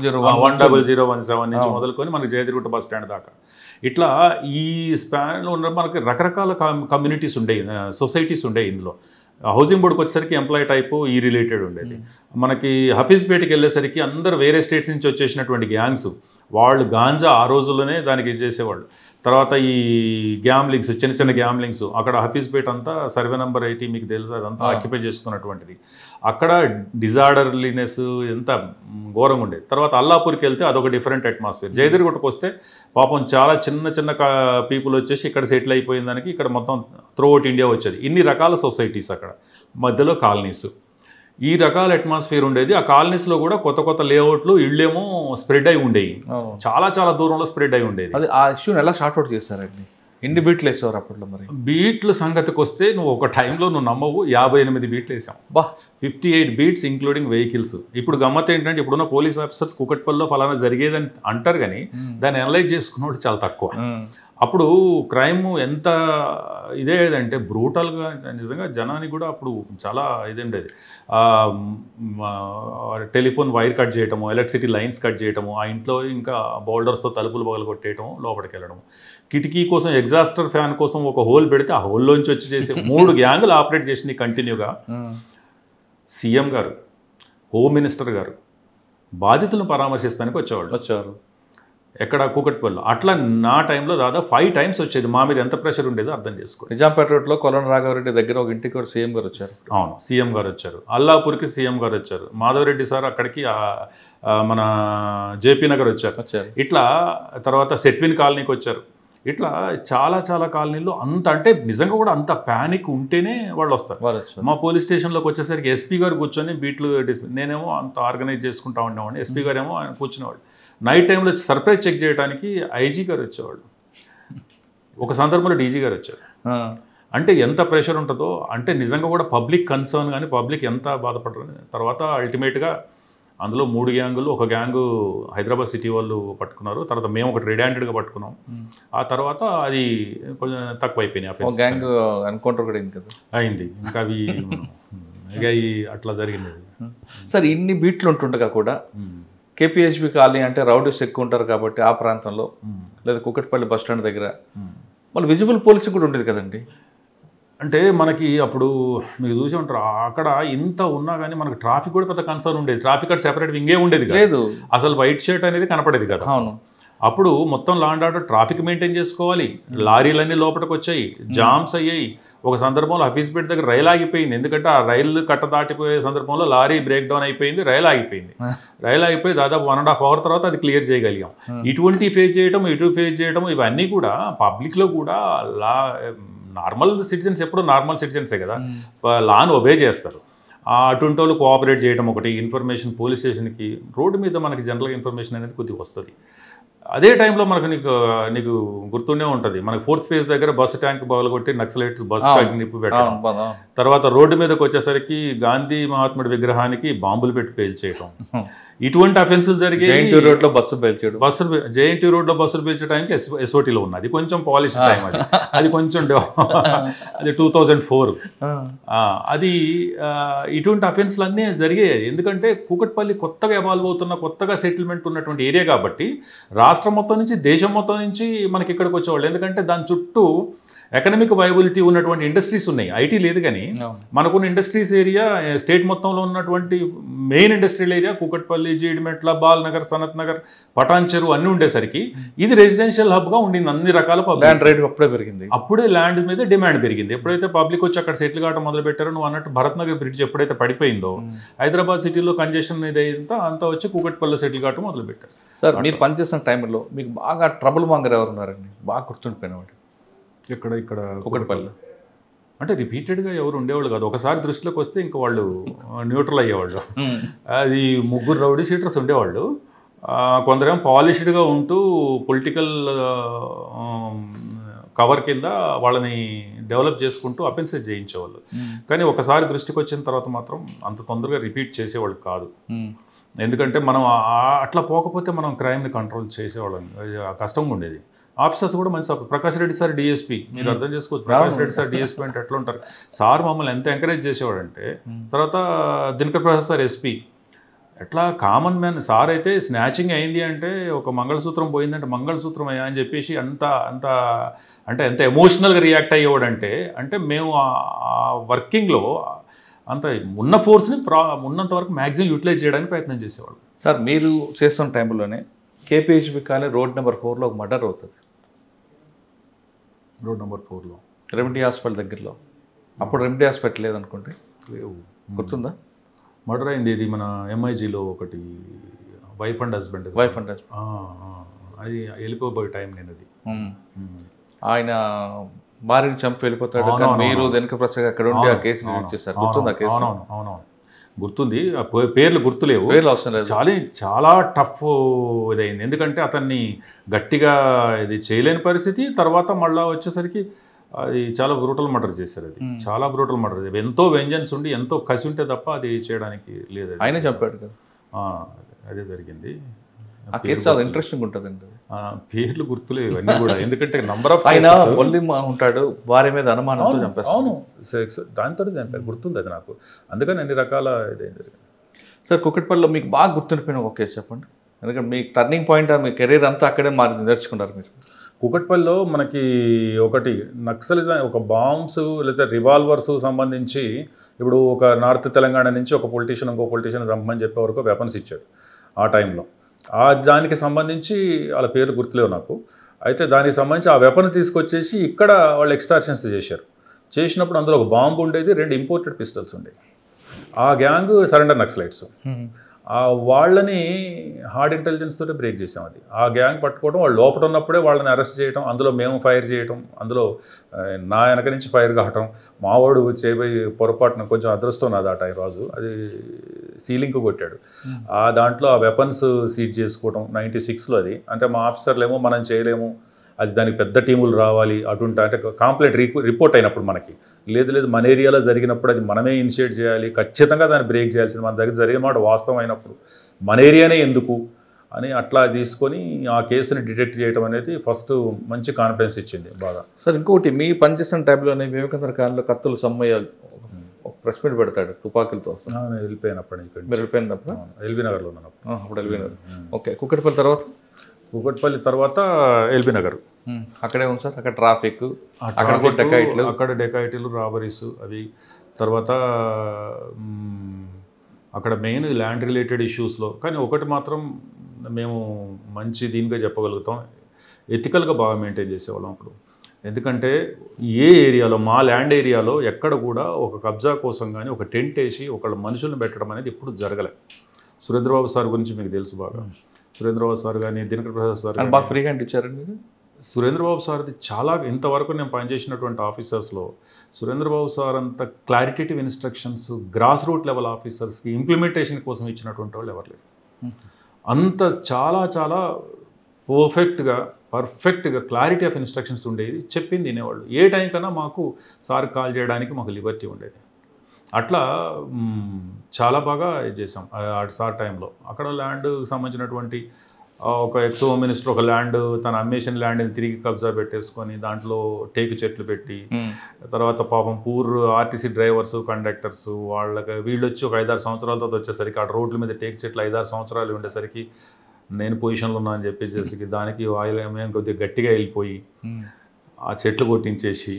నుంచి మొదలుకొని మనకి జయదిరుగుట్ట బస్ స్టాండ్ దాకా. ఇట్లా ఈ స్పాన్లో ఉన్న మనకి రకరకాల కమ్యూనిటీస్ ఉండేవి, సొసైటీస్ ఉండేవి. ఇందులో హౌసింగ్ బోర్డుకి వచ్చేసరికి ఎంప్లాయీ టైపు ఈ రిలేటెడ్ ఉండేది. మనకి హఫీజ్పేటకి వెళ్ళేసరికి అందరు వేరే స్టేట్స్ నుంచి వచ్చేసినటువంటి గ్యాంగ్స్, వాళ్ళు గాంజా ఆ రోజుల్లోనే దానికి చేసేవాళ్ళు. తర్వాత ఈ గ్యామ్లింగ్స్, చిన్న చిన్న గ్యామ్లింగ్స్, అక్కడ హఫీజ్పేట అంతా సర్వే నెంబర్ 80 మీకు తెలుసు, అదంతా ఆక్యుపై చేసుకున్నటువంటిది. అక్కడ డిజార్డర్లీనెస్ ఎంత ఘోరంగా ఉండేది. తర్వాత అల్లాపూర్కి వెళ్తే అదొక డిఫరెంట్ అట్మాస్ఫియర్. జయదిరుగుట్టకు వస్తే పాపం చాలా చిన్న చిన్న పీపుల్ వచ్చేసి ఇక్కడ సెటిల్ అయిపోయిన దానికి ఇక్కడ మొత్తం త్రూఅవుట్ ఇండియా వచ్చేది. ఇన్ని రకాల సొసైటీస్, అక్కడ మధ్యలో కాలనీస్, ఈ రకాల అట్మాస్ఫియర్ ఉండేది. ఆ కాలనీస్లో కూడా కొత్త కొత్త లేఅవుట్లు, ఇళ్ళేమో స్ప్రెడ్ అయి ఉండేవి, చాలా చాలా దూరంలో స్ప్రెడ్ అయి ఉండేది. అది ఆ ఇష్యూని ఎలా షార్ట్అవుట్ చేస్తారండి? ఎన్ని బీట్లు వేసేవారు అప్పట్లో? మరి బీట్ల సంగతికి వస్తే నువ్వు ఒక టైంలో నువ్వు నమ్మవు, 58 బీట్లు వేసాం. 58 బీట్స్ ఇంక్లూడింగ్ వెహికల్స్. ఇప్పుడు గమ్మత్ ఏంటంటే, ఇప్పుడున్న పోలీస్ ఆఫీసర్స్ కుకట్పల్లిలో ఫలానా జరిగేదని అంటారు, కానీ దాన్ని అనలైజ్ చేసుకున్నవాడు చాలా తక్కువ. అప్పుడు క్రైమ్ ఎంత ఇదేదంటే బ్రూటల్గా, నిజంగా జనానికి కూడా అప్పుడు చాలా ఇదేండేది. టెలిఫోన్ వైర్ కట్ చేయటము, ఎలక్ట్రిసిటీ లైన్స్ కట్ చేయటము, ఆ ఇంట్లో ఇంకా బౌల్డర్స్తో తలుపులు పగలగొట్టేయటం, లోపలికి వెళ్ళడం, కిటికీ కోసం ఎగ్జాస్టర్ ఫ్యాన్ కోసం ఒక హోల్ పెడితే ఆ హోల్లోంచి వచ్చి చేసి 3 గ్యాంగులు ఆపరేట్ చేసింది కంటిన్యూగా. సీఎం గారు, హోమ్ మినిస్టర్ గారు బాధితులను పరామర్శిస్తానికి వచ్చేవారు ఎక్కడ కూకట్పల్లిలో. అట్లా నా టైంలో దాదాపు 5 times వచ్చేది. మా మీద ఎంత ప్రెషర్ ఉండేదో అర్థం చేసుకోండి. నిజాంపేట రోడ్లో కొలన రాఘవరెడ్డి దగ్గర ఒక ఇంటికి కూడా సీఎం గారు వచ్చారు. అవును, సీఎం గారు వచ్చారు. అల్లాపూర్కి సీఎం గారు వచ్చారు. మాధవరెడ్డి సార్ అక్కడికి మన జేపీ నగర్ వచ్చారు. ఇట్లా తర్వాత సెట్విన్ కాలనీకి వచ్చారు. ఇట్లా చాలా చాలా కాలనీల్లో అంత, అంటే నిజంగా కూడా అంత ప్యానిక్ ఉంటేనే వాళ్ళు వస్తారు. మా పోలీస్ స్టేషన్లోకి వచ్చేసరికి ఎస్పీ గారు కూర్చొని బీట్లు నేనేమో అంత ఆర్గనైజ్ చేసుకుంటా ఉండేవాడిని. ఎస్పీ గారు ఏమో ఆయన కూర్చునేవాళ్ళు. నైట్ టైంలో సర్ప్రైజ్ చెక్ చేయడానికి ఐజీ గారు వచ్చేవాళ్ళు. ఒక సందర్భంలో డీజీ గారు వచ్చారు. అంటే ఎంత ప్రెషర్ ఉంటుందో, అంటే నిజంగా కూడా పబ్లిక్ కన్సర్న్ కానీ పబ్లిక్ ఎంత బాధపడరు. తర్వాత అల్టిమేట్గా అందులో 3 గ్యాంగులు, ఒక గ్యాంగు హైదరాబాద్ సిటీ వాళ్ళు పట్టుకున్నారు. తర్వాత మేము ఒకటి రెడ్ హ్యాండెడ్గా పట్టుకున్నాం. ఆ తర్వాత అది కొంచెం తక్కువ అయిపోయినాయి. గ్యాంగ్ ఎన్కౌంటర్ కూడా అయింది. ఇంకా అవి ఇక అట్లా జరిగింది. సార్ ఇన్ని బీట్లు ఉంటుండగా కూడా కేపీహెచ్బి కాలనీ అంటే రౌడీస్ ఎక్కువ ఉంటారు కాబట్టి ఆ ప్రాంతంలో, లేదా కుకట్పల్లి బస్ స్టాండ్ దగ్గర మళ్ళీ విజిబుల్ పోలీసింగ్ కూడా ఉండేది కదండి. అంటే మనకి అప్పుడు మీకు చూసి ఉంటారు అక్కడ ఇంత ఉన్నా కానీ మనకు ట్రాఫిక్ కూడా పెద్ద కన్సర్న్ ఉండేది. ట్రాఫిక్ అటు సెపరేట్ ఇంకే ఉండేది లేదు. అసలు వైట్ షర్ట్ అనేది కనపడేది కదా. అవును. అప్పుడు మొత్తం law and order traffic maintain చేసుకోవాలి. లారీలన్నీ లోపలికి వచ్చాయి, జామ్స్ అయ్యాయి. ఒక సందర్భంలో హఫీజ్పేట దగ్గర రైలు ఆగిపోయింది. ఎందుకంటే ఆ రైలు కట్ట దాటిపోయే సందర్భంలో లారీ బ్రేక్ డౌన్ అయిపోయింది, రైలు ఆగిపోయింది. రైలు ఆగిపోయి దాదాపు 1.5 hour తర్వాత అది క్లియర్ చేయగలిగాం. ఇటువంటి ఫేస్ చేయడం, ఇటు ఫేస్ చేయడం, ఇవన్నీ కూడా పబ్లిక్లో కూడా నార్మల్ సిటిజన్స్ ఎప్పుడు నార్మల్ సిటిజన్సే కదా, లాను ఒబే చేస్తారు. అటువంటి వాళ్ళు కోఆపరేట్ చేయడం ఒకటి, ఇన్ఫర్మేషన్ పోలీస్ స్టేషన్కి, రోడ్డు మీద మనకి జనరల్గా ఇన్ఫర్మేషన్ అనేది కొద్దిగా వస్తుంది. అదే టైంలో మనకు నీకు గుర్తుండే ఉంటుంది, మనకి 4th phase దగ్గర బస్సు ట్యాంక్ పగలగొట్టి నక్సలైట్స్ బస్సు నిప్పు పెట్టడం. తర్వాత రోడ్డు మీదకి వచ్చేసరికి గాంధీ మహాత్ముడి విగ్రహానికి బాంబులు పెట్టి పేల్చేయడం. ఇటువంటి అఫెన్సులు జరిగాయి. జేఎన్టీ రోడ్లో జేఎన్టీ రోడ్లో బస్సులు పేల్చడానికి ఎస్ఓటీలో ఉన్నది కొంచెం పాలిష్ టైం. అది కొంచెం అది 2004. అది ఇటువంటి అఫెన్స్లు అన్నీ జరిగాయి. ఎందుకంటే కూకట్పల్లి కొత్తగా ఎవాల్వ్ అవుతున్న, కొత్తగా సెటిల్మెంట్ ఉన్నటువంటి ఏరియా కాబట్టి రాష్ట్రం మొత్తం నుంచి, దేశం మొత్తం నుంచి మనకి ఇక్కడికి వచ్చేవాళ్ళు. ఎందుకంటే దాని చుట్టూ ఎకనామిక్ వైబిలిటీ ఉన్నటువంటి ఇండస్ట్రీస్ ఉన్నాయి. ఐటీ లేదు కానీ మనకున్న ఇండస్ట్రీస్ ఏరియా, స్టేట్ మొత్తంలో ఉన్నటువంటి main industrial area Kukatpally, Jeedimetla, Balanagar, Sanath Nagar, Patancheru అన్నీ ఉండేసరికి ఇది రెసిడెన్షియల్ హబ్గా ఉండింది. అన్ని రకాల ల్యాండ్ రేట్ అప్పుడే పెరిగింది. అప్పుడే ల్యాండ్ మీద డిమాండ్ పెరిగింది. ఎప్పుడైతే పబ్లిక్ వచ్చి అక్కడ సెటిల్ కావడం మొదలు పెట్టారో, నువ్వు అన్నట్టు భరత్ నగర్ బ్రిడ్జ్ ఎప్పుడైతే పడిపోయిందో, హైదరాబాద్ సిటీలో కంజెషన్ ఇది అంతా వచ్చి కూకట్పల్లి సెటిల్ కావడం మొదలు పెట్టారు. సార్ మీరు పనిచేసిన టైంలో మీకు బాగా ట్రబుల్ మాంగర్ ఎవరు ఉన్నారండి, బాగా గుర్తుండిపోయినవాడు? ఇక్కడ కూకట్పల్లి అంటే రిపీటెడ్గా ఎవరు ఉండేవాళ్ళు కాదు. ఒకసారి దృష్టిలోకి వస్తే ఇంకా వాళ్ళు న్యూట్రల్ అయ్యేవాళ్ళు. అది 3 రౌడీ షీటర్స్ ఉండేవాళ్ళు. కొందరేమో పాలిష్డ్గా ఉంటూ పొలిటికల్ కవర్ కింద వాళ్ళని డెవలప్ చేసుకుంటూ అఫెన్సెస్ చేయించేవాళ్ళు. కానీ ఒకసారి దృష్టికి వచ్చిన తర్వాత మాత్రం అంత తొందరగా రిపీట్ చేసేవాళ్ళు కాదు. ఎందుకంటే మనం అట్లా పోకపోతే మనం క్రైమ్ని కంట్రోల్ చేసేవాళ్ళం, కష్టంగా ఉండేది. ఆఫీసర్స్ కూడా మంచి ప్రకాష్ రెడ్డి సార్ డిఎస్పీ, మీరు అర్థం చేసుకోవచ్చు. ప్రకాష్ రెడ్డి సార్ డిఎస్పీ అంటే ఎట్లా ఉంటారు. సార్ మమ్మల్ని ఎంత ఎంకరేజ్ చేసేవాడంటే, తర్వాత దినకర్ ప్రసాద్ సార్ ఎస్పీ, ఎట్లా కామన్ మ్యాన్. సార్ అయితే స్నాచింగ్ అయింది అంటే, ఒక మంగళసూత్రం పోయిందంటే మంగళసూత్రం అయ్యా అని చెప్పేసి ఎంత ఎమోషనల్గా రియాక్ట్ అయ్యేవాడంటే, అంటే మేము వర్కింగ్లో అంత ఉన్న ఫోర్స్ని ఉన్నంత వరకు మ్యాక్సిమం యూటిలైజ్ చేయడానికి ప్రయత్నం చేసేవాళ్ళు. సార్ మీరు చేస్తున్న టైంలోనే కేపీహెచ్బి కాలనీ రోడ్ నెంబర్ 4లో ఒక మర్డర్ అవుతుంది. రోడ్ నెంబర్ 4లో రెమెడీ హాస్పిటల్ దగ్గరలో. అప్పుడు రెమెడీ హాస్పిటల్ లేదనుకోండి, గుర్తుందా? మర్డర్ అయింది ఇది మన ఎంఐజీలో ఒకటి, వైఫ్ అండ్ హస్బెండ్. అది వెళ్ళిపోబోయే టైం నేను అది. ఆయన భార్యని చంపి వెళ్ళిపోతాడు, మీరు దినకర్ ప్రసాద్ అక్కడ ఉండి ఆ కేసుని యూజ్ చేశారు. గుర్తుందా కేసు? అవునవును గుర్తుంది. పేర్లు గుర్తులేవు, చాలా టఫ్ ఇదైంది. ఎందుకంటే అతన్ని గట్టిగా ఇది చేయలేని పరిస్థితి. తర్వాత మళ్ళీ వచ్చేసరికి అది చాలా బ్రూటల్ మర్డర్ చేశారు. అది చాలా బ్రూటల్ మర్డర్. ఎంతో వెంజన్స్ ఉండి, ఎంతో కసి ఉంటే తప్ప అది చేయడానికి లేదు. ఆయన చెప్పాడు కదా, అదే జరిగింది. ఆ కేసు చాలా ఇంట్రెస్టింగ్ ఉంటుందండి. పేర్లు గుర్తులేవు ఇవన్నీ కూడా, ఎందుకంటే నంబర్ ఆఫ్ ఆయన ఒళ్ళి ఉంటాడు, భార్య మీద అనుమానంతో చంపేస్తాడు. అవును, దాంతో చంపారు, గుర్తుంది అది నాకు. అందుకని అన్ని రకాల ఇదేం జరిగింది. సార్ కుకట్పల్లిలో మీకు బాగా గుర్తుండిపోయిన ఒక కేసు చెప్పండి, ఎందుకంటే మీ టర్నింగ్ పాయింట్, మీ కెరీర్ అంతా అక్కడే నేర్చుకున్నారు మీరు. కుకట్పల్లిలో మనకి ఒకటి నక్సలిజం, ఒక బాంబ్స్ లేదా రివాల్వర్స్ సంబంధించి ఇప్పుడు ఒక నార్త్ తెలంగాణ నుంచి ఒక పొలిటీషియన్ ఇంకో పొలిటీషియన్ రమ్మని చెప్పే వరకు వెపన్స్ ఇచ్చాడు ఆ టైంలో. దానికి సంబంధించి వాళ్ళ పేరు గుర్తులేవు నాకు. అయితే దానికి సంబంధించి ఆ వెపన్ తీసుకొచ్చేసి ఇక్కడ వాళ్ళు ఎక్స్టార్షన్స్ చేసినప్పుడు అందులో ఒక బాంబు ఉండేది, 2 ఇంపోర్టెడ్ పిస్టల్స్ ఉండేవి. ఆ గ్యాంగ్ సరెండర్ నక్సలైట్స్. వాళ్ళని హార్డ్ ఇంటెలిజెన్స్ తోటే బ్రేక్ చేసాం. అది ఆ గ్యాంగ్ పట్టుకోవడం, వాళ్ళు లోపల ఉన్నప్పుడే వాళ్ళని అరెస్ట్ చేయడం, అందులో మేము ఫైర్ చేయటం, అందులో నా వెనక నుంచి ఫైర్ కావటం, మావాడు చేయబోయి పొరపాటున కొంచెం అదృష్టం నాది ఆ టైం రోజు, అది సీలింగ్కి కొట్టాడు. ఆ దాంట్లో ఆ వెపన్స్ సీజ్ చేసుకోవడం 96లో. అది అంటే మా ఆఫీసర్లు ఏమో మనం చేయలేము, అది దానికి పెద్ద టీములు రావాలి అటుంటా, అంటే కంప్లీట్ రిపోర్ట్ అయినప్పుడు మనకి లేదు మన ఏరియాలో జరిగినప్పుడు అది మనమే ఇనిషియేట్ చేయాలి, ఖచ్చితంగా దాన్ని బ్రేక్ చేయాల్సింది, మన దగ్గర జరిగిన మాట వాస్తవం అయినప్పుడు మన ఏరియానే ఎందుకు అని అట్లా తీసుకొని ఆ కేసుని డిటెక్ట్ చేయడం అనేది ఫస్ట్ మంచి కాన్ఫిడెన్స్ ఇచ్చింది బాగా. సార్ ఇంకోటి, మీ పనిచేసిన టైంలోనే వివేకానంద కాలంలో కత్తులు సమ్మయ్య ఒక ప్రెస్ మీట్ పెడతాడు తుపాకులతో. నేను వెళ్ళిపోయినప్పుడు ఇక్కడ మీరు వెళ్ళిపోయినప్పుడు ఎల్బీ నగర్లో ఉన్నప్పుడు. అప్పుడు ఎల్బీ నగర్. ఓకే. కుక్కటిపల్లి తర్వాత? కుక్కటిపల్లి తర్వాత ఎల్బీ నగర్. అక్కడే ఉంది సార్. అక్కడ ట్రాఫిక్, అక్కడ డెకాయిటీలు రాబరీస్ అవి. తర్వాత అక్కడ మెయిన్ ల్యాండ్ రిలేటెడ్ ఇష్యూస్లో. కానీ ఒకటి మాత్రం మేము మంచి దీనిగా చెప్పగలుగుతాం, ఎథికల్గా బాగా మెయింటైన్ చేసేవాళ్ళం అప్పుడు. ఎందుకంటే ఏ ఏరియాలో, మా ల్యాండ్ ఏరియాలో ఎక్కడ కూడా ఒక కబ్జా కోసం కానీ ఒక టెంట్ వేసి ఒకళ్ళ మనుషులను పెట్టడం అనేది ఎప్పుడు జరగలే. సురేంద్రబాబు సార్ గురించి మీకు తెలుసు బాగా. సురేంద్రబాబు సార్ కానీ, దినకర్ ప్రసాద్ సార్ బాగా ఫ్రీ హ్యాండ్ ఇచ్చారండి మీరు. సురేంద్రబాబు సార్ది చాలా, ఇంతవరకు నేను పనిచేసినటువంటి ఆఫీసర్స్లో సురేంద్రబాబు సార్ అంత క్లారిటేటివ్ ఇన్స్ట్రక్షన్స్ గ్రాస్ రూట్ లెవెల్ ఆఫీసర్స్కి ఇంప్లిమెంటేషన్ కోసం ఇచ్చినటువంటి వాళ్ళు ఎవరు లేరు. అంత చాలా చాలా పర్ఫెక్ట్గా క్లారిటీ ఆఫ్ ఇన్స్ట్రక్షన్స్ ఉండేది, చెప్పింది వినేవాళ్ళు. ఏ టైం కన్నా మాకు సార్ కాల్ చేయడానికి మాకు లిబర్టీ ఉండేది. అట్లా చాలా బాగా చేసాం సార్ టైంలో. అక్కడ ల్యాండ్ సంబంధించినటువంటి ఒక ఎక్స్ హోమ్ మినిస్టర్ ఒక ల్యాండ్, తన అమ్మేషన్ ల్యాండ్ని తిరిగి కబ్జా పెట్టేసుకొని దాంట్లో టేకు చెట్లు పెట్టి, తర్వాత పాపం పూర్ ఆర్టీసీ డ్రైవర్స్ కండక్టర్స్ వాళ్ళకి వీళ్ళు వచ్చి ఒక 5-6 సంవత్సరాలతో వచ్చేసరికి ఆ రోడ్ల మీద టేకు చెట్లు 5-6 సంవత్సరాలు ఉండేసరికి నేను పొజిషన్లో ఉన్నా అని చెప్పేసరికి దానికి మేము కొద్దిగా గట్టిగా వెళ్ళిపోయి ఆ చెట్లు కొట్టించేసి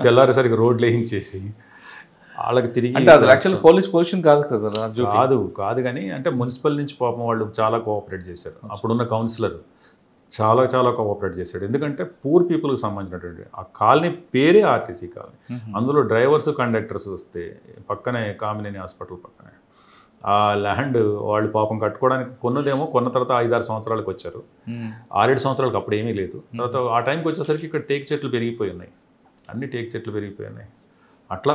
తెల్లారేసరికి రోడ్లు వేయించేసి వాళ్ళకి తిరిగి, పోలీస్ పొజిషన్ కాదు కదా, కాదు కానీ అంటే మున్సిపల్ నుంచి పాపం వాళ్ళు చాలా కోఆపరేట్ చేశారు. అప్పుడున్న కౌన్సిలర్ చాలా కోఆపరేట్ చేశాడు. ఎందుకంటే పూర్ పీపుల్కి సంబంధించినటువంటి ఆ కాలనీ పేరే ఆర్టీసీ కాలనీ. అందులో డ్రైవర్స్ కండక్టర్స్ వస్తే పక్కనే కామినేని హాస్పిటల్ పక్కనే ఆ ల్యాండ్ వాళ్ళు పాపం కట్టుకోవడానికి కొన్న తర్వాత 5-6 సంవత్సరాలకు వచ్చారు. 6-7 సంవత్సరాలకు అప్పుడు ఏమీ లేదు. తర్వాత ఆ టైంకి వచ్చేసరికి ఇక్కడ టేక్ చెట్లు పెరిగిపోయి ఉన్నాయి, అన్ని టేక్ చెట్లు పెరిగిపోయి ఉన్నాయి. అట్లా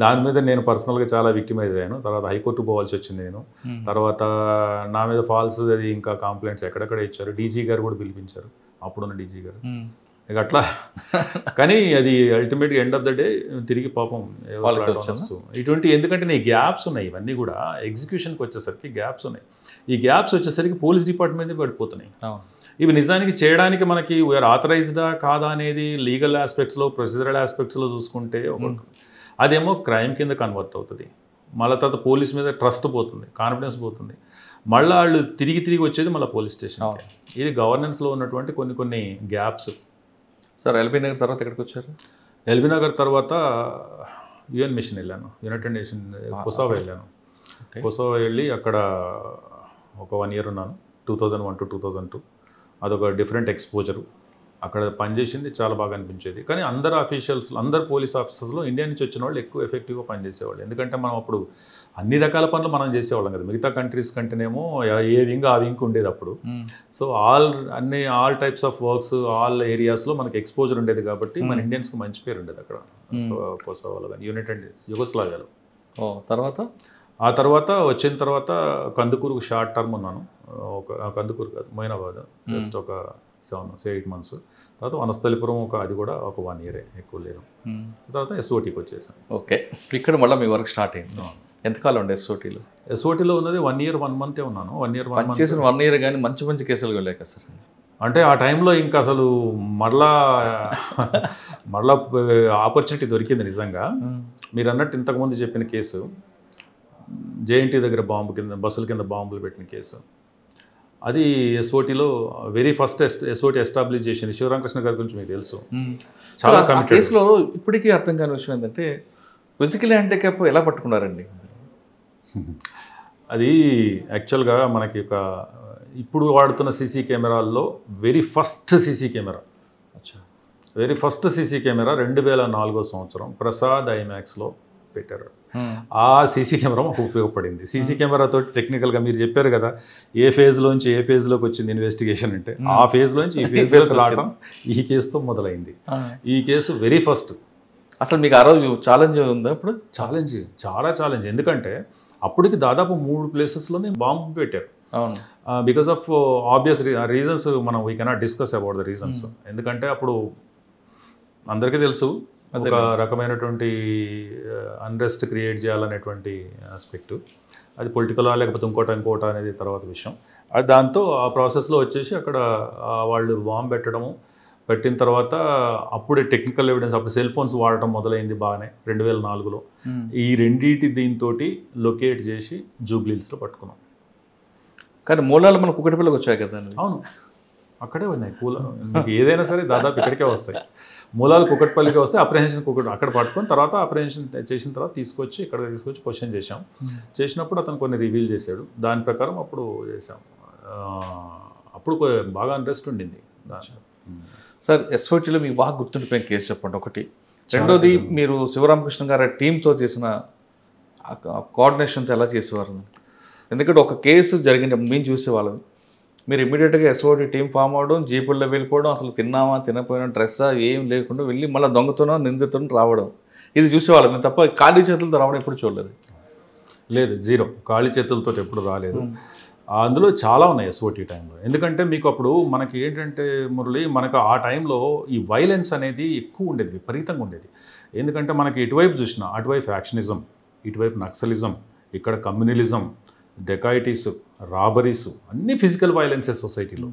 దాని మీద నేను పర్సనల్గా చాలా విక్టిమైజ్ అయ్యాను. తర్వాత హైకోర్టు పోవాల్సి వచ్చింది నేను. తర్వాత నా మీద ఫాల్స్ అది ఇంకా కంప్లైంట్స్ ఎక్కడెక్కడ ఇచ్చారు. డీజీ గారు కూడా పిలిపించారు, అప్పుడున్న డీజీ గారు. ఇక అట్లా కానీ అది అల్టిమేట్గా ఎండ్ ఆఫ్ ద డే తిరిగి పాపం ఇటువంటి, ఎందుకంటే నీ గ్యాప్స్ ఉన్నాయి, ఇవన్నీ కూడా ఎగ్జిక్యూషన్కి వచ్చేసరికి గ్యాప్స్ ఉన్నాయి. ఈ గ్యాప్స్ వచ్చేసరికి పోలీస్ డిపార్ట్మెంట్ పడిపోతున్నాయి. ఇవి నిజానికి చేయడానికి మనకి వీఆర్ ఆథరైజ్డా కాదా అనేది లీగల్ ఆస్పెక్ట్స్లో, ప్రొసీజరల్ ఆస్పెక్ట్స్లో చూసుకుంటే అదేమో క్రైమ్ కింద కన్వర్ట్ అవుతుంది. మళ్ళీ తర్వాత పోలీస్ మీద ట్రస్ట్ పోతుంది, కాన్ఫిడెన్స్ పోతుంది. మళ్ళీ వాళ్ళు తిరిగి వచ్చేది మళ్ళీ పోలీస్ స్టేషన్. ఇది గవర్నెన్స్లో ఉన్నటువంటి కొన్ని గ్యాప్స్. సార్ ఎల్బీ నగర్ తర్వాత ఎక్కడికి వచ్చారు? ఎల్బీ నగర్ తర్వాత యుఎన్ మిషన్ వెళ్ళాను, యునైటెడ్ నేషన్ కొసావో వెళ్ళాను. కొసావో వెళ్ళి అక్కడ ఒక 1 year ఉన్నాను, 2001 to 2002. అదొక డిఫరెంట్ ఎక్స్పోజరు. అక్కడ పనిచేసింది చాలా బాగా అనిపించేది. కానీ అందరు పోలీస్ ఆఫీసర్స్లో ఇండియా నుంచి వచ్చిన వాళ్ళు ఎక్కువ ఎఫెక్టివ్గా పనిచేసేవాళ్ళు. ఎందుకంటే మనం అప్పుడు అన్ని రకాల పనులు మనం చేసేవాళ్ళం కదా. మిగతా కంట్రీస్ కంటేనేమో ఏ వింగ్ ఆ వింగ్ ఉండేది అప్పుడు. So all types of works, all ఏరియాస్లో మనకి ఎక్స్పోజర్ ఉండేది కాబట్టి మన ఇండియన్స్కి మంచి పేరు ఉండేది అక్కడ కొసావోలో కానీ, యునైటెడ్ యుగోస్లావియాలో. ఆ తర్వాత వచ్చిన తర్వాత కందుకూరుకు షార్ట్ టర్మ్ ఉన్నాను. కందుకూరు కాదు, మొయినాబాద్, జస్ట్ ఒక 7-8 months. తర్వాత వనస్థలిపురం అది కూడా ఒక 1 year, ఎక్కువ లేదు. తర్వాత ఎస్ఓటీకి వచ్చేసాను. ఓకే. ఇక్కడ మళ్ళీ మీ వర్క్ స్టార్ట్ అయింది. ఎంతకాలం ఉండే ఎస్ఓటీలో? ఎస్ఓటీలో ఉన్నది 1 year 1 month ఉన్నాను. 1 year 1 month చేసిన 1 year కానీ మంచి కేసులు వెళ్ళాక సార్. అంటే ఆ టైంలో ఇంకా అసలు మళ్ళా ఆపర్చునిటీ దొరికింది నిజంగా. మీరు అన్నట్టు ఇంతకుముందు చెప్పిన కేసు, జేఎన్టీ దగ్గర బస్సుల కింద బాంబులు పెట్టిన కేసు, అది ఎస్ఓటీలో వెరీ ఫస్ట్ ఎస్ఓటీ ఎస్టాబ్లిష్ చేసింది. శివరామకృష్ణ గారి గురించి మీకు తెలుసు. చాలా కేసులో ఇప్పటికీ అర్థం కాని విషయం ఏంటంటే ఫిజికల్ హ్యాండిక్యాప్ ఎలా పట్టుకున్నారండి? అది యాక్చువల్గా మనకి ఒక ఇప్పుడు వాడుతున్న సీసీ కెమెరాల్లో వెరీ ఫస్ట్ సీసీ కెమెరా 2004 సంవత్సరం ప్రసాద్ ఐమాక్స్లో పెట్టారు. ఆ సీసీ కెమెరా మాకు ఉపయోగపడింది. సీసీ కెమెరాతో టెక్నికల్గా మీరు చెప్పారు కదా ఏ ఫేజ్లోంచి ఏ ఫేజ్లోకి వచ్చింది ఇన్వెస్టిగేషన్ అంటే, ఆ ఫేజ్లోంచి ఈ ఫేజ్లోకి రావడం ఈ కేసుతో మొదలైంది. ఈ కేసు వెరీ ఫస్ట్. అసలు మీకు ఆ రోజు ఛాలెంజ్ ఉందా? అప్పుడు చాలా ఛాలెంజ్. ఎందుకంటే అప్పటికి దాదాపు 3 ప్లేసెస్లోనే బాంబు పెట్టారు. అవును, బికాస్ ఆఫ్ ఆబ్వియస్ రీజన్స్ మనం we cannot discuss about the reasons. ఎందుకంటే అప్పుడు అందరికీ తెలుసు ఒక రకమైనటువంటి అన్రెస్ట్ క్రియేట్ చేయాలనేటువంటి ఆస్పెక్టు. అది పొలిటికలా లేకపోతే ఇంకోట అనేది తర్వాత విషయం. అది దాంతో ఆ ప్రాసెస్లో వచ్చేసి అక్కడ వాళ్ళు బాంబు పెట్టిన తర్వాత అప్పుడే టెక్నికల్ ఎవిడెన్స్, అప్పుడు సెల్ ఫోన్స్ వాడటం మొదలైంది బాగానే 2004లో. ఈ రెండింటి దీంతో లొకేట్ చేసి జూబ్లీహిల్స్లో పట్టుకున్నాం. కానీ మూలాలు మన కుకటిపల్లికి వచ్చాయి కదండి. అవును, అక్కడే ఉన్నాయి మీకు ఏదైనా సరే దాదాపు ఇక్కడికే వస్తాయి. మూలాలు కుకట్పల్లికి వస్తే అప్రహెన్షన్ అక్కడ పట్టుకొని తర్వాత అప్రహెన్షన్ చేసిన తర్వాత తీసుకొచ్చి క్వశ్చన్ చేసినప్పుడు అతను కొన్ని రివీల్ చేశాడు. దాని ప్రకారం అప్పుడు చేసాం. అప్పుడు బాగా ఇంట్రెస్ట్ ఉండింది. సార్, ఎస్ఓటీలో మీకు బాగా గుర్తుండిపోయిన కేసు చెప్పండి ఒకటి. రెండోది, మీరు శివరామకృష్ణ గారి టీంతో చేసిన కోఆర్డినేషన్తో ఎలా చేసేవారు? ఎందుకంటే ఒక కేసు జరిగినప్పుడు మేము చూసేవాళ్ళం, మీరు ఇమీడియట్గా ఎస్ఓటీ టీం ఫామ్ అవడం, జీపుల్లో వెళ్ళిపోవడం, అసలు తిన్నామా తినపోయినా డ్రెస్సా ఏం లేకుండా వెళ్ళి మళ్ళీ దొంగతనం నిందితులను రావడం, ఇది చూసేవాళ్ళం. మేము తప్ప ఖాళీ చేతులతో రావడం ఎప్పుడు చూడలేదు. లేదు, జీరో. ఖాళీ చేతులతో ఎప్పుడు రాలేదు. అందులో చాలా ఉన్నాయి ఎస్ఓటీ టైంలో. ఎందుకంటే మీకు అప్పుడు మనకి ఏంటంటే మురళి, మనకు ఆ టైంలో ఈ వైలెన్స్ అనేది ఎక్కువ ఉండేది, విపరీతంగా ఉండేది. ఎందుకంటే మనకి ఇటువైపు చూసినా అటువైపు ఫ్యాక్షనిజం, ఇటువైపు నక్సలిజం, ఇక్కడ కమ్యూనలిజం, డెకాయిటీస్, రాబరీస్, అన్ని ఫిజికల్ వైలెన్సెస్ సొసైటీలో.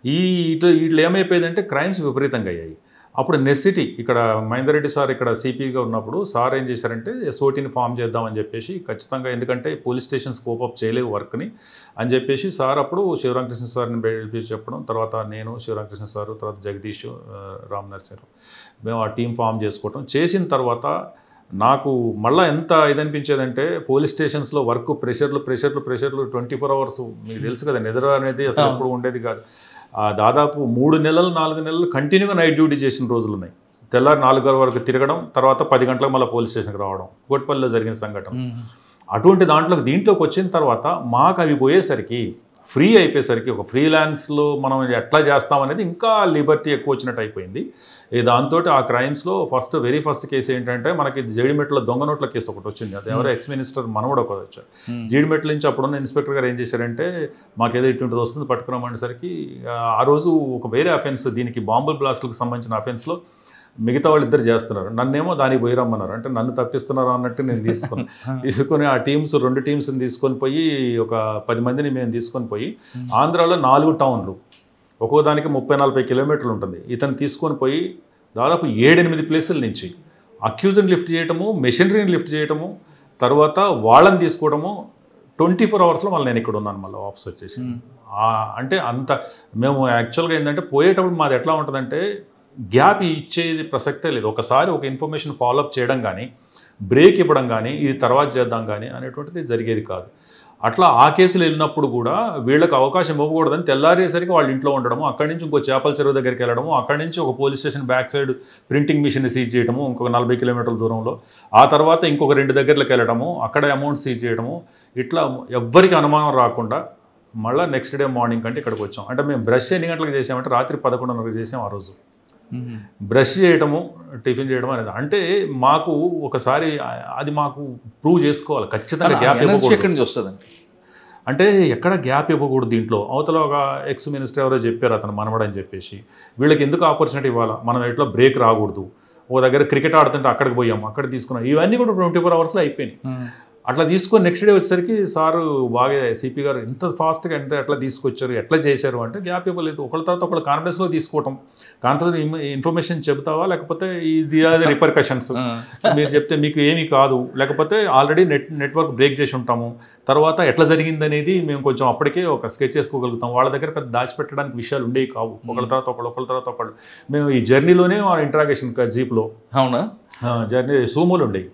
వీటిలో ఏమైపోయిందంటే క్రైమ్స్ విపరీతంగా అయ్యాయి. అప్పుడు నెసిటీ, ఇక్కడ మహేందర్ రెడ్డి సార్ ఇక్కడ సిపిగా ఉన్నప్పుడు సార్ ఏం చేశారంటే ఎస్ఓటీని ఫామ్ చేద్దామని చెప్పేసి, ఖచ్చితంగా ఎందుకంటే పోలీస్ స్టేషన్ స్కోప్ అప్ చేయలేవు వర్క్ని అని చెప్పేసి సార్ అప్పుడు శివరామకృష్ణ సార్ని పిలిపించి చెప్పడం, తర్వాత నేను, శివరామకృష్ణ సారు, తర్వాత జగదీష్, రామ్ నరసింహ, మేము ఆ టీం ఫామ్ చేసుకోవటం. చేసిన తర్వాత నాకు మళ్ళీ ఎంత ఇదనిపించేదంటే పోలీస్ స్టేషన్స్లో వర్క్ ప్రెషర్లు 24 hours. మీకు తెలుసు కదా, నిద్ర అనేది అసలు ఎప్పుడు ఉండేది కాదు. దాదాపు 3 నెలలు 4 నెలలు కంటిన్యూగా నైట్ డ్యూటీ చేసిన రోజులు ఉన్నాయి. తెల్లారి 4 వరకు తిరగడం, తర్వాత 10 గంటలకు మళ్ళీ పోలీస్ స్టేషన్కి రావడం, కోట్పల్లిలో జరిగిన సంఘటన. అటువంటి దీంట్లోకి వచ్చిన తర్వాత మాకు అవి పోయేసరికి, ఫ్రీ అయిపోయేసరికి, ఒక ఫ్రీలాన్స్లో మనం ఎట్లా చేస్తామనేది ఇంకా లిబర్టీ ఎక్కువ వచ్చినట్టు అయిపోయింది. దాంతో ఆ క్రైమ్స్లో వెరీ ఫస్ట్ కేసు ఏంటంటే మనకి జీడిమెట్ల దొంగ నోట్ల కేసు ఒకటి వచ్చింది. అది ఎవరో ఎక్స్ మినిస్టర్ మనవడు ఒకటి వచ్చారు. జీడిమెట్ల నుంచి అప్పుడున్న ఇన్స్పెక్టర్ గారు ఏం చేశారంటే, మాకేదో ఇటువంటిది వస్తుంది పట్టుకున్నామనేసరికి ఆ రోజు ఒక వేరే అఫెన్స్, దీనికి బాంబుల్ బ్లాస్ట్లకు సంబంధించిన అఫెన్స్లో మిగతా వాళ్ళు ఇద్దరు చేస్తున్నారు, నన్నేమో దానికి పోయి రమ్మన్నారు. అంటే నన్ను తప్పిస్తున్నారు అన్నట్టు నేను తీసుకొని ఆ టీమ్స్ 2 టీమ్స్ని తీసుకొని పోయి ఒక 10 మందిని మేము తీసుకొని పోయి ఆంధ్రాలో 4 టౌన్లు, ఒక్కో దానికి 30-40 కిలోమీటర్లు ఉంటుంది. ఇతను తీసుకొని పోయి దాదాపు 7-8 ప్లేసుల నుంచి అక్యూజ్ని లిఫ్ట్ చేయటము, మెషినరీని లిఫ్ట్ చేయటము, తర్వాత వాళ్ళని తీసుకోవడము. 24 hours మళ్ళీ నేను ఇక్కడ ఉన్నాను, మళ్ళీ వాపస్ వచ్చేసి. అంటే అంత మేము యాక్చువల్గా ఏంటంటే పోయేటప్పుడు మాది ఎట్లా ఉంటుందంటే గ్యాప్ ఇచ్చేది ప్రసక్తే లేదు. ఒకసారి ఒక ఇన్ఫర్మేషన్ ఫాలోఅప్ చేయడం కానీ, బ్రేక్ ఇవ్వడం కానీ, ఇది తర్వాత చేద్దాం కానీ అనేటువంటిది జరిగేది కాదు. అట్లా ఆ కేసులు వెళ్ళినప్పుడు కూడా వీళ్ళకి అవకాశం ఇవ్వకూడదని తెల్లారేసరికి వాళ్ళ ఇంట్లో ఉండడము, అక్కడి నుంచి ఇంకో చేపల చెరువు దగ్గరికి వెళ్ళడము, అక్కడి నుంచి ఒక police station back side printing machine seize చేయడము ఇంకొక 40 కిలోమీటర్ల దూరంలో, ఆ తర్వాత ఇంకొక 2 దగ్గరలకు వెళ్ళడము, అక్కడ అమౌంట్ సీజ్ చేయడము. ఇట్లా ఎవ్వరికి అనుమానం రాకుండా మళ్ళీ నెక్స్ట్ డే మార్నింగ్ కంటే ఇక్కడికి వచ్చాం. అంటే మేము బ్రష్ ఎన్ని గంటలకు చేసామంటే రాత్రి 11:30 చేసాం ఆ రోజు. బ్రష్ చేయటము, టిఫిన్ చేయడం అనేది అంటే మాకు ఒకసారి అది మాకు ప్రూవ్ చేసుకోవాలి. ఖచ్చితంగా గ్యాప్ ఇవ్వకూడదు. అంటే ఎక్కడ గ్యాప్ ఇవ్వకూడదు. దీంట్లో అవతల ఒక ఎక్స్ మినిస్టర్ ఎవరో చెప్పారు, అతను మనవడని చెప్పేసి, వీళ్ళకి ఎందుకు ఆపర్చునిటీ ఇవ్వాలా, మనం ఎట్లా బ్రేక్ రాకూడదు. ఓ దగ్గర క్రికెట్ ఆడుతుంటే అక్కడికి పోయాం, అక్కడ తీసుకున్నాం. ఇవన్నీ కూడా 24 hours అయిపోయినాయి. అట్లా తీసుకొని నెక్స్ట్ డే వచ్చేసరికి సారు బాగా సిపి గారు ఎంత ఫాస్ట్గా ఎట్లా తీసుకొచ్చారు, ఎట్లా చేశారు అంటే గ్యాప్ ఇవ్వలేదు. ఒకళ్ళ తర్వాత ఒకళ్ళు కాన్ఫరెన్స్లో తీసుకోవటం, కాన్ఫరెన్స్ ఇన్ఫర్మేషన్ చెబుతావా లేకపోతే ఇది రిపర్కషన్స్ మీరు చెప్తే మీకు ఏమీ కాదు, లేకపోతే ఆల్రెడీ నెట్వర్క్ బ్రేక్ చేసి ఉంటాము, తర్వాత ఎట్లా జరిగింది అనేది మేము కొంచెం అప్పటికే ఒక స్కెచ్ చేసుకోగలుగుతాం. వాళ్ళ దగ్గర పెద్ద దాచిపెట్టడానికి విషయాలు ఉండేవి కావు. ఒకళ్ళ తర్వాత ఒకళ్ళు మేము ఈ జర్నీలోనే ఇంట్రాగేషన్ జీప్లో. అవునా? జర్నీ సూమోలు ఉండేవి.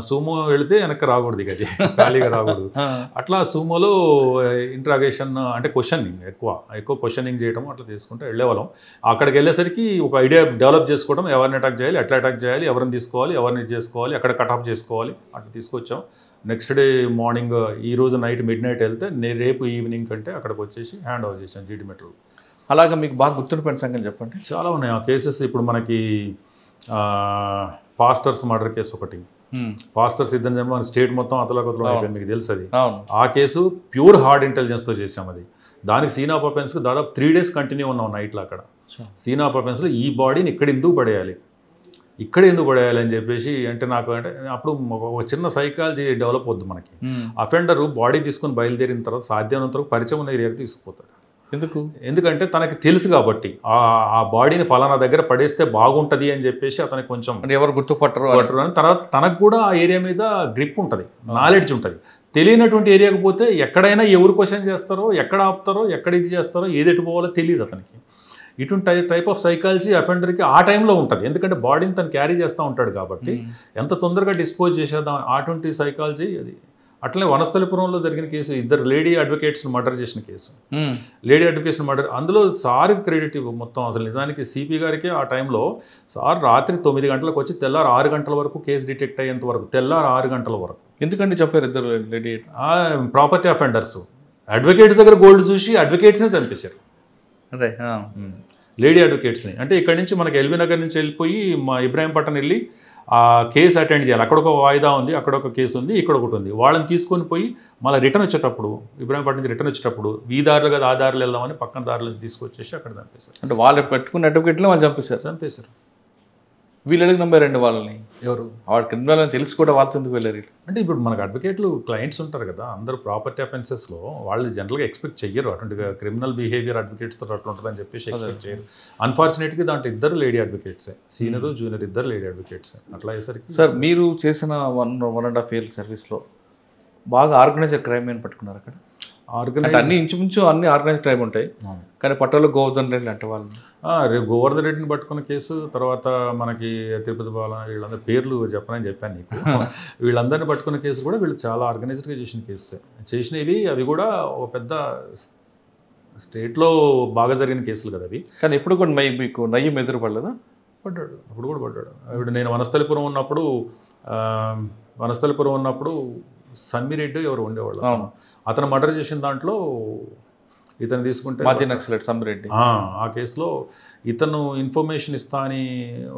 సూమో వెళితే వెనక్కి రాకూడదు, ఇక ఖాళీగా రాకూడదు. అట్లా సూమోలో ఇంట్రాగేషన్ అంటే క్వశ్చనింగ్ ఎక్కువ క్వశ్చనింగ్ చేయడం అట్లా తీసుకుంటే వెళ్ళేవాళ్ళం. అక్కడికి వెళ్ళేసరికి ఒక ఐడియా డెవలప్ చేసుకోవడం, ఎవరిని అటాక్ చేయాలి, ఎట్లా అటాక్ చేయాలి, ఎవరిని తీసుకోవాలి, ఎవరిని చేసుకోవాలి, ఎక్కడ కట్ ఆఫ్ చేసుకోవాలి అట్లా తీసుకొచ్చాం. నెక్స్ట్ డే మార్నింగ్ ఈరోజు నైట్ మిడ్ నైట్ వెళ్తే రేపు ఈవినింగ్ కంటే అక్కడికి వచ్చేసి హ్యాండ్ ఓవర్ చేసాను జీడీ మెట్రో. అలాగే మీకు బాగా గుర్తుండిపోయిన సంగతి చెప్పండి. చాలా ఉన్నాయి ఆ కేసెస్. ఇప్పుడు మనకి పాస్టర్స్ మర్డర్ కేసు ఒకటి. పాస్టర్స్ ఇద్దరు జన్మ స్టేట్ మొత్తం అతలాకుతలం అయిపోయింది, మీకు తెలుసు అది. ఆ కేసు ప్యూర్ హార్డ్ ఇంటెలిజెన్స్తో చేసాం అది. దానికి సీన్ ఆఫ్ అఫెన్స్కి దాదాపు 3 days కంటిన్యూ ఉన్నాం నైట్లో అక్కడ. సీన్ ఆఫ్ అఫెన్స్లో ఈ బాడీని ఇక్కడ ఎందుకు పడేయాలి అని చెప్పేసి, అంటే నాకు అంటే అప్పుడు ఒక చిన్న సైకాలజీ డెవలప్ అవుద్ది మనకి. అఫెండరు బాడీ తీసుకొని బయలుదేరిన తర్వాత సాధ్యమైనంత వరకు పరిచయం ఉన్న ఏరియాకి తీసుకుపోతాడు. ఎందుకంటే తనకి తెలుసు కాబట్టి ఆ బాడీని ఫలానా దగ్గర పడేస్తే బాగుంటుంది అని చెప్పేసి అతనికి కొంచెం ఎవరు గుర్తుపట్టరు అని, తర్వాత తనకు కూడా ఆ ఏరియా మీద గ్రిప్ ఉంటుంది, నాలెడ్జ్ ఉంటుంది. తెలియనటువంటి ఏరియాకి పోతే ఎక్కడైనా ఎవరు క్వశ్చన్ చేస్తారో, ఎక్కడ ఆపుతారో, ఎక్కడ ఇది చేస్తారో, ఏదెటు పోవాలో తెలియదు అతనికి. ఇటువంటి టైప్ ఆఫ్ సైకాలజీ అఫెండర్కి ఆ టైంలో ఉంటుంది. ఎందుకంటే బాడీని తను క్యారీ చేస్తూ ఉంటాడు కాబట్టి ఎంత తొందరగా డిస్పోజ్ చేసేద్దాం అటువంటి సైకాలజీ అది. అట్లనే వనస్థలిపురంలో జరిగిన కేసు, ఇద్దరు లేడీ అడ్వకేట్స్ని మర్డర్ చేసిన కేసు. లేడీ అడ్వకేట్స్ని మర్డర్, అందులో సార్ క్రెడిట్ మొత్తం. అసలు నిజానికి సిపి గారికి ఆ టైంలో సార్ రాత్రి 9 గంటలకు వచ్చి తెల్లారు 6 గంటల వరకు కేసు డిటెక్ట్ అయ్యేంత వరకు, తెల్లారు 6 గంటల వరకు. ఎందుకంటే చెప్పారు ఇద్దరు లేడీ ప్రాపర్టీ అఫెండర్స్ అడ్వకేట్స్ దగ్గర గోల్డ్ చూసి అడ్వకేట్స్నే చంపేశారు, లేడీ అడ్వకేట్స్ని. అంటే ఇక్కడ నుంచి మనకి ఎల్బీ నగర్ నుంచి వెళ్ళిపోయి మా ఇబ్రాహీంపట్నం వెళ్ళి ఆ కేసు అటెండ్ చేయాలి. అక్కడ ఒక వాయిదా ఉంది, అక్కడ ఒక కేసు ఉంది, ఇక్కడ ఒకటి ఉంది. వాళ్ళని తీసుకొని పోయి మళ్ళీ రిటర్న్ వచ్చేటప్పుడు, ఇబ్రాహీంపట్నం నుంచి రిటర్న్ వచ్చేటప్పుడు ఈ దారిలో కదా ఆ దారిలో వెళ్దామని పక్కన దారిలో తీసుకొచ్చేసి అక్కడ చంపేశారు. అంటే వాళ్ళు పెట్టుకున్న అడ్వకేట్లో వాళ్ళు చంపేశారు. వీళ్ళు అడిగి నమ్మారండి వాళ్ళని. ఎవరు వాడు క్రిమినల్ అని తెలిసి కూడా వాళ్ళతో ఎందుకు వెళ్ళారు? అంటే ఇప్పుడు మనకు అడ్వకేట్లు క్లయింట్స్ ఉంటారు కదా, అందరూ ప్రాపర్టీ అఫెన్సెస్లో వాళ్ళు జనరల్గా ఎక్స్పెక్ట్ చెయ్యరు అటువంటి క్రిమినల్ బిహేవియర్ అడ్వకేట్స్తో అట్లా ఉంటుందని చెప్పేసి ఎక్స్పెక్ట్ చేయరు. అన్ఫార్చునేట్గా దాంట్లో ఇద్దరు లేడీ అడ్వకేట్సే, సీనియర్ జూనియర్ ఇద్దరు లేడీ అడ్వకేట్సే. అట్లా అయ్యేసరికి సార్ మీరు చేసిన 1.5 year సర్వీస్లో బాగా ఆర్గనైజ్డ్ క్రైమ్ అని పట్టుకున్నారు అక్కడ. అన్ని ఇంచుమించు అన్ని ఆర్గనైజ్డ్ క్రైమ్ ఉంటాయి, కానీ పట్టణంలో గోవర్ధన్ రెడ్డి అంటే వాళ్ళు రేపు గోవర్ధన్ రెడ్డిని పట్టుకున్న కేసు, తర్వాత మనకి తిరుపతి బాల, వీళ్ళందరూ పేర్లు చెప్పనని చెప్పాను నీకు. వీళ్ళందరినీ పట్టుకున్న కేసు కూడా వీళ్ళు చాలా ఆర్గనైజ్డ్గా చేసిన కేసు చేసినవి. అవి కూడా ఒక పెద్ద స్టేట్లో బాగా జరిగిన కేసులు కదా అవి. కానీ ఎప్పుడు కూడా మీకు నయ్యం ఎదురుపడలేదా? పడ్డాడు, అప్పుడు కూడా పడ్డాడు. ఇప్పుడు నేను వనస్థలిపురం ఉన్నప్పుడు సమ్మిరెడ్డి ఎవరు ఉండేవాళ్ళు, అతను మర్డర్ చేసిన దాంట్లో ఇతను తీసుకుంటే మాజీ నక్సలైట్ సమ్మిరెడ్డి. ఆ కేసులో ఇతను ఇన్ఫర్మేషన్ ఇస్తా అని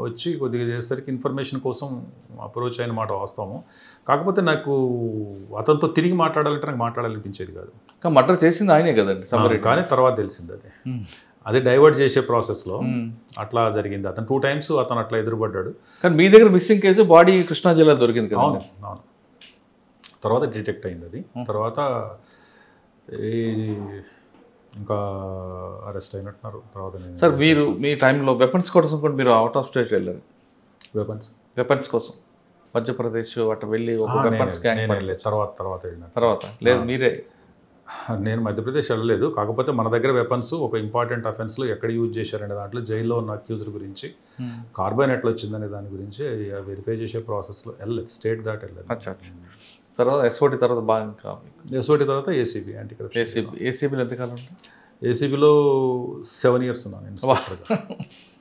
వచ్చి కొద్దిగా చేసేసరికి ఇన్ఫర్మేషన్ కోసం అప్రోచ్ అయిన మాట వాస్తవము. కాకపోతే నాకు అతనితో తిరిగి మాట్లాడాలంటే నాకు మాట్లాడాలనిపించేది కాదు. కానీ మర్డర్ చేసింది ఆయనే కదండి సమ్మిరెడ్డి. కానీ తర్వాత తెలిసింది అదే డైవర్ట్ చేసే ప్రాసెస్లో అట్లా జరిగింది. అతను 2 times అతను అట్లా ఎదురుపడ్డాడు. కానీ మీ దగ్గర మిస్సింగ్ కేసు బాడీ కృష్ణా జిల్లా దొరికింది కదా? అవును. తర్వాత డిటెక్ట్ అయింది అది. తర్వాత ఇంకా అరెస్ట్ అయినట్టున్నారు. తర్వాత సార్ మీరు మీ టైంలో వెపన్స్ కోసం కూడా మీరు అవుట్ ఆఫ్ స్టేట్ వెళ్ళారు. వెపన్స్ కోసం మధ్యప్రదేశ్ అట్లా వెళ్ళి ఒక వెపన్స్ గ్యాంగ్ తర్వాత లేదు మీరే? నేను మధ్యప్రదేశ్ వెళ్ళలేదు. కాకపోతే మన దగ్గర వెపన్స్ ఒక ఇంపార్టెంట్ అఫెన్స్లో ఎక్కడ యూజ్ చేశారనే దాంట్లో జైల్లో ఉన్న అక్యూజ్డ్ గురించి, కార్బైన్ ఎట్లా వచ్చిందనే దాని గురించి వెరిఫై చేసే ప్రాసెస్లో వెళ్ళలేదు, స్టేట్ దాటి వెళ్ళలేదు. తర్వాత ఎస్ఓటి తర్వాత బాగా ఇంకా ఎస్ఓటి తర్వాత ఏసీబీ యాంటీ కరప్షన్. ఏసీబీలో ఎంతకాలం ఉంటుంది? ఏసీబీలో 7 years ఉన్నాను.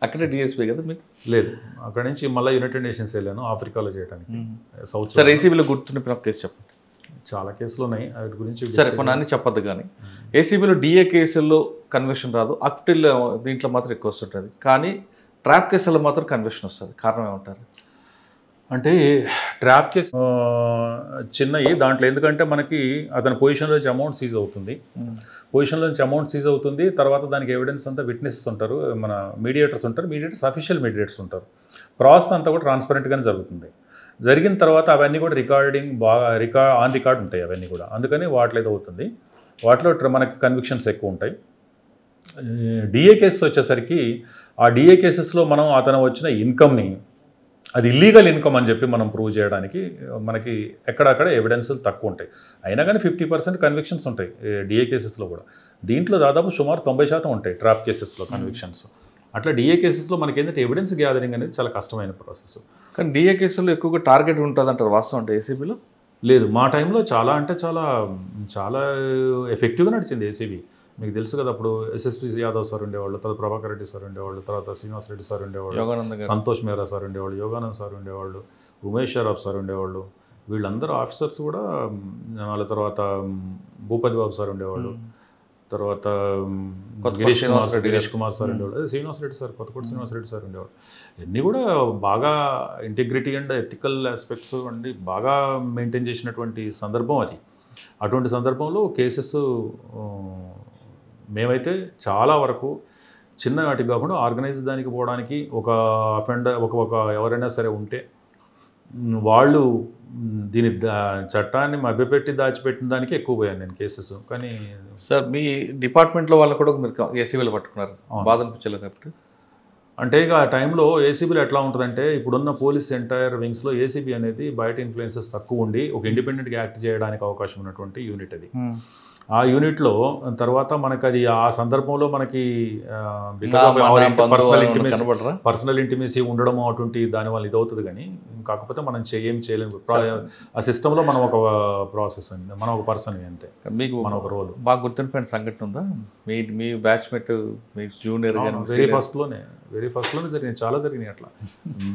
అక్కడే డిఎస్పీ కదా మీకు? లేదు, అక్కడ నుంచి మళ్ళీ యునైటెడ్ నేషన్స్ వెళ్ళాను ఆఫ్రికాలో చేయడానికి, సౌత్. సార్ ఏసీబీలో గుర్తుండిపోయిన కేసు చెప్పండి. చాలా కేసులు ఉన్నాయి వాటి గురించి. సరే కొన్ని అన్ని చెప్పద్దు, కానీ ఏసీబీలో డిఏ కేసుల్లో కన్విక్షన్ రాదు, అక్టిల్ దీంట్లో మాత్రం ఎక్కువ వస్తుంటుంది, కానీ ట్రాప్ కేసుల్లో మాత్రం కన్విక్షన్ వస్తుంది. కారణం ఏమంటారు? అంటే ట్రాప్ కేసు చిన్నవి దాంట్లో, ఎందుకంటే మనకి అతని పొజిషన్లోంచి అమౌంట్ సీజ్ అవుతుంది. తర్వాత దానికి ఎవిడెన్స్ అంతా విట్నెసెస్ ఉంటారు, మన మీడియేటర్స్ ఉంటారు, అఫీషియల్ మీడియేటర్స్ ఉంటారు. ప్రాసెస్ అంతా కూడా ట్రాన్స్పరెంట్గానే జరుగుతుంది. జరిగిన తర్వాత అవన్నీ కూడా ఆన్ రికార్డ్ ఉంటాయి అవన్నీ కూడా. అందుకని వాటిలో ఏదో అవుతుంది, వాటిలో మనకి కన్విక్షన్స్ ఎక్కువ ఉంటాయి. డిఏ కేసెస్ వచ్చేసరికి ఆ డిఏ కేసెస్లో మనం అతను వచ్చిన ఇన్కమ్ని అది ఇల్లీగల్ ఇన్కమ్ అని చెప్పి మనం ప్రూవ్ చేయడానికి మనకి ఎక్కడక్కడ ఎవిడెన్స్ తక్కువ ఉంటాయి. అయినా కానీ 50% కన్విక్షన్స్ ఉంటాయి డిఏ కేసెస్లో కూడా. దీంట్లో దాదాపు సుమారు 90% ఉంటాయి ట్రాప్ కేసెస్లో కన్విక్షన్స్. అట్లా డిఏ కేసెస్లో మనకి ఏంటంటే ఎవిడెన్స్ గ్యాదరింగ్ అనేది చాలా కష్టమైన ప్రాసెస్. కానీ డిఏ కేసుల్లో ఎక్కువగా టార్గెట్ ఉంటుంది అంటారు, వాస్తవం అంటే ఏసీబీలో? లేదు, మా టైంలో చాలా అంటే చాలా చాలా ఎఫెక్టివ్గా నడిచింది ఏసీబీ. మీకు తెలుసు కదా, అప్పుడు ఎస్ఎస్పి యాదవ్ సార్ ఉండేవాళ్ళు, తర్వాత ప్రభాకర్ రెడ్డి సార్ ఉండేవాళ్ళు, తర్వాత శ్రీనివాస్ రెడ్డి సార్ ఉండేవాళ్ళు, యోగానంద గారు, సంతోష్ మేరా సార్ ఉండేవాళ్ళు, యోగానంద్ సార్ ఉండేవాళ్ళు, ఉమేష్ షరాఫ్ సార్ ఉండేవాళ్ళు. వీళ్ళందరూ ఆఫీసర్స్ కూడా. వాళ్ళ తర్వాత భూపతి బాబు సార్ ఉండేవాళ్ళు, తర్వాత గిరీష్ కుమార్ సార్ ఉండేవాళ్ళు, శ్రీనివాస్ రెడ్డి సార్, కొత్తకోట శ్రీనివాస్ రెడ్డి సార్ ఉండేవాళ్ళు. ఇవన్నీ కూడా బాగా ఇంటిగ్రిటీ అండ్ ఎథికల్ ఆస్పెక్ట్స్ అండి బాగా మెయింటైన్ చేసినటువంటి సందర్భం అది. అటువంటి సందర్భంలో కేసెస్ మేమైతే చాలా వరకు చిన్న వాటికి కాకుండా ఆర్గనైజ్ దానికి పోవడానికి ఒక ఒక ఎవరైనా సరే ఉంటే వాళ్ళు దీని చట్టాన్ని మభ్యపెట్టి దాచిపెట్టిన దానికి ఎక్కువ పోయాను నేను కేసెస్. కానీ సార్ మీ డిపార్ట్మెంట్లో వాళ్ళని కూడా మీరు ఏసీబీలో పట్టుకున్నారు, బాధ అనిపించలేదు అప్పుడు? అంటే ఇక ఆ టైంలో ఏసీబీలో ఎట్లా ఉంటుందంటే, ఇప్పుడున్న పోలీస్ ఎంటైర్ వింగ్స్లో ఏసీబీ అనేది బయట ఇన్ఫ్లుయెన్సెస్ తక్కువ ఉండి ఒక ఇండిపెండెంట్గా యాక్ట్ చేయడానికి అవకాశం ఉన్నటువంటి యూనిట్ అది. ఆ యూనిట్లో తర్వాత మనకు అది ఆ సందర్భంలో మనకి పర్సనల్ ఇంటిమేసీ ఉండడం అటువంటి దానివల్ల ఇది అవుతుంది. కానీ కాకపోతే మనం ఏం చేయలేము. ఆ సిస్టంలో మనం ఒక ప్రాసెస్ అండి, మనం ఒక పర్సన్ అంతే. మీకు మన ఒక రోల్ బాగా గుర్తుండిపోయిన సంఘటన ఉందా? మీ బ్యాచ్మేట్, మీ జూనియర్? వెరీ ఫస్ట్లోనే జరిగినాయి, చాలా జరిగినాయి అట్లా.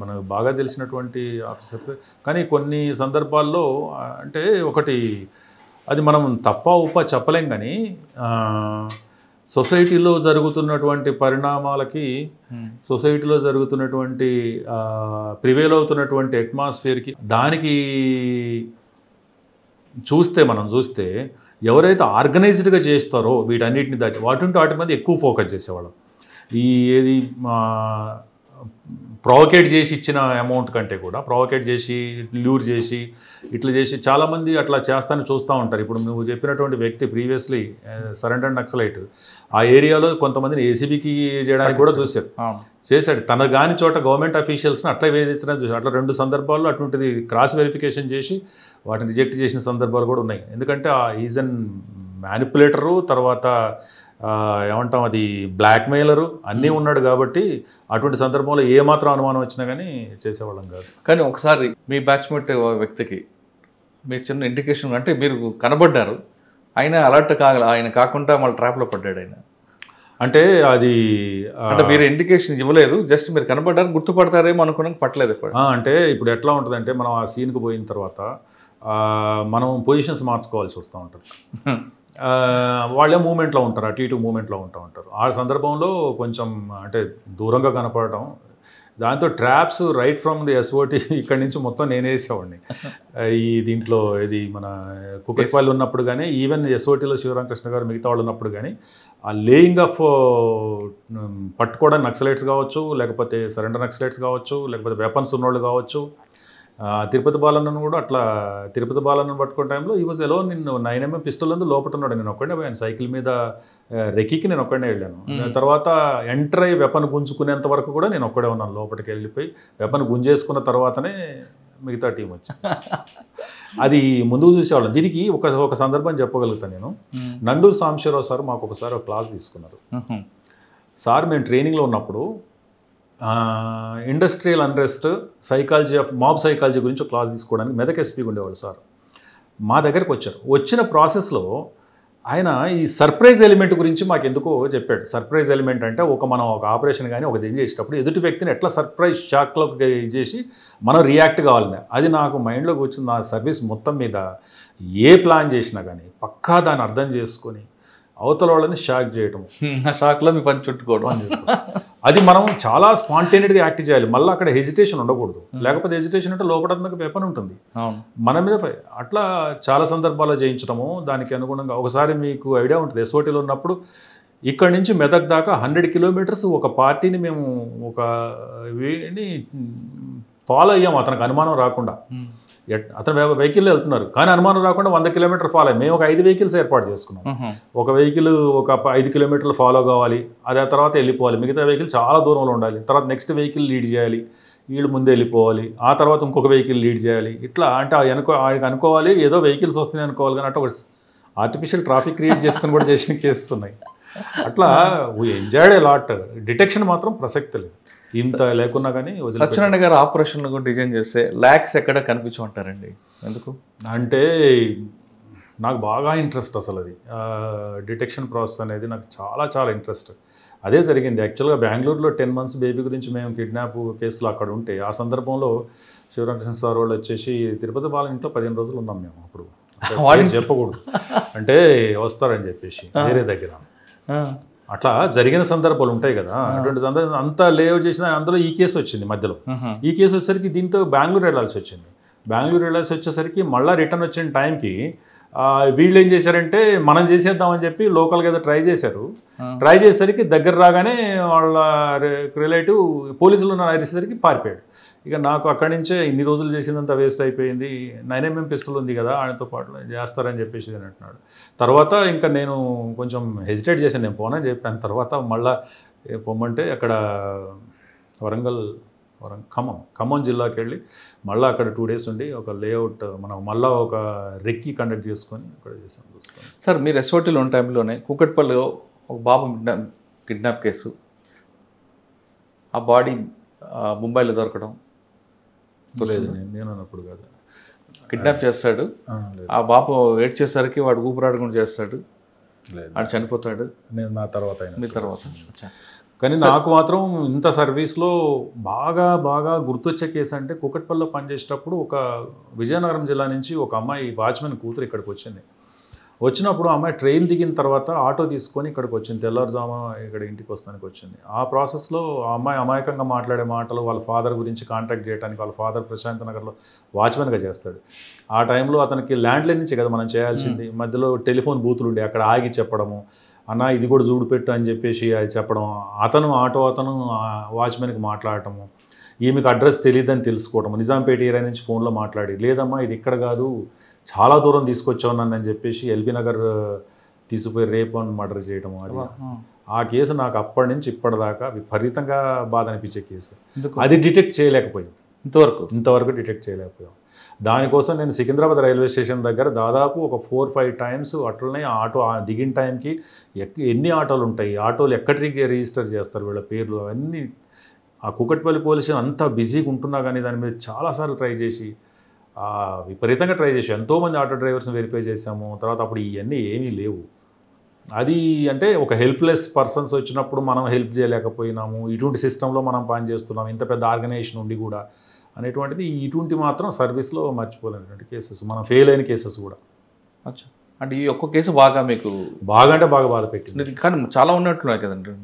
మనకు బాగా తెలిసినటువంటి ఆఫీసర్స్. కానీ కొన్ని సందర్భాల్లో అంటే ఒకటి అది మనం తప్ప ఉప్ప చెప్పలేం. కానీ సొసైటీలో జరుగుతున్నటువంటి పరిణామాలకి, సొసైటీలో జరుగుతున్నటువంటి ప్రివేల్ అవుతున్నటువంటి అట్మాస్ఫియర్కి దానికి మనం చూస్తే ఎవరైతే ఆర్గనైజ్డ్గా చేస్తారో వీటన్నిటిని దాటి వాటి మీద ఎక్కువ ఫోకస్ చేసేవాళ్ళం. ఏది ప్రొవోకేట్ చేసి ఇచ్చిన అమౌంట్ కంటే కూడా ప్రొవోకేట్ చేసి ల్యూర్ చేసి ఇట్లా చేసి చాలామంది అట్లా చేస్తానని చూస్తూ ఉంటారు. ఇప్పుడు నువ్వు చెప్పినటువంటి వ్యక్తి ప్రీవియస్లీ సరెండర్ నక్సలైట్ ఆ ఏరియాలో కొంతమందిని ఏసీబీకి చేయడానికి కూడా చేశాడు. తన కాని చోట గవర్నమెంట్ అఫీషియల్స్ని అట్లా వేధించడం చూసాడు. అట్లా 2 సందర్భాల్లో అటువంటిది క్రాస్ వెరిఫికేషన్ చేసి వాటిని రిజెక్ట్ చేసిన సందర్భాలు కూడా ఉన్నాయి. ఎందుకంటే ఈజ్ అన్ మ్యానిపులేటరు, తర్వాత ఏమంటాం అది బ్లాక్మెయిలరు అన్నీ ఉన్నాడు. కాబట్టి అటువంటి సందర్భంలో ఏమాత్రం అనుమానం వచ్చినా కానీ చేసేవాళ్ళం కాదు. కానీ ఒకసారి మీ బ్యాచ్మేట్ వ్యక్తికి మీరు చిన్న ఇండికేషన్ అంటే మీరు కనబడ్డారు, ఆయన అలర్ట్ ఆయన కాకుండా మళ్ళీ ట్రాప్లో పడ్డాడు ఆయన. అంటే అది అంటే మీరు ఇండికేషన్ ఇవ్వలేదు, జస్ట్ మీరు కనబడ్డారు, గుర్తుపడతారేమో అనుకున్నాక పట్టలేదు. అంటే ఇప్పుడు ఎట్లా ఉంటుందంటే మనం ఆ సీన్కి పోయిన తర్వాత మనం పొజిషన్స్ మార్చుకోవాల్సి వస్తూ ఉంటుంది. వాళ్ళే మూమెంట్లో ఉంటారు, అటు ఇటు మూమెంట్లో ఉంటారు. ఆ సందర్భంలో కొంచెం అంటే దూరంగా కనపడటం, దాంతో traps right from the SOT ఇక్కడి నుంచి మొత్తం నేనే వేసేవాడిని. ఈ దీంట్లో ఇది మన కుక్కట్పల్లి ఉన్నప్పుడు కానీ, ఈవెన్ ఎస్ఓటీలో శివరామకృష్ణ గారు మిగతా వాళ్ళు ఉన్నప్పుడు కానీ ఆ లేయింగ్ ఆఫ్ పట్టుకోవడానికి నక్సలైట్స్ కావచ్చు, లేకపోతే సరెండర్ నక్సలైట్స్ కావచ్చు, లేకపోతే వెపన్స్ ఉన్నోళ్ళు కావచ్చు. తిరుపతి బాలన్నను కూడా అట్లా, తిరుపతి బాలన్నను పట్టుకునే టైంలో ఈ వాజ్ ఎలో, నిన్ను 9mm పిస్టల్ అందు లోపల ఉన్నాడు. నేను ఒక్కడే పోయాను సైకిల్ మీద రెక్కికి, నేను ఒక్కడే వెళ్ళాను. తర్వాత ఎంటర్ అయ్యి వెపన్ గుంజుకునేంత వరకు కూడా నేను ఒక్కడే ఉన్నాను. లోపలికి వెళ్ళిపోయి వెపన్ గుంజేసుకున్న తర్వాతనే మిగతా టీం వచ్చింది. అది ముందుకు చూసేవాళ్ళం. దీనికి ఒక సందర్భం చెప్పగలుగుతాను నేను. నండూరు సాంబశివరావు సార్ మాకు ఒకసారి ఒక క్లాస్ తీసుకున్నారు. సార్ మేము ట్రైనింగ్లో ఉన్నప్పుడు industrial unrest, psychology of mob psychology గురించి ఒక క్లాస్ తీసుకోవడానికి మెదక్ ఎస్పీగా ఉండేవాళ్ళు సార్. మా దగ్గరికి వచ్చారు. వచ్చిన ప్రాసెస్లో ఆయన ఈ సర్ప్రైజ్ ఎలిమెంట్ గురించి మాకు ఎందుకో చెప్పాడు. సర్ప్రైజ్ ఎలిమెంట్ అంటే మనం ఒక ఆపరేషన్ కానీ ఒక దీన్ని చేసేటప్పుడు ఎదుటి వ్యక్తిని ఎట్లా సర్ప్రైజ్ షాక్లోకి చేసి మనం రియాక్ట్ కావాలని, అది నాకు మైండ్లో కూర్చుంది. నా సర్వీస్ మొత్తం మీద ఏ ప్లాన్ చేసినా కానీ పక్కా దాన్ని అర్థం చేసుకొని అవతల వాళ్ళని షాక్ చేయటం, షాక్లో మీ పని చుట్టుకోవడం, అది మనం చాలా స్పాంటేనియస్గా యాక్ట్ చేయాలి. మళ్ళీ అక్కడ హెజిటేషన్ ఉండకూడదు. లేకపోతే హెజిటేషన్ అంటే లోపల వెపన్ ఉంటుంది మన మీద. అట్లా చాలా సందర్భాల్లో చేయించడము. దానికి అనుగుణంగా ఒకసారి మీకు ఐడియా ఉంటుంది, ఎస్ఓటీలో ఉన్నప్పుడు ఇక్కడ నుంచి మెదక్ దాకా 100 కిలోమీటర్స్ ఒక పార్టీని మేము ఒక వీడిని ఫాలో అయ్యాము, అతనికి అనుమానం రాకుండా. అతను వెహికల్లో వెళ్తున్నారు కానీ అనుమానం రాకుండా 100 కిలోమీటర్ ఫాలో అయ్యి మేము ఒక 5 వెహికల్స్ ఏర్పాటు చేసుకున్నాం. ఒక వెహికల్ ఒక 5 కిలోమీటర్లు ఫాలో కావాలి, అదే తర్వాత వెళ్ళిపోవాలి. మిగతా వెహికల్ చాలా దూరంలో ఉండాలి. తర్వాత నెక్స్ట్ వెహికల్ లీడ్ చేయాలి, వీళ్ళు ముందే వెళ్ళిపోవాలి. ఆ తర్వాత ఇంకొక వెహికల్ లీడ్ చేయాలి. ఇట్లా అంటే ఆయనకు అనుకోవాలి ఏదో వెహికల్స్ వస్తున్నాయి అనుకోవాలి, కానీ అట్లా ఒక ఆర్టిఫిషియల్ ట్రాఫిక్ క్రియేట్ చేసుకుని కూడా చేసిన కేసెస్ ఉన్నాయి. అట్లా we enjoyed a lot. Detection మాత్రం ప్రసక్తి లేదు. ఇంత లేకున్నా కానీ సత్యనారాయణ గారు ఆపరేషన్ డిజైన్ చేస్తే ల్యాక్స్ ఎక్కడ కనిపించమంటారండి, ఎందుకు? అంటే నాకు బాగా ఇంట్రెస్ట్ అసలు అది డిటెక్షన్ ప్రాసెస్ అనేది నాకు చాలా చాలా ఇంట్రెస్ట్. అదే జరిగింది యాక్చువల్గా బెంగళూరులో 10 months బేబీ గురించి మేము కిడ్నాప్ కేసులో అక్కడ ఉంటే ఆ సందర్భంలో శివరామకృష్ణ సార్ వాళ్ళు వచ్చేసి తిరుపతి బాల ఇంట్లో 15 రోజులు ఉన్నాం మేము. అప్పుడు వాళ్ళు చెప్పకూడదు అంటే వస్తారని చెప్పేసి వేరే దగ్గర అట్లా జరిగిన సందర్భాలు ఉంటాయి కదా. అటువంటి సందర్భం అంతా లేఅవుట్ చేసిన అందులో ఈ కేసు వచ్చింది మధ్యలో. ఈ కేసు వచ్చేసరికి దీంతో బెంగళూరు వెళ్ళాల్సి వచ్చింది. బెంగళూరు వెళ్ళాల్సి వచ్చేసరికి మళ్ళీ రిటర్న్ వచ్చిన టైంకి వీళ్ళు ఏం చేశారంటే మనం చేసేద్దామని చెప్పి లోకల్గా ఏదో ట్రై చేశారు. ట్రై చేసేసరికి దగ్గర రాగానే వాళ్ళ రిలేటివ్ పోలీసులు అరిసేసరికి పారిపోయాడు. ఇక నాకు అక్కడి నుంచే ఇన్ని రోజులు చేసిందంతా వేస్ట్ అయిపోయింది. 9mm పిస్టల్ ఉంది కదా ఆయనతో పాటు చేస్తారని చెప్పేసి అని అంటున్నాడు. తర్వాత ఇంకా నేను కొంచెం హెజిటేట్ చేశాను, నేను పోనని చెప్పాను. తర్వాత మళ్ళీ పొమ్మంటే అక్కడ ఖమ్మం జిల్లాకి వెళ్ళి మళ్ళీ అక్కడ 2 days ఉండి ఒక లేఅవుట్ మనం మళ్ళీ ఒక రెక్కి కండక్ట్ చేసుకొని అక్కడ చేసాం. సార్ మీరు ఎస్ఓటీలో ఉన్న టైంలోనే కూకట్పల్లిలో ఒక బాబు కిడ్నాప్ కేసు, ఆ బాడీ ముంబైలో దొరకడం. లేదు నేను అన్నప్పుడు కాదు, కిడ్నాప్ చేస్తాడు, ఆ బాబు ఏడ్చేసరికి వాడు ఊపిరాడకుండా చేస్తాడు, వాడు చనిపోతాడు. నేను నా తర్వాత మీ తర్వాత. కానీ నాకు మాత్రం ఇంత సర్వీస్లో బాగా గుర్తొచ్చే కేసు అంటే కూకట్పల్లిలో పనిచేసేటప్పుడు ఒక విజయనగరం జిల్లా నుంచి ఒక అమ్మాయి వాచ్మెన్ కూతురు ఇక్కడికి వచ్చింది. వచ్చినప్పుడు అమ్మాయి ట్రైన్ దిగిన తర్వాత ఆటో తీసుకొని ఇక్కడికి వచ్చింది. తెల్లారుజామ ఇక్కడ ఇంటికి వస్తానికి వచ్చింది. ఆ ప్రాసెస్లో ఆ అమ్మాయి అమాయకంగా మాట్లాడే మాటలు వాళ్ళ ఫాదర్ గురించి కాంటాక్ట్ చేయడానికి, వాళ్ళ ఫాదర్ ప్రశాంత్ నగర్లో వాచ్మెన్గా చేస్తాడు. ఆ టైంలో అతనికి ల్యాండ్లైన్ నుంచి కదా మనం చేయాల్సింది, మధ్యలో టెలిఫోన్ బూతులు ఉండే అక్కడ ఆగి చెప్పడము, అన్న ఇది కూడా చూడు పెట్టు అని చెప్పేసి అది చెప్పడం, అతను వాచ్మెన్కి మాట్లాడటము, ఈమెకు అడ్రస్ తెలియదని తెలుసుకోవటం, నిజాంపేట ఏరియా నుంచి ఫోన్లో మాట్లాడి లేదమ్మా ఇది ఇక్కడ కాదు చాలా దూరం తీసుకొచ్చావు నన్ను అని చెప్పేసి ఎల్బీ నగర్ తీసుకుపోయి రేప్ అండ్ మర్డర్ చేయడం. అది ఆ కేసు నాకు అప్పటి నుంచి ఇప్పటిదాకా విపరీతంగా బాధ అనిపించే కేసు. అది డిటెక్ట్ చేయలేకపోయాం, ఇంతవరకు డిటెక్ట్ చేయలేకపోయాం. దానికోసం నేను సికింద్రాబాద్ రైల్వే స్టేషన్ దగ్గర దాదాపు ఒక 4-5 times అట్లనే ఆటో దిగిన టైంకి ఎన్ని ఆటోలు ఉంటాయి, ఆటోలు ఎక్కడికి రిజిస్టర్ చేస్తారు వీళ్ళ పేర్లు అవన్నీ. ఆ కూకట్పల్లి పోలీసు అంతా బిజీగా ఉంటున్నా కానీ దాని మీద చాలాసార్లు ట్రై చేసి విపరీతంగా ట్రై చేసి ఎంతోమంది ఆటో డ్రైవర్స్ని వెరిఫై చేసాము. తర్వాత అప్పుడు ఇవన్నీ ఏమీ లేవు. అది అంటే ఒక హెల్ప్లెస్ పర్సన్స్ వచ్చినప్పుడు మనం హెల్ప్ చేయలేకపోయినాము, ఇటువంటి సిస్టంలో మనం పని చేస్తున్నాం ఇంత పెద్ద ఆర్గనైజేషన్ ఉండి కూడా అనేటువంటిది ఇటువంటి మాత్రం సర్వీస్లో మర్చిపోలేనటువంటి కేసెస్, మనం ఫెయిల్ అయిన కేసెస్ కూడా. అంటే ఈ ఒక్క కేసు బాగా మీకు అంటే బాగా బాధ పెట్టింది. కానీ చాలా ఉన్నట్టున్నాయి కదండి.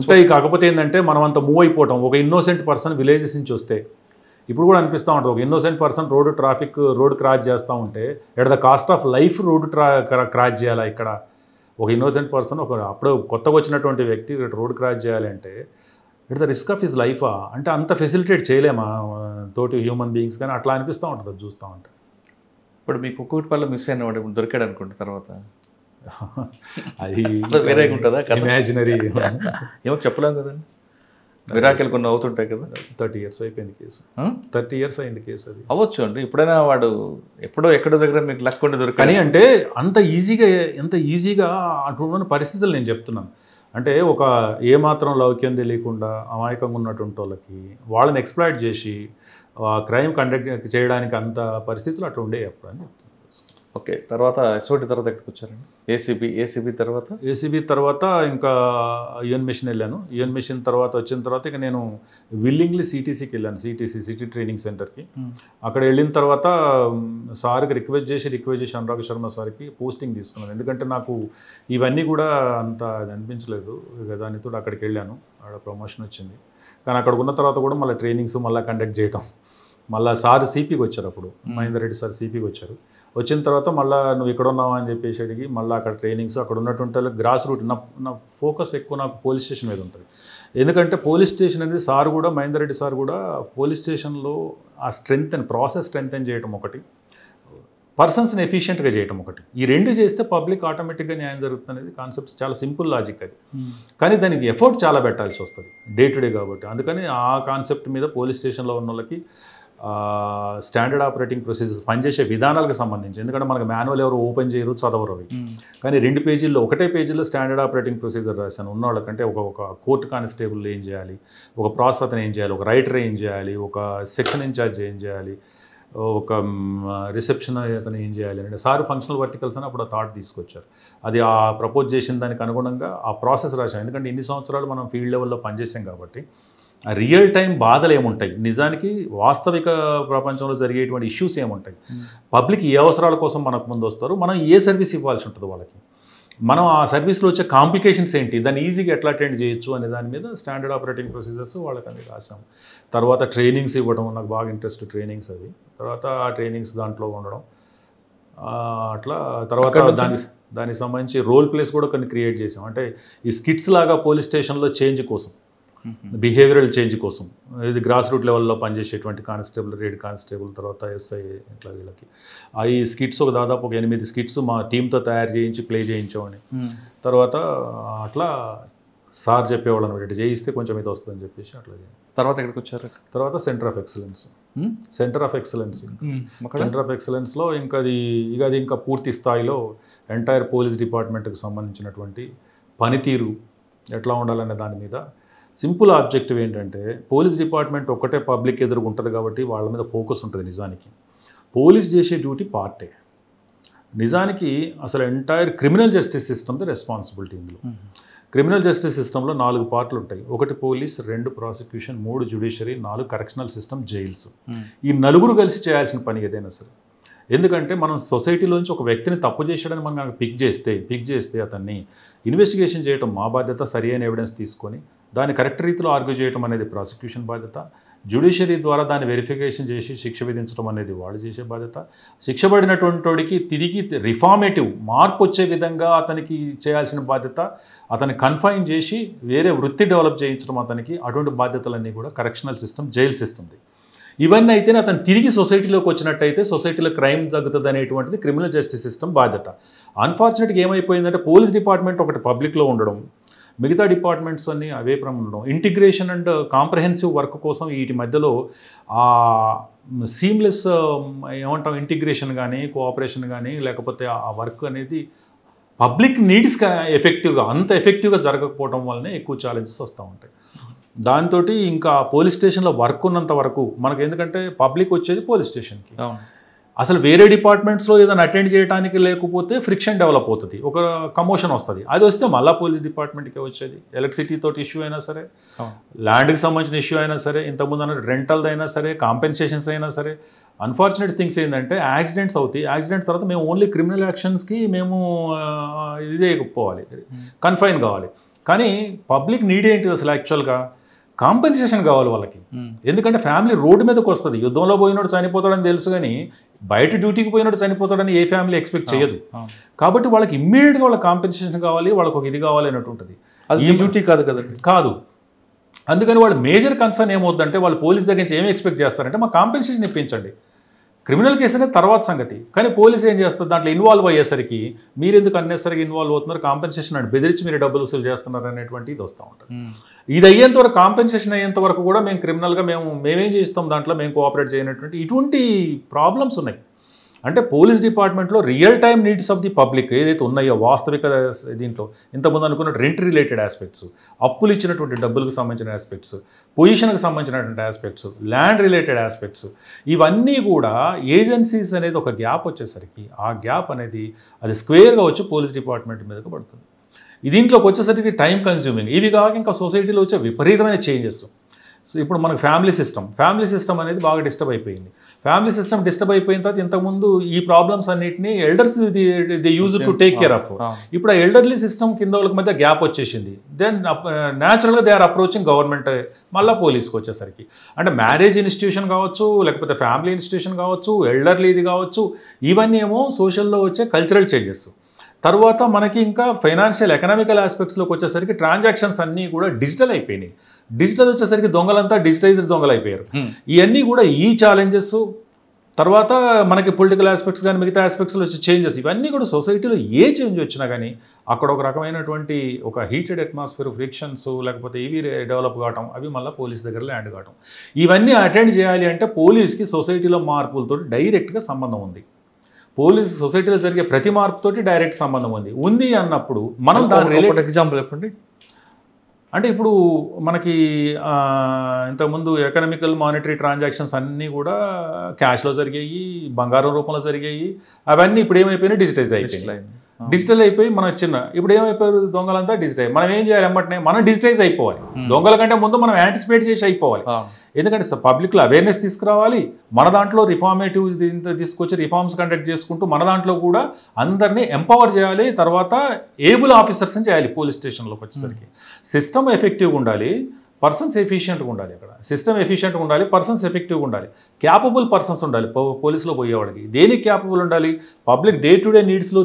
ఉంటాయి, కాకపోతే ఏంటంటే మనం అంత మూవ్ అయిపోవటం. ఒక ఇన్నోసెంట్ పర్సన్ విలేజెస్ నుంచి వస్తే ఇప్పుడు కూడా అనిపిస్తూ ఉంటుంది, ఒక ఇన్నోసెంట్ పర్సన్ రోడ్ క్రాస్ చేస్తూ ఉంటే at the cost of life road cross చేయాలా ఇక్కడ. ఒక ఇన్నోసెంట్ పర్సన్ అప్పుడు కొత్తగా వచ్చినటువంటి వ్యక్తి రోడ్ క్రాస్ చేయాలంటే at the risk of his లైఫా అంటే అంత ఫెసిలిటేట్ చేయలేమా తోటి హ్యూమన్ బీయింగ్స్ కానీ అట్లా అనిపిస్తూ ఉంటుంది అది చూస్తూ ఉంటే. ఇప్పుడు మీకు కూకట్పల్లి మిస్ అయిన వాడు ఇప్పుడు దొరికాడు అనుకోండి తర్వాత అది వేరే ఉంటుందా? ఇమాజినరీ ఏమో చెప్పలేం కదండి, విరాకలు కొన్ని అవుతుంటాయి కదా. 30 years అయిపోయింది కేసు, 30 years అయింది కేసు. అది అవ్వచ్చు అండి, ఎప్పుడైనా వాడు ఎక్కడో దగ్గర మీకు లక్ ఉండి దొరికాడు. కానీ అంటే ఎంత ఈజీగా అటువంటి పరిస్థితులు నేను చెప్తున్నాను. అంటే ఒక ఏమాత్రం లౌక్యం తెలియకుండా అమాయకంగా ఉన్నటువంటి వాళ్ళని ఎక్స్ప్లాయిట్ చేసి క్రైమ్ కండక్ట్ చేయడానికి అంత పరిస్థితులు అట్లా ఉండేవి అప్పుడు అని చెప్తున్నాను. ఓకే, తర్వాత ఎస్ఓటి తర్వాత ఎక్కడికి వచ్చారండి? ఏసీబీ తర్వాత ఇంకా యుఎన్ మిషన్ వెళ్ళాను. యుఎన్ మిషన్ తర్వాత వచ్చిన తర్వాత ఇక నేను విల్లింగ్లీ సిటీసీకి వెళ్ళాను, సిటీ ట్రైనింగ్ సెంటర్కి. అక్కడ వెళ్ళిన తర్వాత సార్కి రిక్వెస్ట్ చేసి అనురాగ్ శర్మ సార్కి పోస్టింగ్ తీసుకున్నాను. ఎందుకంటే నాకు ఇవన్నీ కూడా అంత అనిపించలేదు. ఇక దానితో అక్కడికి వెళ్ళాను, అక్కడ ప్రమోషన్ వచ్చింది. కానీ అక్కడికి ఉన్న తర్వాత కూడా మళ్ళీ ట్రైనింగ్స్ మళ్ళీ కండక్ట్ చేయటం, మళ్ళీ సార్ సిపికి వచ్చారు, అప్పుడు మహేందర్ రెడ్డి సార్ సిపికి వచ్చారు. వచ్చిన తర్వాత మళ్ళీ నువ్వు ఇక్కడ ఉన్నావా అని చెప్పేసి అడిగి మళ్ళీ అక్కడ ట్రైనింగ్స్ అక్కడ ఉన్నటువంటి గ్రాస్ రూట్ నా ఫోకస్ ఎక్కువ నాకు పోలీస్ స్టేషన్ మీద ఉంటుంది. ఎందుకంటే పోలీస్ స్టేషన్ అనేది సార్ కూడా మహేందర్ రెడ్డి సార్ కూడా పోలీస్ స్టేషన్లో ఆ ప్రాసెస్ స్ట్రెంగ్తెన్ చేయడం ఒకటి, పర్సన్స్ని ఎఫిషియెంట్గా చేయడం ఒకటి. ఈ రెండు చేస్తే పబ్లిక్ ఆటోమేటిక్గా న్యాయం జరుగుతుంది అనేది కాన్సెప్ట్ చాలా సింపుల్ లాజిక్ అది. కానీ దానికి ఎఫర్ట్ చాలా పెట్టాల్సి వస్తుంది డే టు డే కాబట్టి. అందుకని ఆ కాన్సెప్ట్ మీద పోలీస్ స్టేషన్లో ఉన్న వాళ్ళకి స్టాండర్డ్ ఆపరేటింగ్ ప్రొసీజర్స్ పనిచేసే విధానాలకు సంబంధించి, ఎందుకంటే మనకు మాన్యువల్ ఎవరు ఓపెన్ చేయరు, చదవరు అవి. కానీ 2 పేజీల్లో ఒకటే పేజీలో స్టాండర్డ్ ఆపరేటింగ్ ప్రొసీజర్ రాశాను. ఉన్న వాళ్ళకంటే ఒక కోర్టు కానిస్టేబుల్ ఏం చేయాలి, ఒక ప్రాసెస్ అతను ఏం చేయాలి, ఒక రైటర్ ఏం చేయాలి, ఒక సెక్షన్ ఇన్ఛార్జ్ ఏం చేయాలి, ఒక రిసెప్షన్ అతను ఏం చేయాలి అంటే సార్ ఫంక్షనల్ వర్టికల్స్ అని అప్పుడు ఆ థాట్ తీసుకొచ్చారు. అది ఆ ప్రపోజ్ చేసిన దానికి అనుగుణంగా ఆ ప్రాసెస్ రాశాను. ఎందుకంటే ఇన్ని సంవత్సరాలు మనం ఫీల్డ్ లెవెల్లో పనిచేసాం కాబట్టి ఆ రియల్ టైం బాధలు ఏముంటాయి, నిజానికి వాస్తవిక ప్రపంచంలో జరిగేటువంటి ఇష్యూస్ ఏముంటాయి, పబ్లిక్ ఏ అవసరాల కోసం మనకు ముందు వస్తారు, మనం ఏ సర్వీస్ ఇవ్వాల్సి ఉంటుంది వాళ్ళకి, మనం ఆ సర్వీస్లో వచ్చే కాంప్లికేషన్స్ ఏంటి, దాన్ని ఈజీగా ఎట్లా అటెండ్ చేయొచ్చు అనే దాని మీద స్టాండర్డ్ ఆపరేటింగ్ ప్రొసీజర్స్ వాళ్ళకి అన్ని రాసాము. తర్వాత ట్రైనింగ్స్ ఇవ్వడం, నాకు బాగా ఇంట్రెస్ట్ ట్రైనింగ్స్ అవి. తర్వాత ఆ ట్రైనింగ్స్ దాంట్లో ఉండడం అట్లా. తర్వాత దానికి సంబంధించి రోల్ ప్లేస్ కూడా కొన్ని క్రియేట్ చేసాం. అంటే ఈ స్కిట్స్ లాగా పోలీస్ స్టేషన్లో చేంజ్ కోసం, బిహేవియరల్ చేంజ్ కోసం, ఇది గ్రాస్ రూట్ లెవెల్లో పనిచేసేటువంటి కానిస్టేబుల్, రేడ్ కానిస్టేబుల్, తర్వాత ఎస్ఐ, ఇట్లా వీళ్ళకి ఈ స్కిట్స్ దాదాపు ఒక 8 స్కిట్స్ మా టీంతో తయారు చేయించి ప్లే చేయించామని. తర్వాత అట్లా సార్ చెప్పేవాళ్ళు అనమాట, ఇటు చేయిస్తే కొంచెం ఇది వస్తుందని చెప్పేసి అట్లా. తర్వాత ఎక్కడికి వచ్చారు? తర్వాత centre of excellence. Centre of ఎక్సలెన్స్లో ఇంకా అది ఇంకా పూర్తి స్థాయిలో ఎంటైర్ పోలీస్ డిపార్ట్మెంట్కి సంబంధించినటువంటి పనితీరు ఎట్లా ఉండాలనే దాని మీద సింపుల్ ఆబ్జెక్టివ్ ఏంటంటే, పోలీస్ డిపార్ట్మెంట్ ఒక్కటే పబ్లిక్ ఎదురుగా ఉంటుంది కాబట్టి వాళ్ళ మీద ఫోకస్ ఉంటుంది. నిజానికి పోలీస్ చేసే డ్యూటీ పార్టే. నిజానికి అసలు ఎంటైర్ క్రిమినల్ జస్టిస్ సిస్టమ్ది రెస్పాన్సిబిలిటీ ఇందులో. క్రిమినల్ జస్టిస్ సిస్టంలో 4 పార్ట్లు ఉంటాయి. 1 police, 2 prosecution, 3 judiciary, 4 correctional system, jails. ఈ 4 కలిసి చేయాల్సిన పని ఏదైనా సరే. ఎందుకంటే మనం సొసైటీలోంచి ఒక వ్యక్తిని తప్పు చేశాడని మనం పిక్ చేస్తే అతన్ని ఇన్వెస్టిగేషన్ చేయడం మా బాధ్యత, సరి అయిన ఎవిడెన్స్ తీసుకొని దాన్ని కరెక్ట్ రీతిలో ఆర్గ్యూ చేయడం అనేది ప్రాసిక్యూషన్ బాధ్యత. జ్యుడిషియరీ ద్వారా దాన్ని వెరిఫికేషన్ చేసి శిక్ష విధించడం అనేది వాళ్ళు చేసే బాధ్యత. శిక్ష పడినటువంటి వాడికి తిరిగి రిఫార్మేటివ్ మార్పు వచ్చే విధంగా అతనికి చేయాల్సిన బాధ్యత, అతన్ని కన్ఫైన్ చేసి వేరే వృత్తి డెవలప్ చేయించడం అతనికి, అటువంటి బాధ్యతలన్నీ కూడా కరెక్షనల్ సిస్టమ్, జైల్ సిస్టమ్ది. ఇవన్నీ అయితేనే అతను తిరిగి సొసైటీలోకి వచ్చినట్టయితే సొసైటీలో క్రైమ్ తగ్గుతుంది అనేటువంటిది క్రిమినల్ జస్టిస్ సిస్టమ్ బాధ్యత. అన్ఫార్చునేట్గా ఏమైపోయిందంటే పోలీస్ డిపార్ట్మెంట్ ఒకటి పబ్లిక్లో ఉండడం, మిగతా డిపార్ట్మెంట్స్ అన్నీ అవే ఉండడం, ఇంటిగ్రేషన్ అండ్ కాంప్రహెన్సివ్ వర్క్ కోసం వీటి మధ్యలో సీమ్లెస్ ఏమంటాం ఇంటిగ్రేషన్ కానీ, కోఆపరేషన్ కానీ, లేకపోతే ఆ వర్క్ అనేది పబ్లిక్ నీడ్స్గా అంత ఎఫెక్టివ్గా జరగకపోవడం వల్లనే ఎక్కువ ఛాలెంజెస్ వస్తూ ఉంటాయి. దాంతో ఇంకా పోలీస్ స్టేషన్లో వర్క్ ఉన్నంత వరకు మనకు, ఎందుకంటే పబ్లిక్ వచ్చేది పోలీస్ స్టేషన్కి, అసలు వేరే డిపార్ట్మెంట్స్లో ఏదైనా అటెండ్ చేయడానికి లేకపోతే ఫ్రిక్షన్ డెవలప్ అవుతుంది, ఒక కమోషన్ వస్తుంది. అది వస్తే మళ్ళీ పోలీస్ డిపార్ట్మెంట్కే వచ్చేది. ఎలక్ట్రిసిటీ తోటి ఇష్యూ అయినా సరే, ల్యాండ్కి సంబంధించిన ఇష్యూ అయినా సరే, ఇంతకుముందు అన్నట్టు రెంటల్ది అయినా సరే, కాంపెన్సేషన్స్ అయినా సరే. అన్ఫార్చునేట్ థింగ్స్ ఏంటంటే యాక్సిడెంట్స్ అవుతాయి. యాక్సిడెంట్స్ తర్వాత మేము ఓన్లీ క్రిమినల్ యాక్షన్స్కి మేము ఇదే పోవాలి, కన్ఫైన్ కావాలి. కానీ పబ్లిక్ నీడ్ ఏంటి అసలు యాక్చువల్గా కాంపెన్సేషన్ కావాలి వాళ్ళకి. ఎందుకంటే ఫ్యామిలీ రోడ్డు మీదకి వస్తుంది. యుద్ధంలో పోయినోడు చనిపోతాడని తెలుసు, కానీ బయట డ్యూటీకి పోయినోడు చనిపోతాడని ఏ ఫ్యామిలీ ఎక్స్పెక్ట్ చేయదు. కాబట్టి వాళ్ళకి ఇమ్మీడియట్గా వాళ్ళకి కాంపెన్సేషన్ కావాలి, వాళ్ళకి ఒక ఇది కావాలి అన్నట్టు ఉంటుంది. ఈ డ్యూటీ కాదు కదండి, కాదు. అందుకని వాళ్ళ మేజర్ కన్సర్న్ ఏమవుతుందంటే, వాళ్ళు పోలీస్ దగ్గర నుంచి ఏమి ఎక్స్పెక్ట్ చేస్తారంటే మా కాంపెన్సేషన్ ఇప్పించండి. క్రిమినల్ కేసు అనేది తర్వాత సంగతి, కానీ పోలీసు ఏం చేస్తారు, దాంట్లో ఇన్వాల్వ్ అయ్యేసరికి మీరు ఎందుకు అన్నెసరిగా ఇన్వాల్వ్ అవుతున్నారు, కాంపెన్సేషన్ అంటే బెదిరించి మీరు డబ్బులు వసూలు చేస్తున్నారు అనేటువంటి ఇది వస్తూ ఉంటుంది. ఇది అయ్యేంత వరకు, కాంపెన్సేషన్ అయ్యేంత వరకు కూడా మేము క్రిమినల్గా మేమేం చేస్తాం, దాంట్లో మేము కోఆపరేట్ చేయనటువంటి ఇటువంటి ప్రాబ్లమ్స్ ఉన్నాయి. అంటే పోలీస్ డిపార్ట్మెంట్లో real time needs of the public ఏదైతే ఉన్నాయో వాస్తవిక దీంట్లో ఇంతకుముందు అనుకున్న రెంట్ రిలేటెడ్ ఆస్పెక్ట్స్, అప్పులు ఇచ్చినటువంటి డబ్బులకు సంబంధించిన ఆస్పెక్ట్స్, పొజిషన్కి సంబంధించినటువంటి ఆస్పెక్ట్స్, ల్యాండ్ రిలేటెడ్ ఆస్పెక్ట్స్, ఇవన్నీ కూడా ఏజెన్సీస్ అనేది ఒక గ్యాప్ వచ్చేసరికి ఆ గ్యాప్ అనేది అది స్క్వేర్గా వచ్చి పోలీస్ డిపార్ట్మెంట్ మీదకి పడుతుంది. దీంట్లోకి వచ్చేసరికి టైం కన్స్యూమింగ్. ఇవి కాక ఇంకా సొసైటీలో వచ్చే విపరీతమైన చేంజెస్. సో ఇప్పుడు మనకు ఫ్యామిలీ సిస్టమ్ అనేది బాగా డిస్టర్బ్ అయిపోయింది. ఫ్యామిలీ సిస్టమ్ డిస్టర్బ్ అయిపోయిన తర్వాత ఇంతకుముందు ఈ ప్రాబ్లమ్స్ అన్నింటినీ elders they use to take care of. ఇప్పుడు ఆ ఎల్డర్లీ సిస్టమ్ కింద వాళ్ళకి మధ్య గ్యాప్ వచ్చేసింది. దెన్ న్యాచురల్గా దే ఆర్ అప్రోచింగ్ గవర్నమెంట్. మళ్ళీ పోలీస్కి వచ్చేసరికి అంటే మ్యారేజ్ ఇన్స్టిట్యూషన్ కావచ్చు, లేకపోతే ఫ్యామిలీ ఇన్స్టిట్యూషన్ కావచ్చు, ఎల్డర్లీది కావచ్చు, ఇవన్నీ ఏమో సోషల్లో వచ్చే కల్చరల్ చేంజెస్. తర్వాత మనకి ఇంకా ఫైనాన్షియల్ ఎకనామికల్ ఆస్పెక్ట్స్లోకి వచ్చేసరికి ట్రాన్సాక్షన్స్ అన్నీ కూడా డిజిటల్ అయిపోయినాయి. డిజిటల్ వచ్చేసరికి దొంగలంతా డిజిటలైజ్డ్ దొంగలు అయిపోయారు. ఇవన్నీ కూడా ఈ ఛాలెంజెస్ తర్వాత మనకి పొలిటికల్ ఆస్పెక్ట్స్ కానీ మిగతా ఆస్పెక్ట్స్లో వచ్చే చేంజెస్ ఇవన్నీ కూడా సొసైటీలో ఏ చేంజ్ వచ్చినా కానీ అక్కడ ఒక రకమైనటువంటి ఒక హీటెడ్ అట్మాస్ఫియర్ ఫ్రిక్షన్స్ లేకపోతే ఇవి డెవలప్ కావటం అవి మళ్ళీ పోలీస్ దగ్గర ల్యాండ్ కావటం ఇవన్నీ అటెండ్ చేయాలి అంటే పోలీస్కి సొసైటీలో మార్పులతో డైరెక్ట్గా సంబంధం ఉంది. పోలీస్ సొసైటీలో జరిగే ప్రతి మార్పుతోటి డైరెక్ట్ సంబంధం ఉంది అన్నప్పుడు మనం దాని ఎగ్జాంపుల్ చెప్పండి. అంటే ఇప్పుడు మనకి ఇంతకుముందు ఎకనామికల్ మానిటరీ ట్రాన్సాక్షన్స్ అన్నీ కూడా క్యాష్లో జరిగాయి, బంగారం రూపంలో జరిగాయి. అవన్నీ ఇప్పుడు ఏమైపోయినాయి, డిజిటైజ్ అయిపోయినాయి. డిజిటల్ అయిపోయి మనం ఇప్పుడు ఏమైపోయారు, దొంగలంతా డిజిటైజ్. మనం ఏం చేయాలి, వెంటనే మనం డిజిటైజ్ అయిపోవాలి. దొంగల కంటే ముందు మనం యాంటిసిపేట్ చేసి అయిపోవాలి. ఎందుకంటే పబ్లిక్లో అవేర్నెస్ తీసుకురావాలి. మన దాంట్లో రిఫార్మేటివ్ తీసుకొచ్చి రిఫార్మ్స్ కండక్ట్ చేసుకుంటూ మన దాంట్లో కూడా అందరినీ ఎంపవర్ చేయాలి. తర్వాత ఏబుల్ ఆఫీసర్స్ని చేయాలి. పోలీస్ స్టేషన్లోకి వచ్చేసరికి సిస్టమ్ ఎఫెక్టివ్గా ఉండాలి, పర్సన్స్ ఎఫిషియెంట్గా ఉండాలి. అక్కడ సిస్టమ్ ఎఫిషియెంట్గా ఉండాలి, పర్సన్స్ ఎఫెక్టివ్గా ఉండాలి, క్యాపబుల్ పర్సన్స్ ఉండాలి. పోలీసులో పోయేవాడికి దేనికి క్యాపబుల్ ఉండాలి, పబ్లిక్ డే టు డే నీడ్స్లో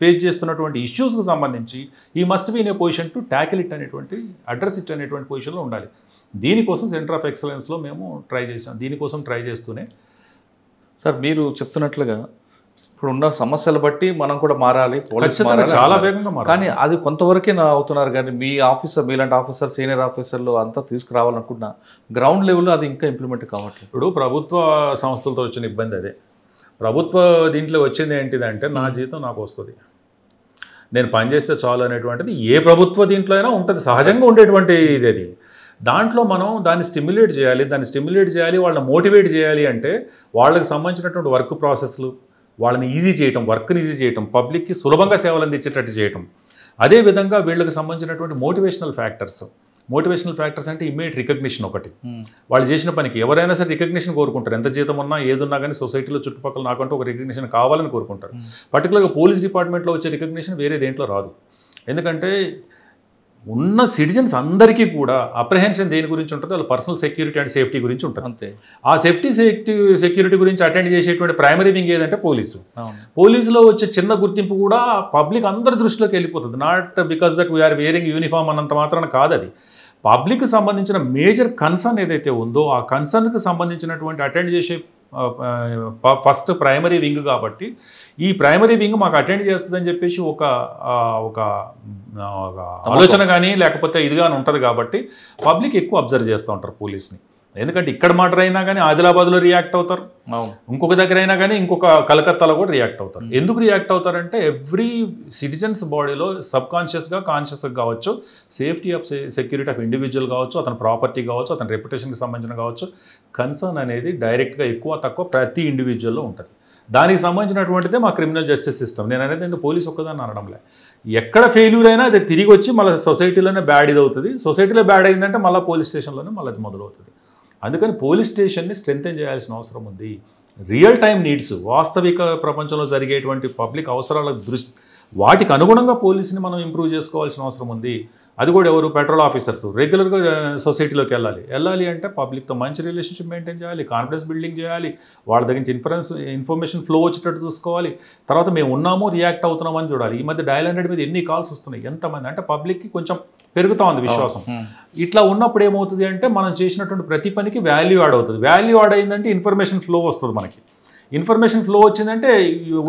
ఫేస్ చేస్తున్నటువంటి ఇష్యూస్కి సంబంధించి ఈ must be in a position to tackle it అనేటువంటి అడ్రస్ ఇట్ అనేటువంటి పొజిషన్లో ఉండాలి. దీనికోసం సెంటర్ ఆఫ్ ఎక్సలెన్స్లో మేము ట్రై చేసాం. దీనికోసం ట్రై చేస్తూనే సార్ మీరు చెప్తున్నట్లుగా ఇప్పుడున్న సమస్యలు బట్టి మనం కూడా మారాలి, చాలా వేగంగా మారాలి. కానీ అది కొంతవరకే అవుతున్నారు. కానీ మీ ఆఫీసర్, మీలాంటి ఆఫీసర్, సీనియర్ ఆఫీసర్లు అంతా తీసుకురావాలనుకున్నా గ్రౌండ్ లెవెల్లో అది ఇంకా ఇంప్లిమెంట్ కావట్లేదు. ఇప్పుడు ప్రభుత్వ సంస్థలతో వచ్చిన ఇబ్బంది అదే. ప్రభుత్వ దీంట్లో వచ్చింది ఏంటిదంటే నా జీతం నాకు వస్తుంది, నేను పనిచేస్తే చాలు అనేటువంటిది ఏ ప్రభుత్వ దీంట్లో అయినా ఉంటుంది, సహజంగా ఉండేటువంటి ఇది. దాంట్లో మనం దాన్ని స్టిమ్యులేట్ చేయాలి, వాళ్ళని మోటివేట్ చేయాలి. అంటే వాళ్ళకి సంబంధించినటువంటి వర్క్ ప్రాసెస్లు వాళ్ళని ఈజీ చేయటం, వర్క్ని ఈజీ చేయటం, పబ్లిక్కి సులభంగా సేవలు అందించేటట్టు చేయటం. అదేవిధంగా వీళ్ళకి సంబంధించినటువంటి మోటివేషనల్ ఫ్యాక్టర్స్ అంటే ఇమ్మీడియట్ రికగ్నిషన్ ఒకటి. వాళ్ళు చేసిన పనికి ఎవరైనా సరే రికగ్నిషన్ కోరుకుంటారు. ఎంత జీతం ఉన్నా ఏదున్నా కానీ సొసైటీలో చుట్టుపక్కల నాకంటూ ఒక రికగ్నిషన్ కావాలని కోరుకుంటారు. పర్టికులర్గా పోలీస్ డిపార్ట్మెంట్లో వచ్చే రికగ్నిషన్ వేరే దేంట్లో రాదు. ఎందుకంటే ఉన్న సిటిజన్స్ అందరికీ కూడా అప్రహెన్షన్ దేని గురించి ఉంటుంది, వాళ్ళ పర్సనల్ సెక్యూరిటీ అండ్ సేఫ్టీ గురించి ఉంటుంది. అంతే. ఆ సెక్యూరిటీ గురించి అటెండ్ చేసేటువంటి ప్రైమరీ వింగ్ ఏదంటే పోలీసులో వచ్చే చిన్న గుర్తింపు కూడా పబ్లిక్ అందరి దృష్టిలోకి వెళ్ళిపోతుంది. Not because that we are wearing uniform అన్నంత మాత్రాన కాదు. అది పబ్లిక్కి సంబంధించిన మేజర్ కన్సర్న్ ఏదైతే ఉందో ఆ కన్సర్న్కి సంబంధించినటువంటి అటెండ్ చేసే ఫస్ట్ ప్రైమరీ వింగ్. కాబట్టి ఈ ప్రైమరీ వింగ్ మాకు అటెండ్ చేస్తుందని చెప్పేసి ఒక ఆలోచన కానీ లేకపోతే ఇది కానీ ఉంటుంది. కాబట్టి పబ్లిక్ ఎక్కువ అబ్జర్వ్ చేస్తూ ఉంటారు పోలీస్ని. ఎందుకంటే ఇక్కడ మర్డర్ అయినా కానీ ఆదిలాబాద్లో రియాక్ట్ అవుతారు, ఇంకొక దగ్గర అయినా కానీ ఇంకొక కలకత్తాలో కూడా రియాక్ట్ అవుతారు. ఎందుకు రియాక్ట్ అవుతారంటే ఎవ్రీ సిటిజన్స్ బాడీలో సబ్కాన్షియస్గా కాన్షియస్గా కావచ్చు, safety of security of individual కావచ్చు, అతని ప్రాపర్టీ కావచ్చు, అతని రెప్యుటేషన్కి సంబంధించిన కావచ్చు, కన్సర్న్ అనేది డైరెక్ట్గా ఎక్కువ తక్కువ ప్రతి ఇండివిజువల్లో ఉంటుంది. దానికి సంబంధించినటువంటిదే మా క్రిమినల్ జస్టిస్ సిస్టమ్. నేను అనేది ఎందుకు పోలీస్ ఒక్కదాన్ని అనడంలే. ఎక్కడ ఫెయిల్యూర్ అయినా అది తిరిగి వచ్చి మళ్ళీ సొసైటీలోనే బ్యాడ్ ఇది అవుతుంది. సొసైటీలో బ్యాడ్ అయిందంటే మళ్ళీ పోలీస్ స్టేషన్లోనే మళ్ళీ అది మొదలవుతుంది. అందుకని పోలీస్ స్టేషన్ని స్ట్రెంథెన్ చేయాల్సిన అవసరం ఉంది. రియల్ టైం నీడ్స్, వాస్తవిక ప్రపంచంలో జరిగేటువంటి పబ్లిక్ అవసరాల వాటికి అనుగుణంగా పోలీసుని మనం ఇంప్రూవ్ చేసుకోవాల్సిన అవసరం ఉంది. అది కూడా ఎవరు, పెట్రోల్ ఆఫీసర్స్ రెగ్యులర్గా సొసైటీలోకి వెళ్ళాలి అంటే పబ్లిక్తో మంచి రిలేషన్షిప్ మెయింటైన్ చేయాలి, కాన్ఫిడెన్స్ బిల్డింగ్ చేయాలి, వాళ్ళ దగ్గర నుంచి ఇన్ఫర్మేషన్ ఫ్లో వచ్చేటట్టు చూసుకోవాలి. తర్వాత మేము ఉన్నాము, రియాక్ట్ అవుతున్నామని చూడాలి. ఈ మధ్య డయల్ 100 మీద ఎన్ని కాల్స్ వస్తున్నాయి, ఎంతమంది అంటే పబ్లిక్కి కొంచెం పెరుగుతూ ఉంది విశ్వాసం. ఇట్లా ఉన్నప్పుడు ఏమవుతుంది అంటే మనం చేసినటువంటి ప్రతి పనికి వాల్యూ యాడ్ అవుతుంది. వాల్యూ యాడ్ అయిందంటే ఇన్ఫర్మేషన్ ఫ్లో వస్తుంది. మనకి ఇన్ఫర్మేషన్ ఫ్లో వచ్చిందంటే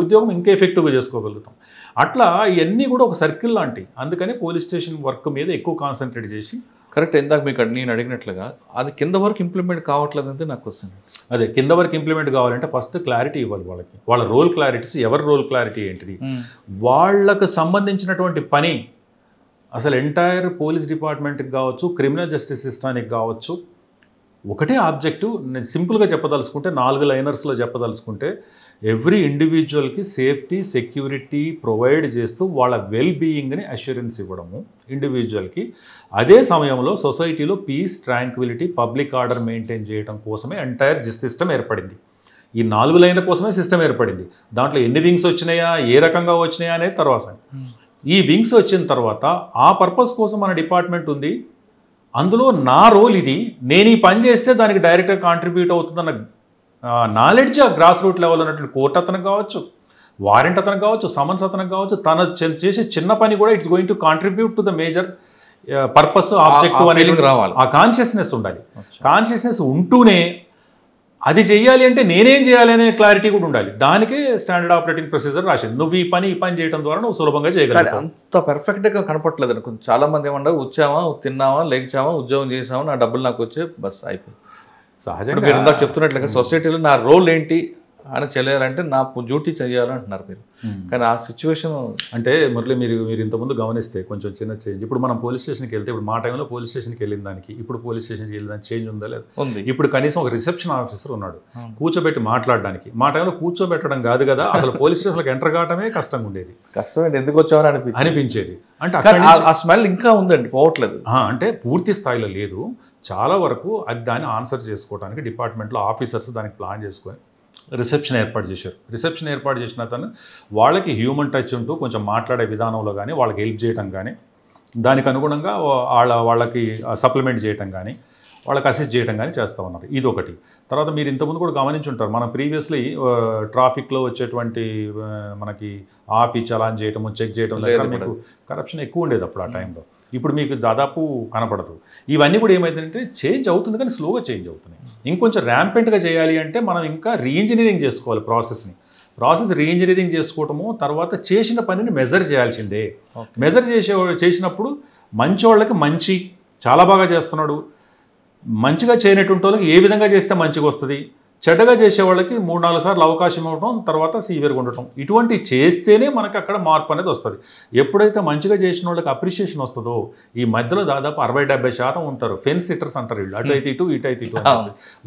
ఉద్యోగం ఇంకా ఎఫెక్టివ్గా చేసుకోగలుగుతాం. అట్లా ఇవన్నీ కూడా ఒక సర్కిల్ లాంటివి. అందుకని పోలీస్ స్టేషన్ వర్క్ మీద ఎక్కువ కాన్సన్ట్రేట్ చేసి కరెక్ట్. ఇందాక మీకు నేను అడిగినట్లుగా అది కింద వరకు ఇంప్లిమెంట్ కావట్లేదు అంటే నాకు వస్తుంది. అదే కింద వరకు ఇంప్లిమెంట్ కావాలంటే ఫస్ట్ క్లారిటీ ఇవ్వాలి వాళ్ళకి, వాళ్ళ రోల్ క్లారిటీస్, ఎవరి రోల్ క్లారిటీ ఏంటిది, వాళ్ళకు సంబంధించినటువంటి పని అసలు ఎంటైర్ పోలీస్ డిపార్ట్మెంట్కి కావచ్చు, క్రిమినల్ జస్టిస్ సిస్టానికి కావచ్చు, ఒకటే ఆబ్జెక్టివ్. నేను సింపుల్గా చెప్పదలుచుకుంటే 4 లైనర్స్లో చెప్పదలుచుకుంటే ఎవ్రీ ఇండివిజువల్కి సేఫ్టీ సెక్యూరిటీ ప్రొవైడ్ చేస్తూ వాళ్ళ వెల్ బీయింగ్ని అష్యూరెన్స్ ఇవ్వడము ఇండివిజువల్కి. అదే సమయంలో సొసైటీలో peace, tranquility, public order maintain చేయడం కోసమే ఎంటైర్ సిస్టమ్ ఏర్పడింది. ఈ 4 లైన్ల కోసమే సిస్టమ్ ఏర్పడింది. దాంట్లో ఎన్ని వింగ్స్ వచ్చినాయా, ఏ రకంగా వచ్చినాయా అనేది తర్వాత. ఈ వింగ్స్ వచ్చిన తర్వాత ఆ పర్పస్ కోసం మన డిపార్ట్మెంట్ ఉంది. అందులో నా రోల్ ఇది, నేను ఈ పని చేస్తే దానికి డైరెక్ట్గా కాంట్రిబ్యూట్ అవుతుందన్న నాలెడ్జ్ ఆ గ్రాస్ రూట్ లెవెల్ ఉన్నటువంటి కోర్టు అతనికి కావచ్చు, వారెంట్ అతనికి కావచ్చు, సమన్స్ అతనికి కావచ్చు, తన చేసే చిన్న పని కూడా it's going to contribute to the major purpose objective అనేది రావాలి. ఆ కాన్షియస్నెస్ ఉండాలి. కాన్షియస్నెస్ ఉంటూనే అది చెయ్యాలి అంటే నేనేం చేయాలి అనే క్లారిటీ కూడా ఉండాలి. దానికే స్టాండర్డ్ ఆపరేటింగ్ ప్రొసీజర్ రాసింది. నువ్వు ఈ పని చేయడం ద్వారా నువ్వు సులభంగా చేయగలవు. అంత పర్ఫెక్ట్గా కనపట్లేదు అనుకో. చాలా మంది ఏమన్నా వచ్చామా, తిన్నామా, లేచామా, ఉద్యోగం చేసామా, నా డబ్బులు నాకు వచ్చే బస్ అయిపోయింది. సహజంగా మీరు ఇందాక చెప్తున్నట్లుగా సొసైటీలో నా రోల్ ఏంటి అని చేయాలంటే నా డ్యూటీ చేయాలంటున్నారు మీరు. కానీ ఆ సిచ్యువేషన్ అంటే మురళి మీరు ఇంతకుముందు గమనిస్తే కొంచెం చిన్న చేంజ్. ఇప్పుడు మనం పోలీస్ స్టేషన్కి వెళ్తే, ఇప్పుడు మా టైంలో పోలీస్ స్టేషన్కి వెళ్ళిన దానికి ఇప్పుడు పోలీస్ స్టేషన్కి వెళ్ళిన దానికి చేంజ్ ఉందా లేదా? ఉంది. ఇప్పుడు కనీసం ఒక రిసెప్షన్ ఆఫీసర్ ఉన్నాడు కూర్చోబెట్టి మాట్లాడడానికి. మా టైంలో కూర్చోబెట్టడం కాదు కదా, అసలు పోలీస్ స్టేషన్కి ఎంటర్ కావటమే కష్టంగా ఉండేది. కష్టం ఎందుకు వచ్చామని అనిపించేది. అంటే ఆ స్మెల్ ఇంకా ఉందండి, పోవట్లేదు. అంటే పూర్తి స్థాయిలో లేదు. చాలా వరకు అది దాన్ని ఆన్సర్ చేసుకోవడానికి డిపార్ట్మెంట్లో ఆఫీసర్స్ దానికి ప్లాన్ చేసుకొని రిసెప్షన్ ఏర్పాటు చేశారు. రిసెప్షన్ ఏర్పాటు చేసిన అతను వాళ్ళకి హ్యూమన్ టచ్ ఉంటూ కొంచెం మాట్లాడే విధానంలో కానీ, వాళ్ళకి హెల్ప్ చేయడం కానీ, దానికి అనుగుణంగా వాళ్ళకి సప్లిమెంట్ చేయడం కానీ, వాళ్ళకి అసిస్ట్ చేయడం కానీ చేస్తూ ఉన్నారు. ఇది ఒకటి. తర్వాత మీరు ఇంతకుముందు కూడా గమనించుంటారు, మనం ప్రీవియస్లీ ట్రాఫిక్లో వచ్చేటువంటి మనకి ఆపి చలాన్ చేయటము, చెక్ చేయడం, మీకు కరప్షన్ ఎక్కువ ఉండేది అప్పుడు ఆ టైంలో. ఇప్పుడు మీకు దాదాపు కనపడదు. ఇవన్నీ కూడా ఏమైందంటే చేంజ్ అవుతుంది, కానీ స్లోగా చేంజ్ అవుతున్నాయి. ఇంకొంచెం ర్యాంపెంట్గా చేయాలి అంటే మనం ఇంకా రీఇంజనీరింగ్ చేసుకోవాలి ప్రాసెస్ రీఇంజనీరింగ్ చేసుకోవటము. తర్వాత చేసిన పనిని మెజర్ చేయాల్సిందే. మెజర్ చేసినప్పుడు మంచి వాళ్ళకి మంచి చాలా బాగా చేస్తున్నాడు, మంచిగా చేయనటువంటి వాళ్ళకి ఏ విధంగా చేస్తే మంచిగా వస్తుంది, చెడ్డగా చేసే వాళ్ళకి 3-4 సార్లు అవకాశం ఇవ్వడం, తర్వాత సీవియర్గా ఉండటం, ఇటువంటి చేస్తేనే మనకు అక్కడ మార్పు అనేది వస్తుంది. ఎప్పుడైతే మంచిగా చేసిన వాళ్ళకి అప్రిషియేషన్ వస్తుందో, ఈ మధ్యలో దాదాపు 60-70% ఉంటారు ఫెన్స్ సిట్టర్స్ అంటారు. వీళ్ళు అటు అయితే ఇటు, ఇటు అయితే ఇటు,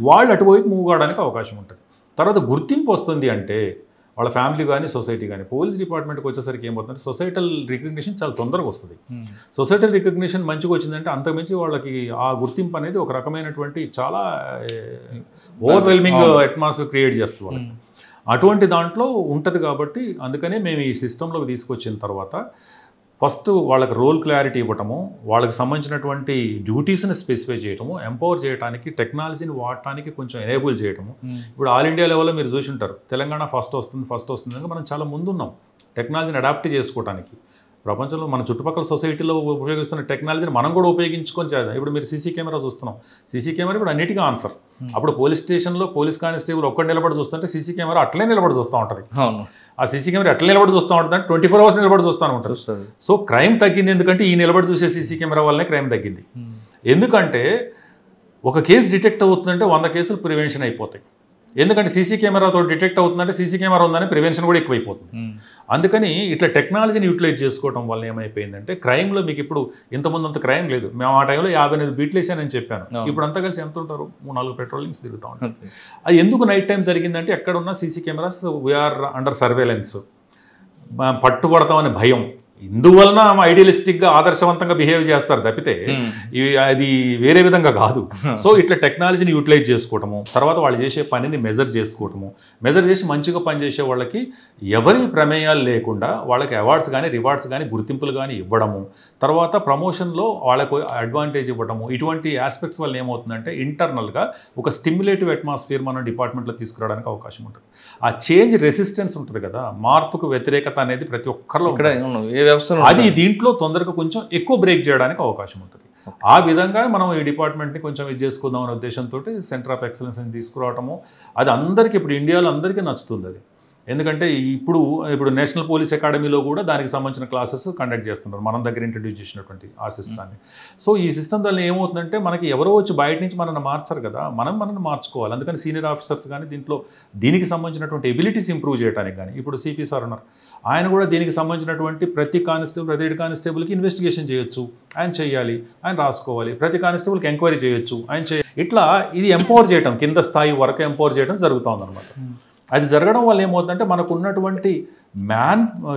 వాళ్ళు అటువైపు మూవ్ కావడానికి అవకాశం ఉంటుంది. తర్వాత గుర్తింపు వస్తుంది అంటే వాళ్ళ ఫ్యామిలీ కానీ, సొసైటీ కానీ. పోలీస్ డిపార్ట్మెంట్కి వచ్చేసరికి ఏమవుతుందంటే సోసైటల్ రికగ్నిషన్ చాలా తొందరగా వస్తుంది. సొసైటల్ రికగ్నిషన్ మంచిగా వచ్చిందంటే అంతకుమించి వాళ్ళకి ఆ గుర్తింపు అనేది ఒక రకమైనటువంటి చాలా ఓవర్వెల్మింగ్ అట్మాస్ఫియర్ క్రియేట్ చేస్తుంది వాళ్ళకి. అటువంటి దాంట్లో ఉంటుంది. కాబట్టి అందుకనే మేము ఈ సిస్టంలోకి తీసుకొచ్చిన తర్వాత ఫస్ట్ వాళ్ళకి రోల్ క్లారిటీ ఇవ్వటము, వాళ్ళకి సంబంధించినటువంటి డ్యూటీస్ని స్పెసిఫై చేయటము, ఎంపవర్ చేయడానికి, టెక్నాలజీని వాడటానికి కొంచెం ఎనేబుల్ చేయటము. ఇప్పుడు ఆల్ ఇండియా లెవెల్లో మీరు చూసి ఉంటారు, తెలంగాణ ఫస్ట్ వస్తుంది అంటే మనం చాలా ముందున్నాం టెక్నాలజీని అడాప్ట్ చేసుకోవడానికి. ప్రపంచంలో మన చుట్టుపక్కల సొసైటీలో ఉపయోగిస్తున్న టెక్నాలజీని మనం కూడా ఉపయోగించుకొని చేద్దాం. ఇప్పుడు మీరు సీసీ కెమెరా చూస్తున్నాం. సీసీ కెమెరా ఇప్పుడు అన్నిటికీ ఆన్సర్. అప్పుడు పోలీస్ స్టేషన్లో పోలీస్ కానిస్టేబుల్ ఒక్కటి నిలబడి చూస్తుంటే సీసీ కెమెరా అట్లే నిలబడి చూస్తూ ఉంటుంది. ఆ సీసీ కెమెరా ఎట్లా నిలబడి చూస్తూ ఉంటుంది అంటే 24 hours నిలబడి చూస్తూ ఉంటారు. సో క్రైమ్ తగ్గింది. ఎందుకంటే ఈ నిలబడి చూసే సీసీ కెమెరా వల్లనే క్రైమ్ తగ్గింది. ఎందుకంటే ఒక కేసు డిటెక్ట్ అవుతుందంటే 100 కేసులు ప్రివెన్షన్ అయిపోతాయి. ఎందుకంటే సీసీ కెమెరాతో డిటెక్ట్ అవుతుందంటే సీసీ కెమెరా ఉందని ప్రివెన్షన్ కూడా ఎక్కువైపోతుంది. అందుకని ఇట్లా టెక్నాలజీని యూటిలైజ్ చేసుకోవడం వల్ల ఏమైపోయిందంటే క్రైమ్లో మీకు ఇప్పుడు ఇంతకుముందు అంత క్రైమ్ లేదు. మేము ఆ టైంలో 58 బీట్లు వేసానని చెప్పాను. ఇప్పుడు అంతా కలిసి ఎంత ఉంటారు? 3-4 పెట్రోలింగ్స్ తిరుగుతూ ఉంటారు. అది ఎందుకు నైట్ టైం జరిగిందంటే ఎక్కడున్న CC cameras we are under surveillance, పట్టుబడతామనే భయం. ఇందువలన ఐడియలిస్టిక్గా ఆదర్శవంతంగా బిహేవ్ చేస్తారు తప్పితే అది వేరే విధంగా కాదు. సో ఇట్లా టెక్నాలజీని యూటిలైజ్ చేసుకోవటము, తర్వాత వాళ్ళు చేసే పనిని మెజర్ చేసుకోవటము, మెజర్ చేసి మంచిగా పనిచేసే వాళ్ళకి ఎవరి ప్రమేయాలు లేకుండా వాళ్ళకి అవార్డ్స్ కానీ, రివార్డ్స్ కానీ, గుర్తింపులు కానీ ఇవ్వడము, తర్వాత ప్రమోషన్లో వాళ్ళకు అడ్వాంటేజ్ ఇవ్వడము, ఇటువంటి ఆస్పెక్ట్స్ వల్ల ఏమవుతుందంటే ఇంటర్నల్గా ఒక స్టిమ్యులేటివ్ అట్మాస్ఫియర్ మన డిపార్ట్మెంట్లో తీసుకురావడానికి అవకాశం ఉంటుంది. ఆ చేంజ్ రెసిస్టెన్స్ ఉంటుంది కదా, మార్పుకు వ్యతిరేకత అనేది ప్రతి ఒక్కరిలో అది దీంట్లో తొందరగా కొంచెం ఎక్కువ బ్రేక్ చేయడానికి అవకాశం ఉంటుంది. ఆ విధంగా మనం ఈ డిపార్ట్మెంట్ని కొంచెం ఇది చేసుకుందాం అనే ఉద్దేశంతో సెంటర్ ఆఫ్ ఎక్సలెన్స్ని తీసుకురావటము, అది అందరికీ ఇప్పుడు ఇండియాలో అందరికీ నచ్చుతుంది. అది ఎందుకంటే ఇప్పుడు నేషనల్ పోలీస్ అకాడమీలో కూడా దానికి సంబంధించిన క్లాసెస్ కండక్ట్ చేస్తున్నారు, మనం దగ్గర ఇంట్రడ్యూస్ చేసినటువంటి ఆ సిస్టాన్ని. సో ఈ సిస్టమ్ వల్ల ఏమవుతుందంటే మనకి ఎవరో వచ్చి బయట నుంచి మనల్ని మార్చరు కదా, మనల్ని మార్చుకోవాలి. అందుకని సీనియర్ ఆఫీసర్స్ కానీ దీనికి సంబంధించినటువంటి ఎబిలిటీస్ ఇంప్రూవ్ చేయడానికి కానీ, ఇప్పుడు సిపి సార్ ఉన్నారు, ఆయన కూడా దీనికి సంబంధించినటువంటి ప్రతి హెడ్ కానిస్టేబుల్కి ఇన్వెస్టిగేషన్ చేయొచ్చు, ఆయన చేయాలి, ఆయన రాసుకోవాలి. ప్రతి కానిస్టేబుల్కి ఎంక్వైరీ చేయొచ్చు, ఆయన చేయాలి. ఇట్లా ఇది ఎంపవర్ చేయడం, కింద స్థాయి వరకు ఎంపవర్ చేయడం జరుగుతుందన్నమాట. అది జరగడం వల్ల ఏమవుతుందంటే మనకు ఉన్నటువంటి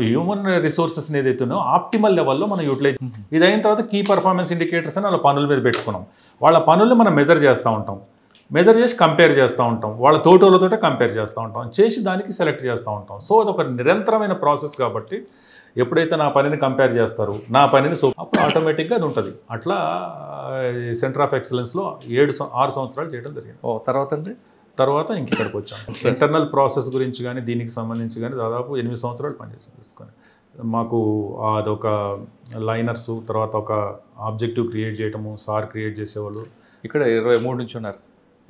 హ్యూమన్ రిసోర్సెస్ని ఏదైతున్నాయో ఆప్టిమల్ లెవెల్లో మనం యూటిలైజ్. ఇది అయిన తర్వాత కీ పర్ఫార్మెన్స్ ఇండికేటర్స్ అని వాళ్ళ పనుల మీద పెట్టుకున్నాం. వాళ్ళ పనుల్ని మనం మెజర్ చేస్తూ ఉంటాం, మెజర్ చేసి కంపేర్ చేస్తూ ఉంటాం, వాళ్ళ తోటలతో కంపేర్ చేస్తూ ఉంటాం, చేసి దానికి సెలెక్ట్ చేస్తూ ఉంటాం. సో అది ఒక నిరంతరమైన ప్రాసెస్. కాబట్టి ఎప్పుడైతే నా పనిని కంపేర్ చేస్తారు, నా పనిని అప్పుడు ఆటోమేటిక్గా అది ఉంటుంది. అట్లా సెంటర్ ఆఫ్ ఎక్సలెన్స్లో 6 సంవత్సరాలు చేయడం జరిగింది. తర్వాత ఇంకెక్కడికి వచ్చాం. ఇంటర్నల్ ప్రాసెస్ గురించి కానీ దీనికి సంబంధించి కానీ దాదాపు 8 సంవత్సరాలు పనిచేసి తీసుకొని మాకు అదొక లైనర్సు, తర్వాత ఒక ఆబ్జెక్టివ్ క్రియేట్ చేయటము, సార్ క్రియేట్ చేసేవాళ్ళు. ఇక్కడ 23 నుంచి ఉన్నారు.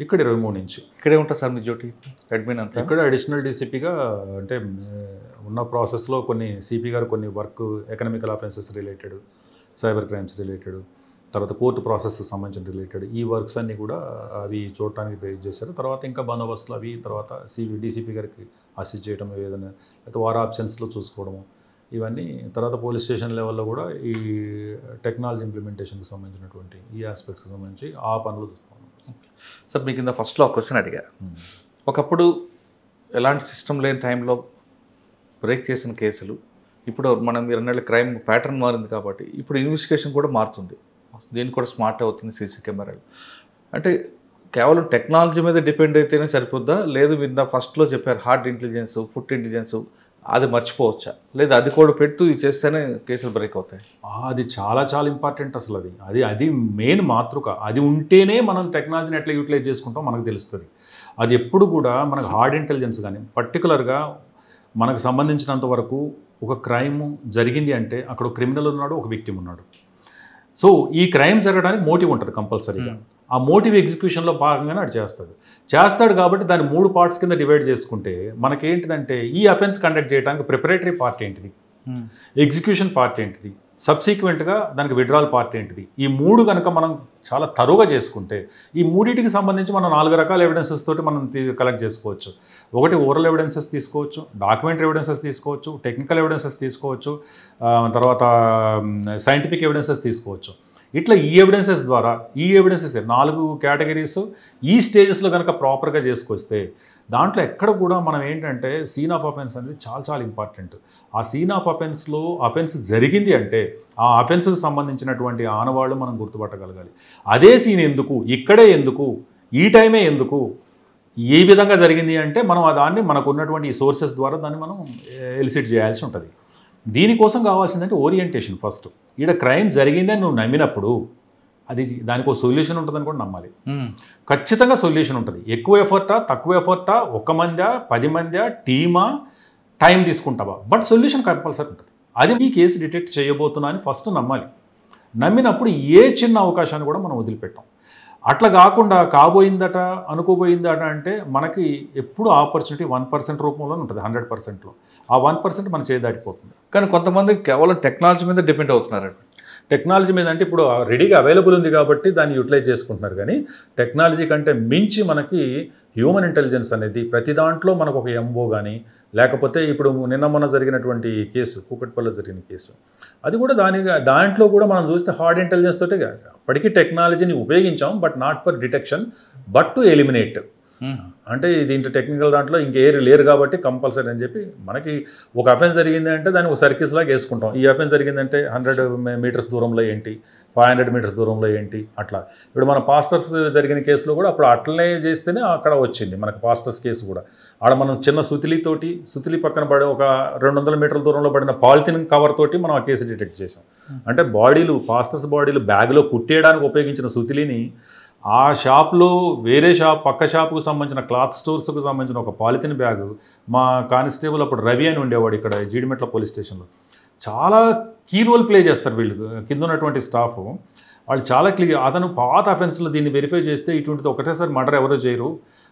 ఇక్కడ 23 నుంచి. ఇక్కడే ఉంటుంది సార్ మీ డ్యూటీ అడ్మిన్ అంతా? ఇక్కడ అడిషనల్ డీసీపీగా అంటే ఉన్న ప్రాసెస్లో కొన్ని సిపి గారు కొన్ని work economical offences related, cyber crimes related, తర్వాత కోర్టు ప్రాసెస్ సంబంధించిన రిలేటెడ్ ఈ వర్క్స్ అన్నీ కూడా అవి చూడటానికి ప్రయత్నం చేశారు. తర్వాత ఇంకా బందోబస్తులు అవి తర్వాత డీసీపీ గారికి అసిస్ట్ చేయడం, ఏదైనా లేకపోతే వార్ ఆప్షన్స్లో చూసుకోవడము, ఇవన్నీ తర్వాత పోలీస్ స్టేషన్ లెవెల్లో కూడా ఈ టెక్నాలజీ ఇంప్లిమెంటేషన్కి సంబంధించినటువంటి ఈ ఆస్పెక్ట్స్కి సంబంధించి ఆ పనులు చూస్తాం. సార్ మీకు కింద ఫస్ట్లో ఒక క్వశ్చన్ అడిగా, ఒకప్పుడు ఎలాంటి సిస్టమ్ లేని టైంలో బ్రేక్ చేసిన కేసులు ఇప్పుడు మనం 2 నెలల క్రైమ్ ప్యాటర్న్ మారింది కాబట్టి ఇప్పుడు ఇన్వెస్టిగేషన్ కూడా మారుతుంది, దీనికి కూడా స్మార్ట్ అవుతుంది సీసీ కెమెరాలు. అంటే కేవలం టెక్నాలజీ మీద డిపెండ్ అయితేనే సరిపోద్దా, లేదు మీరు ఫస్ట్లో చెప్పారు హార్ట్ ఇంటెలిజెన్స్, ఫుట్ ఇంటెలిజెన్స్, అది మర్చిపోవచ్చా, లేదా అది కూడా పెట్టు చేస్తేనే కేసులు బ్రేక్ అవుతాయి? అది చాలా చాలా ఇంపార్టెంట్ అసలు. అది మెయిన్ మాతృక. అది ఉంటేనే మనం టెక్నాలజీని ఎట్లా యూటిలైజ్ చేసుకుంటాం మనకు తెలుస్తుంది. అది ఎప్పుడు కూడా మనకు హార్డ్ ఇంటెలిజెన్స్ కానీ పర్టికులర్గా మనకు సంబంధించినంత వరకు ఒక క్రైమ్ జరిగింది అంటే అక్కడ ఒక క్రిమినల్ ఉన్నాడు, ఒక విక్టిమ్ ఉన్నాడు. సో ఈ క్రైమ్ జరగడానికి మోటివ్ ఉంటుంది కంపల్సరీగా. ఆ మోటివ్ ఎగ్జిక్యూషన్లో భాగంగానే అది చేస్తాడు కాబట్టి దాన్ని 3 పార్ట్స్ కింద డివైడ్ చేసుకుంటే మనకేంటిదంటే ఈ అఫెన్స్ కండక్ట్ చేయడానికి ప్రిపరేటరీ పార్ట్ ఏంటిది, ఎగ్జిక్యూషన్ పార్ట్ ఏంటిది, సబ్సీక్వెంట్గా దానికి విడ్రాల్ పార్ట్ ఏంటిది, ఈ 3 కనుక మనం చాలా తరువుగా చేసుకుంటే ఈ 3టికి సంబంధించి మనం 4 రకాల ఎవిడెన్సెస్ తోటి మనం కలెక్ట్ చేసుకోవచ్చు. ఒకటి ఓరల్ ఎవిడెన్సెస్ తీసుకోవచ్చు, డాక్యుమెంటరీ ఎవిడెన్సెస్ తీసుకోవచ్చు, టెక్నికల్ ఎవిడెన్సెస్ తీసుకోవచ్చు, తర్వాత సైంటిఫిక్ ఎవిడెన్సెస్ తీసుకోవచ్చు. ఇట్లా ఈ ఎవిడెన్సెస్ ద్వారా ఈ ఎవిడెన్సెస్ 4 కేటగిరీస్ ఈ స్టేజెస్లో కనుక ప్రాపర్గా చేసుకొస్తే దాంట్లో ఎక్కడ కూడా మనం ఏంటంటే సీన్ ఆఫ్ అఫెన్స్ అనేది చాలా చాలా ఇంపార్టెంట్. ఆ సీన్ ఆఫ్ అఫెన్స్లో అఫెన్స్ జరిగింది అంటే ఆ అఫెన్స్కి సంబంధించినటువంటి ఆనవాళ్ళు మనం గుర్తుపట్టగలగాలి. అదే సీన్ ఎందుకు, ఇక్కడే ఎందుకు, ఈ టైమే ఎందుకు, ఏ విధంగా జరిగింది అంటే మనం దాన్ని మనకు ఉన్నటువంటి ఈ సోర్సెస్ ద్వారా దాన్ని మనం ఎలిసిట్ చేయాల్సి ఉంటుంది. దీనికోసం కావాల్సిందంటే ఓరియంటేషన్. ఫస్ట్ ఈడ క్రైమ్ జరిగిందని నువ్వు నమ్మినప్పుడు అది దానికి ఒక సొల్యూషన్ ఉంటుందని కూడా నమ్మాలి. ఖచ్చితంగా సొల్యూషన్ ఉంటుంది. ఎక్కువ ఎఫర్టా, తక్కువ ఎఫర్టా, 1 మందా 10 మందా, టీమా, టైం తీసుకుంటావా, బట్ సొల్యూషన్ కంపల్సరీ ఉంటుంది. అది మీ కేసు డిటెక్ట్ చేయబోతున్నా అని ఫస్ట్ నమ్మాలి. నమ్మినప్పుడు ఏ చిన్న అవకాశాన్ని కూడా మనం వదిలిపెట్టాం. అట్లా కాకుండా కాబోయిందట అనుకోబోయిందట అంటే మనకి ఎప్పుడు ఆపర్చునిటీ 1% రూపంలోనే ఉంటుంది 100%లో. ఆ 1% మన చేయి దాటిపోతుంది. కానీ కొంతమంది కేవలం టెక్నాలజీ మీద డిపెండ్ అవుతున్నారు. టెక్నాలజీ మీద అంటే ఇప్పుడు రెడీగా అవైలబుల్ ఉంది కాబట్టి దాన్ని యూటిలైజ్ చేసుకుంటున్నారు. కానీ టెక్నాలజీ కంటే మించి మనకి హ్యూమన్ ఇంటెలిజెన్స్ అనేది ప్రతి దాంట్లో మనకు ఒక ఎంఓ కానీ లేకపోతే ఇప్పుడు నిన్న మొన్న జరిగినటువంటి కేసు కూకట్పల్లిలో జరిగిన కేసు అది కూడా దాంట్లో కూడా మనం చూస్తే హార్డ్ ఇంటెలిజెన్స్ తోటే అప్పటికీ టెక్నాలజీని ఉపయోగించాం, but not for detection but to eliminate. అంటే దీంట్లో టెక్నికల్ దాంట్లో ఇంకేరు లేరు కాబట్టి కంపల్సరీ అని చెప్పి మనకి ఒక అఫెన్స్ జరిగింది అంటే దాన్ని ఒక సర్కిల్స్ లాగా వేసుకుంటాం. ఈ అఫెన్స్ జరిగిందంటే 100 మీటర్స్ దూరంలో ఏంటి, 500 మీటర్స్ దూరంలో ఏంటి, అట్లా. ఇప్పుడు మన పాస్టర్స్ జరిగిన కేసులో కూడా అప్పుడు అట్లనే చేస్తేనే అక్కడ వచ్చింది మనకు పాస్టర్స్ కేసు కూడా. ఆడ మనం చిన్న సుతిలి పక్కన పడే ఒక 200 మీటర్ల దూరంలో పడిన పాలిథిన్ కవర్ తోటి మనం ఆ కేసు డిటెక్ట్ చేసాం. అంటే పాస్టర్స్ బాడీలు బ్యాగ్లో కుట్టేయడానికి ఉపయోగించిన సుతిలిని ఆ షాప్లో వేరే పక్క షాపుకు సంబంధించిన క్లాత్ స్టోర్స్కు సంబంధించిన ఒక పాలిథిన్ బ్యాగు మా కానిస్టేబుల్ అప్పుడు రవి అని ఉండేవాడు ఇక్కడ జీడిమెట్ల పోలీస్ స్టేషన్లో. చాలా కీ రోల్ ప్లే చేస్తారు వీళ్ళు కింద ఉన్నటువంటి స్టాఫ్. వాళ్ళు చాలా అతను పాత అఫెన్స్లో దీన్ని వెరిఫై చేస్తే ఇటువంటిది ఒకటేసారి మర్డర్ ఎవరో చేయరు.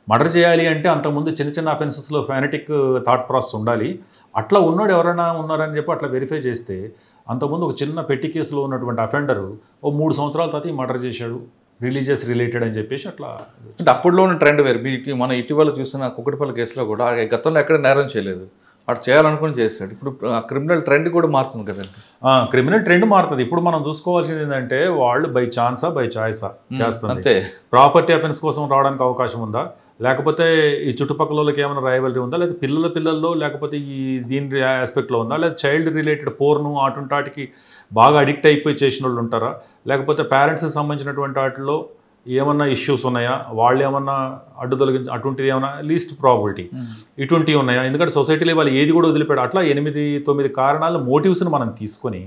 మర్డర్ చేయాలి అంటే అంతకుముందు చిన్న అఫెన్సెస్లో ఫెనటిక్ థాట్ ప్రాసెస్ ఉండాలి. అట్లా ఉన్నాడు ఎవరైనా ఉన్నారని చెప్పి అట్లా వెరిఫై చేస్తే అంతకుముందు ఒక చిన్న పెట్టి కేసులో ఉన్నటువంటి అఫెండరు ఓ 3 సంవత్సరాల తర్వాత ఈ మర్డర్ చేశాడు, రిలీజియస్ రిలేటెడ్ అని చెప్పేసి అట్లా. అంటే అప్పుడులో ఉన్న ట్రెండ్ వేరు. మనం ఇటీవల చూసిన కుక్కటిపల్లి కేసులో కూడా గతంలో ఎక్కడ నేరం చేయలేదు, అటు చేయాలనుకుని చేస్తాడు. ఇప్పుడు క్రిమినల్ ట్రెండ్ కూడా మారుతుంది కదండి. క్రిమినల్ ట్రెండ్ మారుతుంది. ఇప్పుడు మనం చూసుకోవాల్సింది ఏంటంటే వాళ్ళు బై ఛాన్సా బై చాయిసా చేస్తుంది. అంతే. ప్రాపర్టీ అఫెన్స్ కోసం రావడానికి అవకాశం ఉందా, లేకపోతే ఈ చుట్టుపక్కల వాళ్ళకి ఏమైనా రాయబిలిటీ ఉందా, లేదా పిల్లల్లో లేకపోతే ఈ దీని ఆస్పెక్ట్లో ఉందా, లేదా చైల్డ్ రిలేటెడ్ పోర్ను అటుంటాటికి బాగా అడిక్ట్ అయిపోయి చేసిన వాళ్ళు ఉంటారా, లేకపోతే పేరెంట్స్కి సంబంధించినటువంటి వాటిలో ఏమన్నా ఇష్యూస్ ఉన్నాయా, వాళ్ళు ఏమన్నా అడ్డు తొలగించి అటువంటిది ఏమన్నా లీస్ట్ ప్రాబిలిటీ ఇటువంటివి ఉన్నాయా. ఎందుకంటే సొసైటీలో వాళ్ళు ఏది కూడా వదిలిపెట్టారు. అట్లా 8-9 కారణాలు మోటివ్స్ని మనం తీసుకొని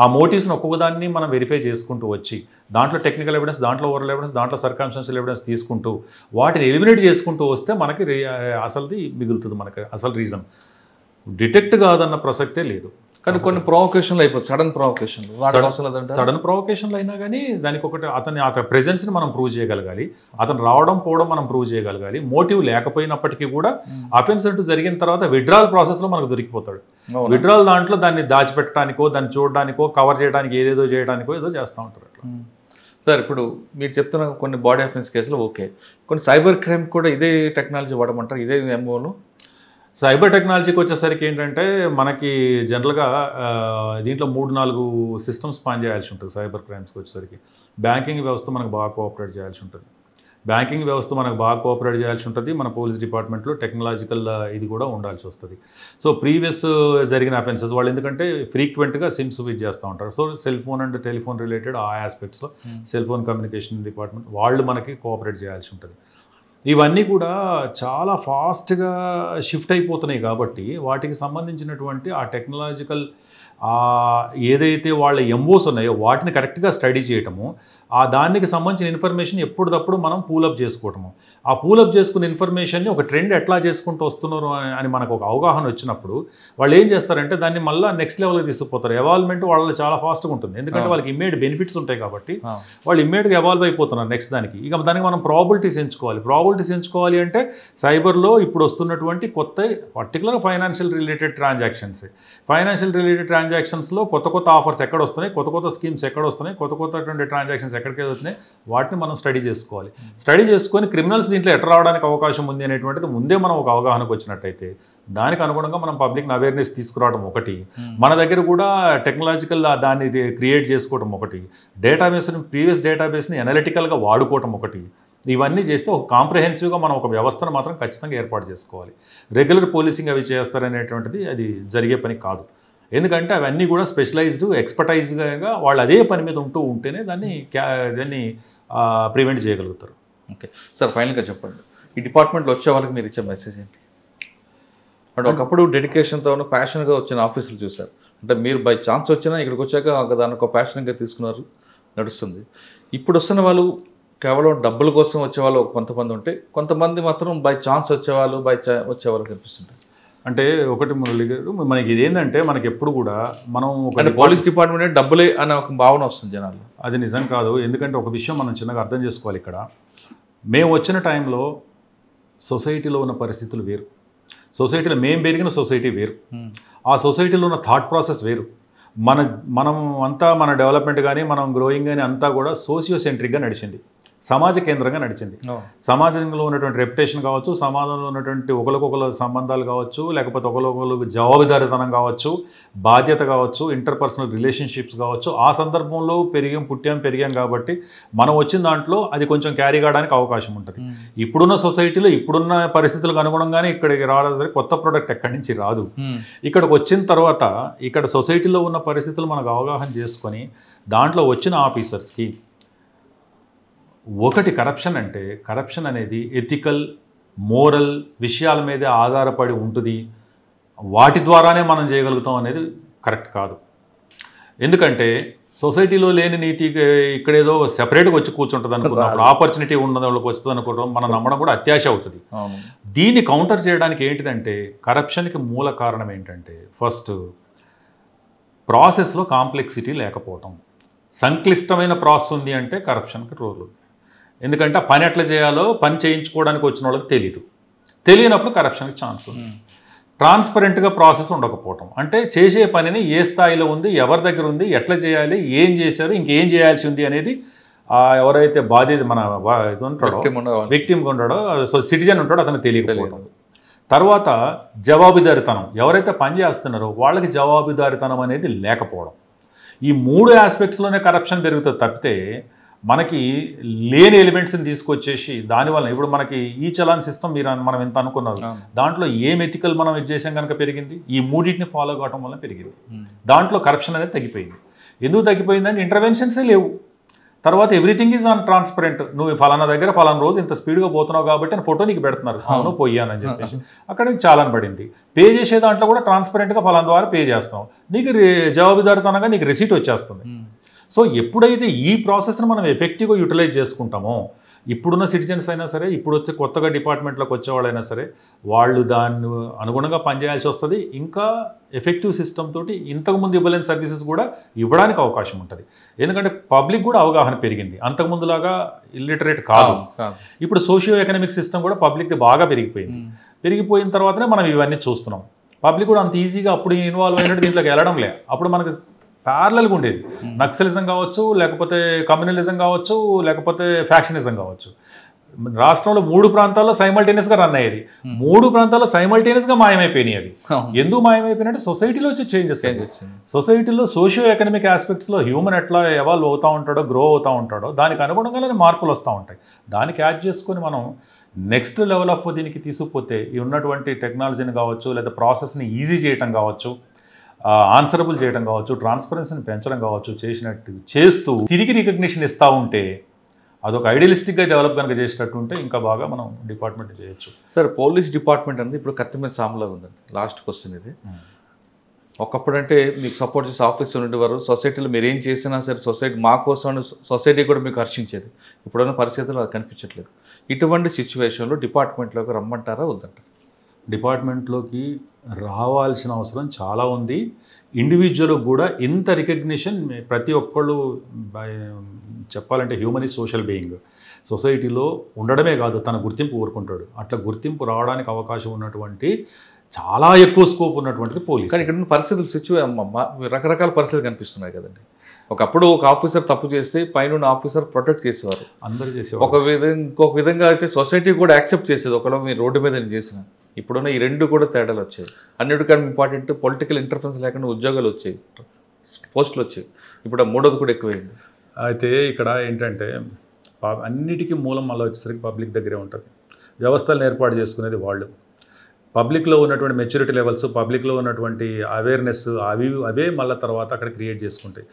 ఆ మోటివ్స్ని ఒక్కొక్కదాన్ని మనం వెరిఫై చేసుకుంటూ వచ్చి దాంట్లో టెక్నికల్ ఎవిడెన్స్, దాంట్లో ఓరల్ ఎవిడెన్స్, దాంట్లో సర్కమ్స్టాన్షియల్ ఎవిడెన్స్ తీసుకుంటూ వాటిని ఎలిమినేట్ చేసుకుంటూ వస్తే మనకి అసలుది మిగులుతుంది. మనకి అసలు రీజన్ డిటెక్ట్ కాదన్న ప్రసక్తే లేదు. కానీ కొన్ని ప్రొవొకేషన్లు అయిపోతుంది, సడన్ ప్రొవొకేషన్లు వాటికి అవసరం లేదంటే. సడన్ ప్రొవొకేషన్లు అయినా కానీ దానికి ఒకటి అతని ప్రెజెన్స్ని మనం ప్రూవ్ చేయగలగాలి, అతను రావడం పోవడం మనం ప్రూవ్ చేయగలగాలి. మోటివ్ లేకపోయినప్పటికీ కూడా అఫెన్స్ అంటూ జరిగిన తర్వాత విత్డ్రాల్ ప్రాసెస్లో మనకు దొరికిపోతాడు. విత్డ్రాల్ దాంట్లో దాన్ని దాచిపెట్టడానికో, దాన్ని చూడడానికో, కవర్ చేయడానికి ఏదేదో చేయడానికో ఏదో చేస్తూ ఉంటారు అట్లా. సార్ ఇప్పుడు మీరు చెప్తున్న కొన్ని బాడీ అఫెన్స్ కేసులు ఓకే, కొన్ని సైబర్ క్రైమ్ కూడా ఇదే టెక్నాలజీ వాడమంటారు, ఇదే ఎంఓలో? సైబర్ టెక్నాలజీకి వచ్చేసరికి ఏంటంటే మనకి జనరల్గా దీంట్లో 3-4 సిస్టమ్స్ పని చేయాల్సి ఉంటుంది. సైబర్ క్రైమ్స్కి వచ్చేసరికి బ్యాంకింగ్ వ్యవస్థ మనకు బాగా కోఆపరేట్ చేయాల్సి ఉంటుంది. మన పోలీస్ డిపార్ట్మెంట్లో టెక్నాలజికల్ ఇది కూడా ఉండాల్సి వస్తుంది. సో ప్రీవియస్ జరిగిన అఫెన్సెస్ వాళ్ళు ఎందుకంటే ఫ్రీక్వెంట్గా సిమ్స్ యూజ్ చేస్తూ ఉంటారు. So cell phone and telephone related ఆ ఆస్పెక్ట్స్లో సెల్ ఫోన్ కమ్యూనికేషన్ డిపార్ట్మెంట్ వాళ్ళు మనకి కోఆపరేట్ చేయాల్సి ఉంటుంది. ఇవన్నీ కూడా చాలా ఫాస్ట్గా షిఫ్ట్ అయిపోతున్నాయి కాబట్టి వాటికి సంబంధించినటువంటి ఆ టెక్నాలజికల్ ఏదైతే వాళ్ళ ఎంఓస్ ఉన్నాయో వాటిని కరెక్ట్గా స్టడీ చేయటము, ఆ దానికి సంబంధించిన ఇన్ఫర్మేషన్ ఎప్పటికప్పుడు మనం పూలప్ చేసుకోవటము, ఆ పూలప్ చేసుకున్న ఇన్ఫర్మేషన్ని ఒక ట్రెండ్ ఎట్లా చేసుకుంటూ వస్తున్నారు అని మనకు ఒక అవగాహన వచ్చినప్పుడు వాళ్ళు ఏం చేస్తారంటే దాన్ని మళ్ళీ నెక్స్ట్ లెవెల్కి తీసుకుపోతారు. ఎవాల్వ్మెంట్ వాళ్ళు చాలా ఫాస్ట్గా ఉంటుంది, ఎందుకంటే వాళ్ళకి ఇమ్మీడియట్ బెనిఫిట్స్ ఉంటాయి కాబట్టి వాళ్ళు ఇమ్మీడియట్గా ఎవాల్వ్ అయిపోతున్నారు నెక్స్ట్ దానికి. ఇక దానికి మనం ప్రాబిలిటీస్ ఎంచుకోవాలి అంటే సైబర్లో ఇప్పుడు వస్తున్నటువంటి కొత్త పర్టికులర్ ఫైనాన్షియల్ రిలేటెడ్ ట్రాన్సాక్షన్స్లో కొత్త ఆఫర్స్ ఎక్కడ వస్తున్నాయి, కొత్త స్కీమ్స్ ఎక్కడ వస్తున్నాయి, కొత్తటువంటి ట్రాన్సాక్షన్స్ ఎక్కడికి వస్తున్నాయి, వాటిని మనం స్టడీ చేసుకొని క్రిమినల్స్ దీంట్లో ఎట్లా రావడానికి అవకాశం ఉంది అనేటువంటిది ముందే మనం ఒక అవగాహనకు వచ్చినట్టయితే దానికి అనుగుణంగా మనం పబ్లిక్ అవేర్నెస్ తీసుకురావడం ఒకటి, మన దగ్గర కూడా టెక్నాలజికల్ దాన్ని క్రియేట్ చేసుకోవడం ఒకటి, ప్రీవియస్ డేటాబేస్ని అనలిటికల్గా వాడుకోవటం ఒకటి, ఇవన్నీ చేస్తే ఒక కాంప్రహెన్సివ్గా మనం ఒక వ్యవస్థను మాత్రం ఖచ్చితంగా ఏర్పాటు చేసుకోవాలి. రెగ్యులర్ పోలీసింగ్ అవి చేస్తారనేటువంటిది అది జరిగే పని కాదు. ఎందుకంటే అవన్నీ కూడా స్పెషలైజ్డ్ ఎక్స్పర్టైజ్గా వాళ్ళు అదే పని మీద ఉంటేనే దాన్ని ప్రివెంట్ చేయగలుగుతారు. ఓకే సార్, ఫైనల్గా చెప్పండి, ఈ డిపార్ట్మెంట్లో వచ్చే వాళ్ళకి మీరు ఇచ్చే మెసేజ్ ఏంటి? అంటే ఒకప్పుడు డెడికేషన్తో ప్యాషన్గా వచ్చిన ఆఫీసులు చూశారు, అంటే మీరు బై ఛాన్స్ వచ్చినా ఇక్కడికి వచ్చాక దాన్ని ఒక ప్యాషన్గా తీసుకున్నారు, నడుస్తుంది. ఇప్పుడు వస్తున్న వాళ్ళు కేవలం డబ్బుల కోసం వచ్చేవాళ్ళు కొంతమంది ఉంటే, కొంతమంది మాత్రం బై ఛాన్స్ వచ్చేవాళ్ళు కనిపిస్తుంటారు. అంటే ఒకటి మురళి గారు, మనకి ఇదేంటంటే మనకి ఎప్పుడు కూడా మనం ఒక పోలీస్ డిపార్ట్మెంట్ డబ్బులే అనే ఒక భావన వస్తుంది జనాలు. అది నిజం కాదు. ఎందుకంటే ఒక విషయం మనం చిన్నగా అర్థం చేసుకోవాలి. ఇక్కడ మేము వచ్చిన టైంలో సొసైటీలో ఉన్న పరిస్థితులు వేరు, సొసైటీలో మేము పెరిగిన సొసైటీ వేరు, ఆ సొసైటీలో ఉన్న థాట్ ప్రాసెస్ వేరు. మనం అంతా మన డెవలప్మెంట్ కానీ మనం గ్రోయింగ్ కానీ అంతా కూడా సోషియో సెంట్రిక్గా నడిచింది, సమాజ కేంద్రంగా నడిచింది. సమాజంలో ఉన్నటువంటి రెప్యుటేషన్ కావచ్చు, సమాజంలో ఉన్నటువంటి ఒకరికొకరు సంబంధాలు కావచ్చు, లేకపోతే ఒకరికొకరు జవాబుదారీతనం కావచ్చు, బాధ్యత కావచ్చు, ఇంటర్పర్సనల్ రిలేషన్షిప్స్ కావచ్చు, ఆ సందర్భంలో పెరిగాం కాబట్టి మనం వచ్చిన దాంట్లో అది కొంచెం క్యారీ కావడానికి అవకాశం ఉంటుంది. ఇప్పుడున్న సొసైటీలో ఇప్పుడున్న పరిస్థితులకు అనుగుణంగానే ఇక్కడికి రావడానికి కొత్త ప్రోడక్ట్ ఎక్కడి నుంచి రాదు. ఇక్కడికి వచ్చిన తర్వాత ఇక్కడ సొసైటీలో ఉన్న పరిస్థితులు మనకు అవగాహన చేసుకొని దాంట్లో వచ్చిన ఆఫీసర్స్కి ఒకటి కరప్షన్ అనేది ఎథికల్ మోరల్ విషయాల మీదే ఆధారపడి ఉంటుంది, వాటి ద్వారానే మనం చేయగలుగుతాం అనేది కరెక్ట్ కాదు. ఎందుకంటే సొసైటీలో లేని నీతి ఇక్కడేదో సెపరేట్గా వచ్చి కూర్చుంటుంది అనుకున్నప్పుడు, ఆపర్చునిటీ ఉన్న వాళ్ళకి వస్తుంది అనుకోవడం మనం నమ్మడం కూడా అత్యాశ అవుతుంది. దీన్ని కౌంటర్ చేయడానికి ఏంటిదంటే కరప్షన్కి మూల కారణం ఏంటంటే ఫస్ట్ ప్రాసెస్లో కాంప్లెక్సిటీ లేకపోవటం. సంక్లిష్టమైన ప్రాసెస్ ఉంది అంటే కరప్షన్కి రోల్ ఉంది. ఎందుకంటే పని ఎట్లా చేయాలో పని చేయించుకోవడానికి వచ్చిన వాళ్ళకి తెలియనప్పుడు కరప్షన్కి ఛాన్స్ ఉంది. ట్రాన్స్పరెంట్గా ప్రాసెస్ ఉండకపోవటం అంటే చేసే పనిని ఏ స్థాయిలో ఉంది, ఎవరి దగ్గర ఉంది, ఎట్లా చేయాలి, ఏం చేశారు, ఇంకేం చేయాల్సి ఉంది అనేది ఎవరైతే బాధ్యత మన విక్టిమ్ ఉంటాడో సిటిజన్ ఉంటాడో అతను తెలియకపోవడం. తర్వాత జవాబుదారితనం, ఎవరైతే పని చేస్తున్నారో వాళ్ళకి జవాబుదారితనం అనేది లేకపోవడం. ఈ 3 ఆస్పెక్ట్స్లోనే కరప్షన్ పెరుగుతుంది తప్పితే మనకి లేని ఎలిమెంట్స్ని తీసుకొచ్చేసి దానివల్ల ఇప్పుడు మనకి ఈ చలాన్ సిస్టమ్ మనం ఎంత అనుకున్నారు, దాంట్లో ఏం ఎథికల్ మనం ఇది చేసాం కనుక పెరిగింది, ఈ 3టిని ఫాలో కావడం వల్ల పెరిగింది. దాంట్లో కరప్షన్ అనేది తగ్గిపోయింది. ఎందుకు తగ్గిపోయిందంటే ఇంటర్వెన్షన్సే లేవు. తర్వాత ఎవ్రీథింగ్ ఈజ్ ఆన్ ట్రాన్స్పరెంట్. నువ్వు ఫలానా దగ్గర ఫలానా రోజు ఇంత స్పీడ్గా పోతున్నావు కాబట్టి అని ఫోటో నీకు పెడుతున్నారు, అవును పోయానని చెప్పేసి అక్కడ నీకు చాలాని పడింది. పే చేసే దాంట్లో కూడా ట్రాన్స్పరెంట్గా ఫలానా ద్వారా పే చేస్తాం, నీకు జవాబుదారితనంగా నీకు రిసీట్ వచ్చేస్తుంది. సో ఎప్పుడైతే ఈ ప్రాసెస్ని మనం ఎఫెక్టివ్గా యూటిలైజ్ చేసుకుంటామో, ఇప్పుడున్న సిటిజన్స్ అయినా సరే, ఇప్పుడు వచ్చే కొత్తగా డిపార్ట్మెంట్లోకి వచ్చే వాళ్ళైనా సరే, వాళ్ళు దాన్ని అనుగుణంగా పనిచేయాల్సి వస్తుంది. ఇంకా ఎఫెక్టివ్ సిస్టమ్ తోటి ఇంతకుముందు ఇవ్వలేని సర్వీసెస్ కూడా ఇవ్వడానికి అవకాశం ఉంటుంది. ఎందుకంటే పబ్లిక్ కూడా అవగాహన పెరిగింది. అంతకుముందులాగా ఇల్లిటరేట్ కాదు. ఇప్పుడు సోషియో ఎకనామిక్ సిస్టమ్ కూడా పబ్లిక్ది బాగా పెరిగిపోయింది. పెరిగిపోయిన తర్వాతనే మనం ఇవన్నీ చూస్తున్నాం. పబ్లిక్ కూడా అంత ఈజీగా అప్పుడు ఇన్వాల్వ్ అయినట్టు దీంట్లోకి వెళ్ళడం లే. అప్పుడు మనకు ప్యారలల్గా ఉండేది. నక్సలిజం కావచ్చు, లేకపోతే కమ్యూనలిజం కావచ్చు, లేకపోతే ఫ్యాక్షనిజం కావచ్చు. రాష్ట్రంలో 3 ప్రాంతాల్లో సైమల్టేనియస్గా రన్ అయ్యేది. 3 ప్రాంతాల్లో సైమల్టేనియస్గా మాయమైపోయినాయి. అవి ఎందుకు మాయమైపోయినట్టు సొసైటీలో వచ్చే చేంజెస్. సొసైటీలో సోషియో ఎకనామిక్ ఆస్పెక్ట్స్లో హ్యూమన్ ఎట్లా ఎవాల్వ్ అవుతూ ఉంటాడో, గ్రో అవుతూ ఉంటాడో, దానికి అనుగుణంగానే మార్పులు వస్తూ ఉంటాయి. దాన్ని క్యాచ్ చేసుకొని మనం నెక్స్ట్ లెవెల్ ఆఫ్ దీనికి తీసుకుపోతే ఈ ఉన్నటువంటి టెక్నాలజీని కావచ్చు, లేదా ప్రాసెస్ని ఈజీ చేయటం కావచ్చు, ఆన్సరబుల్ చేయడం కావచ్చు, ట్రాన్స్పరెన్సీని పెంచడం కావచ్చు, చేసినట్టు చేస్తూ తిరిగి రికగ్నిషన్ ఇస్తూ ఉంటే అదొక ఐడియలిస్టిక్గా డెవలప్ కనుక చేసినట్టు ఉంటే ఇంకా బాగా మనం డిపార్ట్మెంట్ చేయొచ్చు. సార్, పోలీస్ డిపార్ట్మెంట్ అనేది ఇప్పుడు కత్తి మీద సాములా ఉందండి. లాస్ట్ క్వశ్చన్ ఇది. ఒకప్పుడంటే మీకు సపోర్ట్ చేసే ఆఫీసర్ ఉండేవారు. సొసైటీలో మీరు ఏం చేసినా సరే సొసైటీ మా కోసం సొసైటీ కూడా మీకు హర్షించేది. ఇప్పుడున్న పరిస్థితుల్లో అది కనిపించట్లేదు. ఇటువంటి సిచ్యువేషన్లో డిపార్ట్మెంట్లోకి రమ్మంటారా వద్దంటారా? డిపార్ట్మెంట్లోకి రావాల్సిన అవసరం చాలా ఉంది. ఇండివిజువల్ కూడా ఇంత రికగ్నిషన్ ప్రతి ఒక్కళ్ళు చెప్పాలంటే హ్యూమన్ ఈజ్ సోషల్ బీయింగ్. సొసైటీలో ఉండడమే కాదు, తన గుర్తింపు కోరుకుంటాడు. అట్లా గుర్తింపు రావడానికి అవకాశం ఉన్నటువంటి చాలా ఎక్కువ స్కోప్ ఉన్నటువంటిది పోలీస్. కానీ ఇక్కడ పరిస్థితులు రకరకాల పరిస్థితులు కనిపిస్తున్నాయి కదండి. ఒకప్పుడు ఒక ఆఫీసర్ తప్పు చేస్తే పైన ఆఫీసర్ ప్రొటెక్ట్ చేసేవారు, అందరూ చేసేవారు. ఇంకొక విధంగా అయితే సొసైటీ కూడా యాక్సెప్ట్ చేసేది ఒకవేళ మీరు రోడ్డు మీద చేసిన. ఇప్పుడున్న ఈ రెండు కూడా తేడాలు వచ్చాయి. అన్నిటికన్నా ఇంపార్టెంట్ పొలిటికల్ ఇంటర్ఫరెన్స్ లేకుండా ఉద్యోగాలు వచ్చాయి, పోస్టులు వచ్చాయి. ఇప్పుడు మూడోది కూడా ఎక్కువైంది. అయితే ఇక్కడ ఏంటంటే అన్నిటికీ మూలం మళ్ళీ వచ్చేసరికి పబ్లిక్ దగ్గరే ఉంటుంది. వ్యవస్థలను ఏర్పాటు చేసుకునేది వాళ్ళు. పబ్లిక్లో ఉన్నటువంటి మెచ్యూరిటీ లెవెల్స్, పబ్లిక్లో ఉన్నటువంటి అవేర్నెస్ అవే మళ్ళీ తర్వాత అక్కడ క్రియేట్ చేసుకుంటాయి.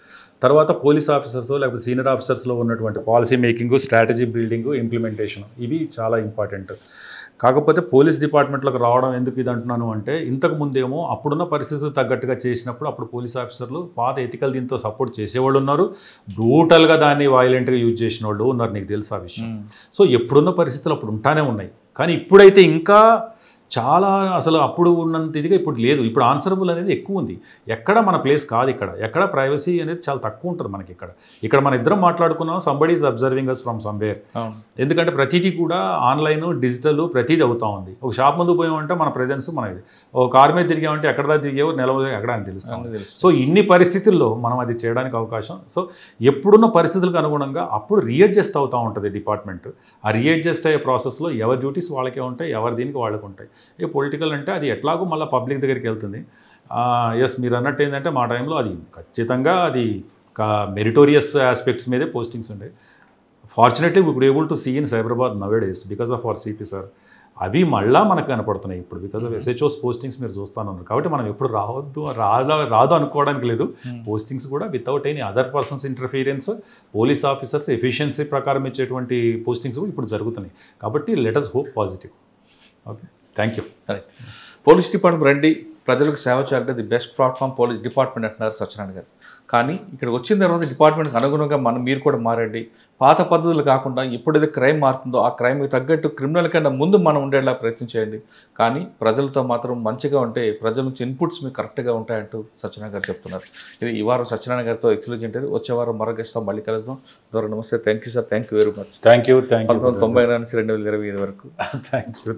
తర్వాత పోలీస్ ఆఫీసర్స్ లేకపోతే సీనియర్ ఆఫీసర్స్లో ఉన్నటువంటి policy making, strategy building, implementation ఇవి చాలా ఇంపార్టెంట్. కాకపోతే పోలీస్ డిపార్ట్మెంట్లోకి రావడం ఎందుకు ఇది అంటున్నాను అంటే, ఇంతకు ముందేమో అప్పుడున్న పరిస్థితులు తగ్గట్టుగా చేసినప్పుడు అప్పుడు పోలీస్ ఆఫీసర్లు పాత ఎథికల్ దీంతో సపోర్ట్ చేసేవాళ్ళు ఉన్నారు, బ్రూటల్గా దాన్ని వైలెంట్గా యూజ్ చేసిన వాళ్ళు ఉన్నారు. నీకు తెలుసు ఆ విషయం. సో ఎప్పుడున్న పరిస్థితులు అప్పుడు ఉంటానే ఉన్నాయి. కానీ ఇప్పుడైతే ఇంకా చాలా అసలు అప్పుడు ఉన్నంత ఇదిగా ఇప్పుడు లేదు. ఇప్పుడు ఆన్సరబుల్ అనేది ఎక్కువ ఉంది. ఎక్కడ మన ప్లేస్ కాదు, ఎక్కడ ప్రైవసీ అనేది చాలా తక్కువ ఉంటుంది మనకి. ఇక్కడ మన ఇద్దరం మాట్లాడుకున్నాం, somebody is observing us from somewhere. ఎందుకంటే ప్రతిదీ కూడా ఆన్లైన్, డిజిటల్ ప్రతిదీ అవుతూ ఉంది. ఒక షాప్ ముందు పోయామంటే మన ప్రెజెన్స్ మనది, ఒక కార్ మీద తిరిగామంటే ఎక్కడ తిరిగేవో నిలవ ఎక్కడ అని తెలుస్తుంది. సో ఇన్ని పరిస్థితుల్లో మనం అది చేయడానికి అవకాశం. సో ఎప్పుడున్న పరిస్థితులకు అనుగుణంగా అప్పుడు రీఅడ్జస్ట్ అవుతూ ఉంటుంది డిపార్ట్మెంట్. ఆ రీఅడ్జస్ట్ అయ్యే ప్రాసెస్లో ఎవరి డ్యూటీస్ వాళ్ళకే ఉంటాయి, ఎవరి దీనికి వాళ్ళకు ఉంటాయి. ఏ పొలిటికల్ అంటే అది ఎట్లాగో మళ్ళీ పబ్లిక్ దగ్గరికి వెళ్తుంది. ఎస్, మీరు అన్నట్టు ఏంటంటే మా టైంలో అది ఖచ్చితంగా అది మెరిటోరియస్ ఆస్పెక్ట్స్ మీదే పోస్టింగ్స్ ఉండే. Fortunately we could able to see in Cyberabad nowadays because of our CP sir. అవి మళ్ళీ మనకు కనపడుతున్నాయి ఇప్పుడు బికాస్ ఆఫ్ SHOs పోస్టింగ్స్ మీరు చూస్తానన్నారు. కాబట్టి మనం ఎప్పుడు రాదు అనుకోవడానికి లేదు. పోస్టింగ్స్ కూడా without any other persons interference, police officers efficiency ప్రకారం ఇచ్చేటువంటి పోస్టింగ్స్ ఇప్పుడు జరుగుతున్నాయి. కాబట్టి let us hope positive. Okay, thank you. సరే, పోలీస్ డిపార్ట్మెంట్ రండి, ప్రజలకు సేవ చేయాలంటే the best platform police department అంటున్నారు సత్యనారాయణ గారు. కానీ ఇక్కడ వచ్చిన తర్వాత డిపార్ట్మెంట్కి అనుగుణంగా మీరు కూడా మారండి. పాత పద్ధతులు కాకుండా ఎప్పుడైతే క్రైమ్ మారుతుందో ఆ క్రైమ్కి తగ్గట్టు క్రిమినల్ కన్నా ముందు మనం ఉండేలా ప్రయత్నం చేయండి. కానీ ప్రజలతో మాత్రం మంచిగా ఉంటే ప్రజల నుంచి ఇన్పుట్స్ మీకు కరెక్ట్గా ఉంటాయంటూ సత్యనారాయణ గారు చెప్తున్నారు. ఇది ఈ వారం సత్యనారాయణ గారితో ఎక్స్క్లూజివ్ ఇంటర్వ్యూ. వచ్చే వారం మరొక గెస్ట్తో మళ్ళీ కలుద్దాం. ద్వారా నమస్తే. Thank you sir. Thank you very much. Thank you. 1999 నుంచి 2025 వరకు. Thank you.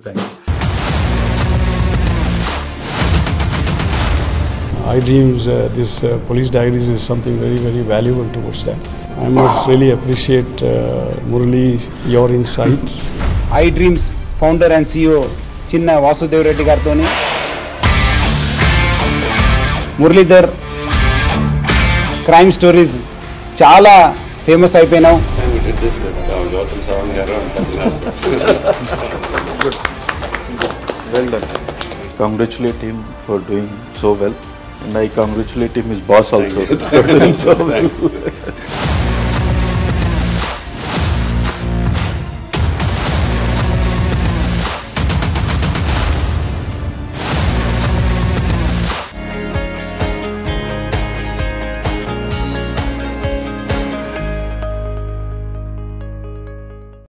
iDreams, this police diaries is something very, very valuable towards that. I must really appreciate Murali, your insights. iDreams founder and CEO Chinna Vasudev Reddy gartoni Muralidhar crime stories చాలా famous అయిపోయినావు. Well done. Congratulate him for doing so well. And I congratulate him, his boss also.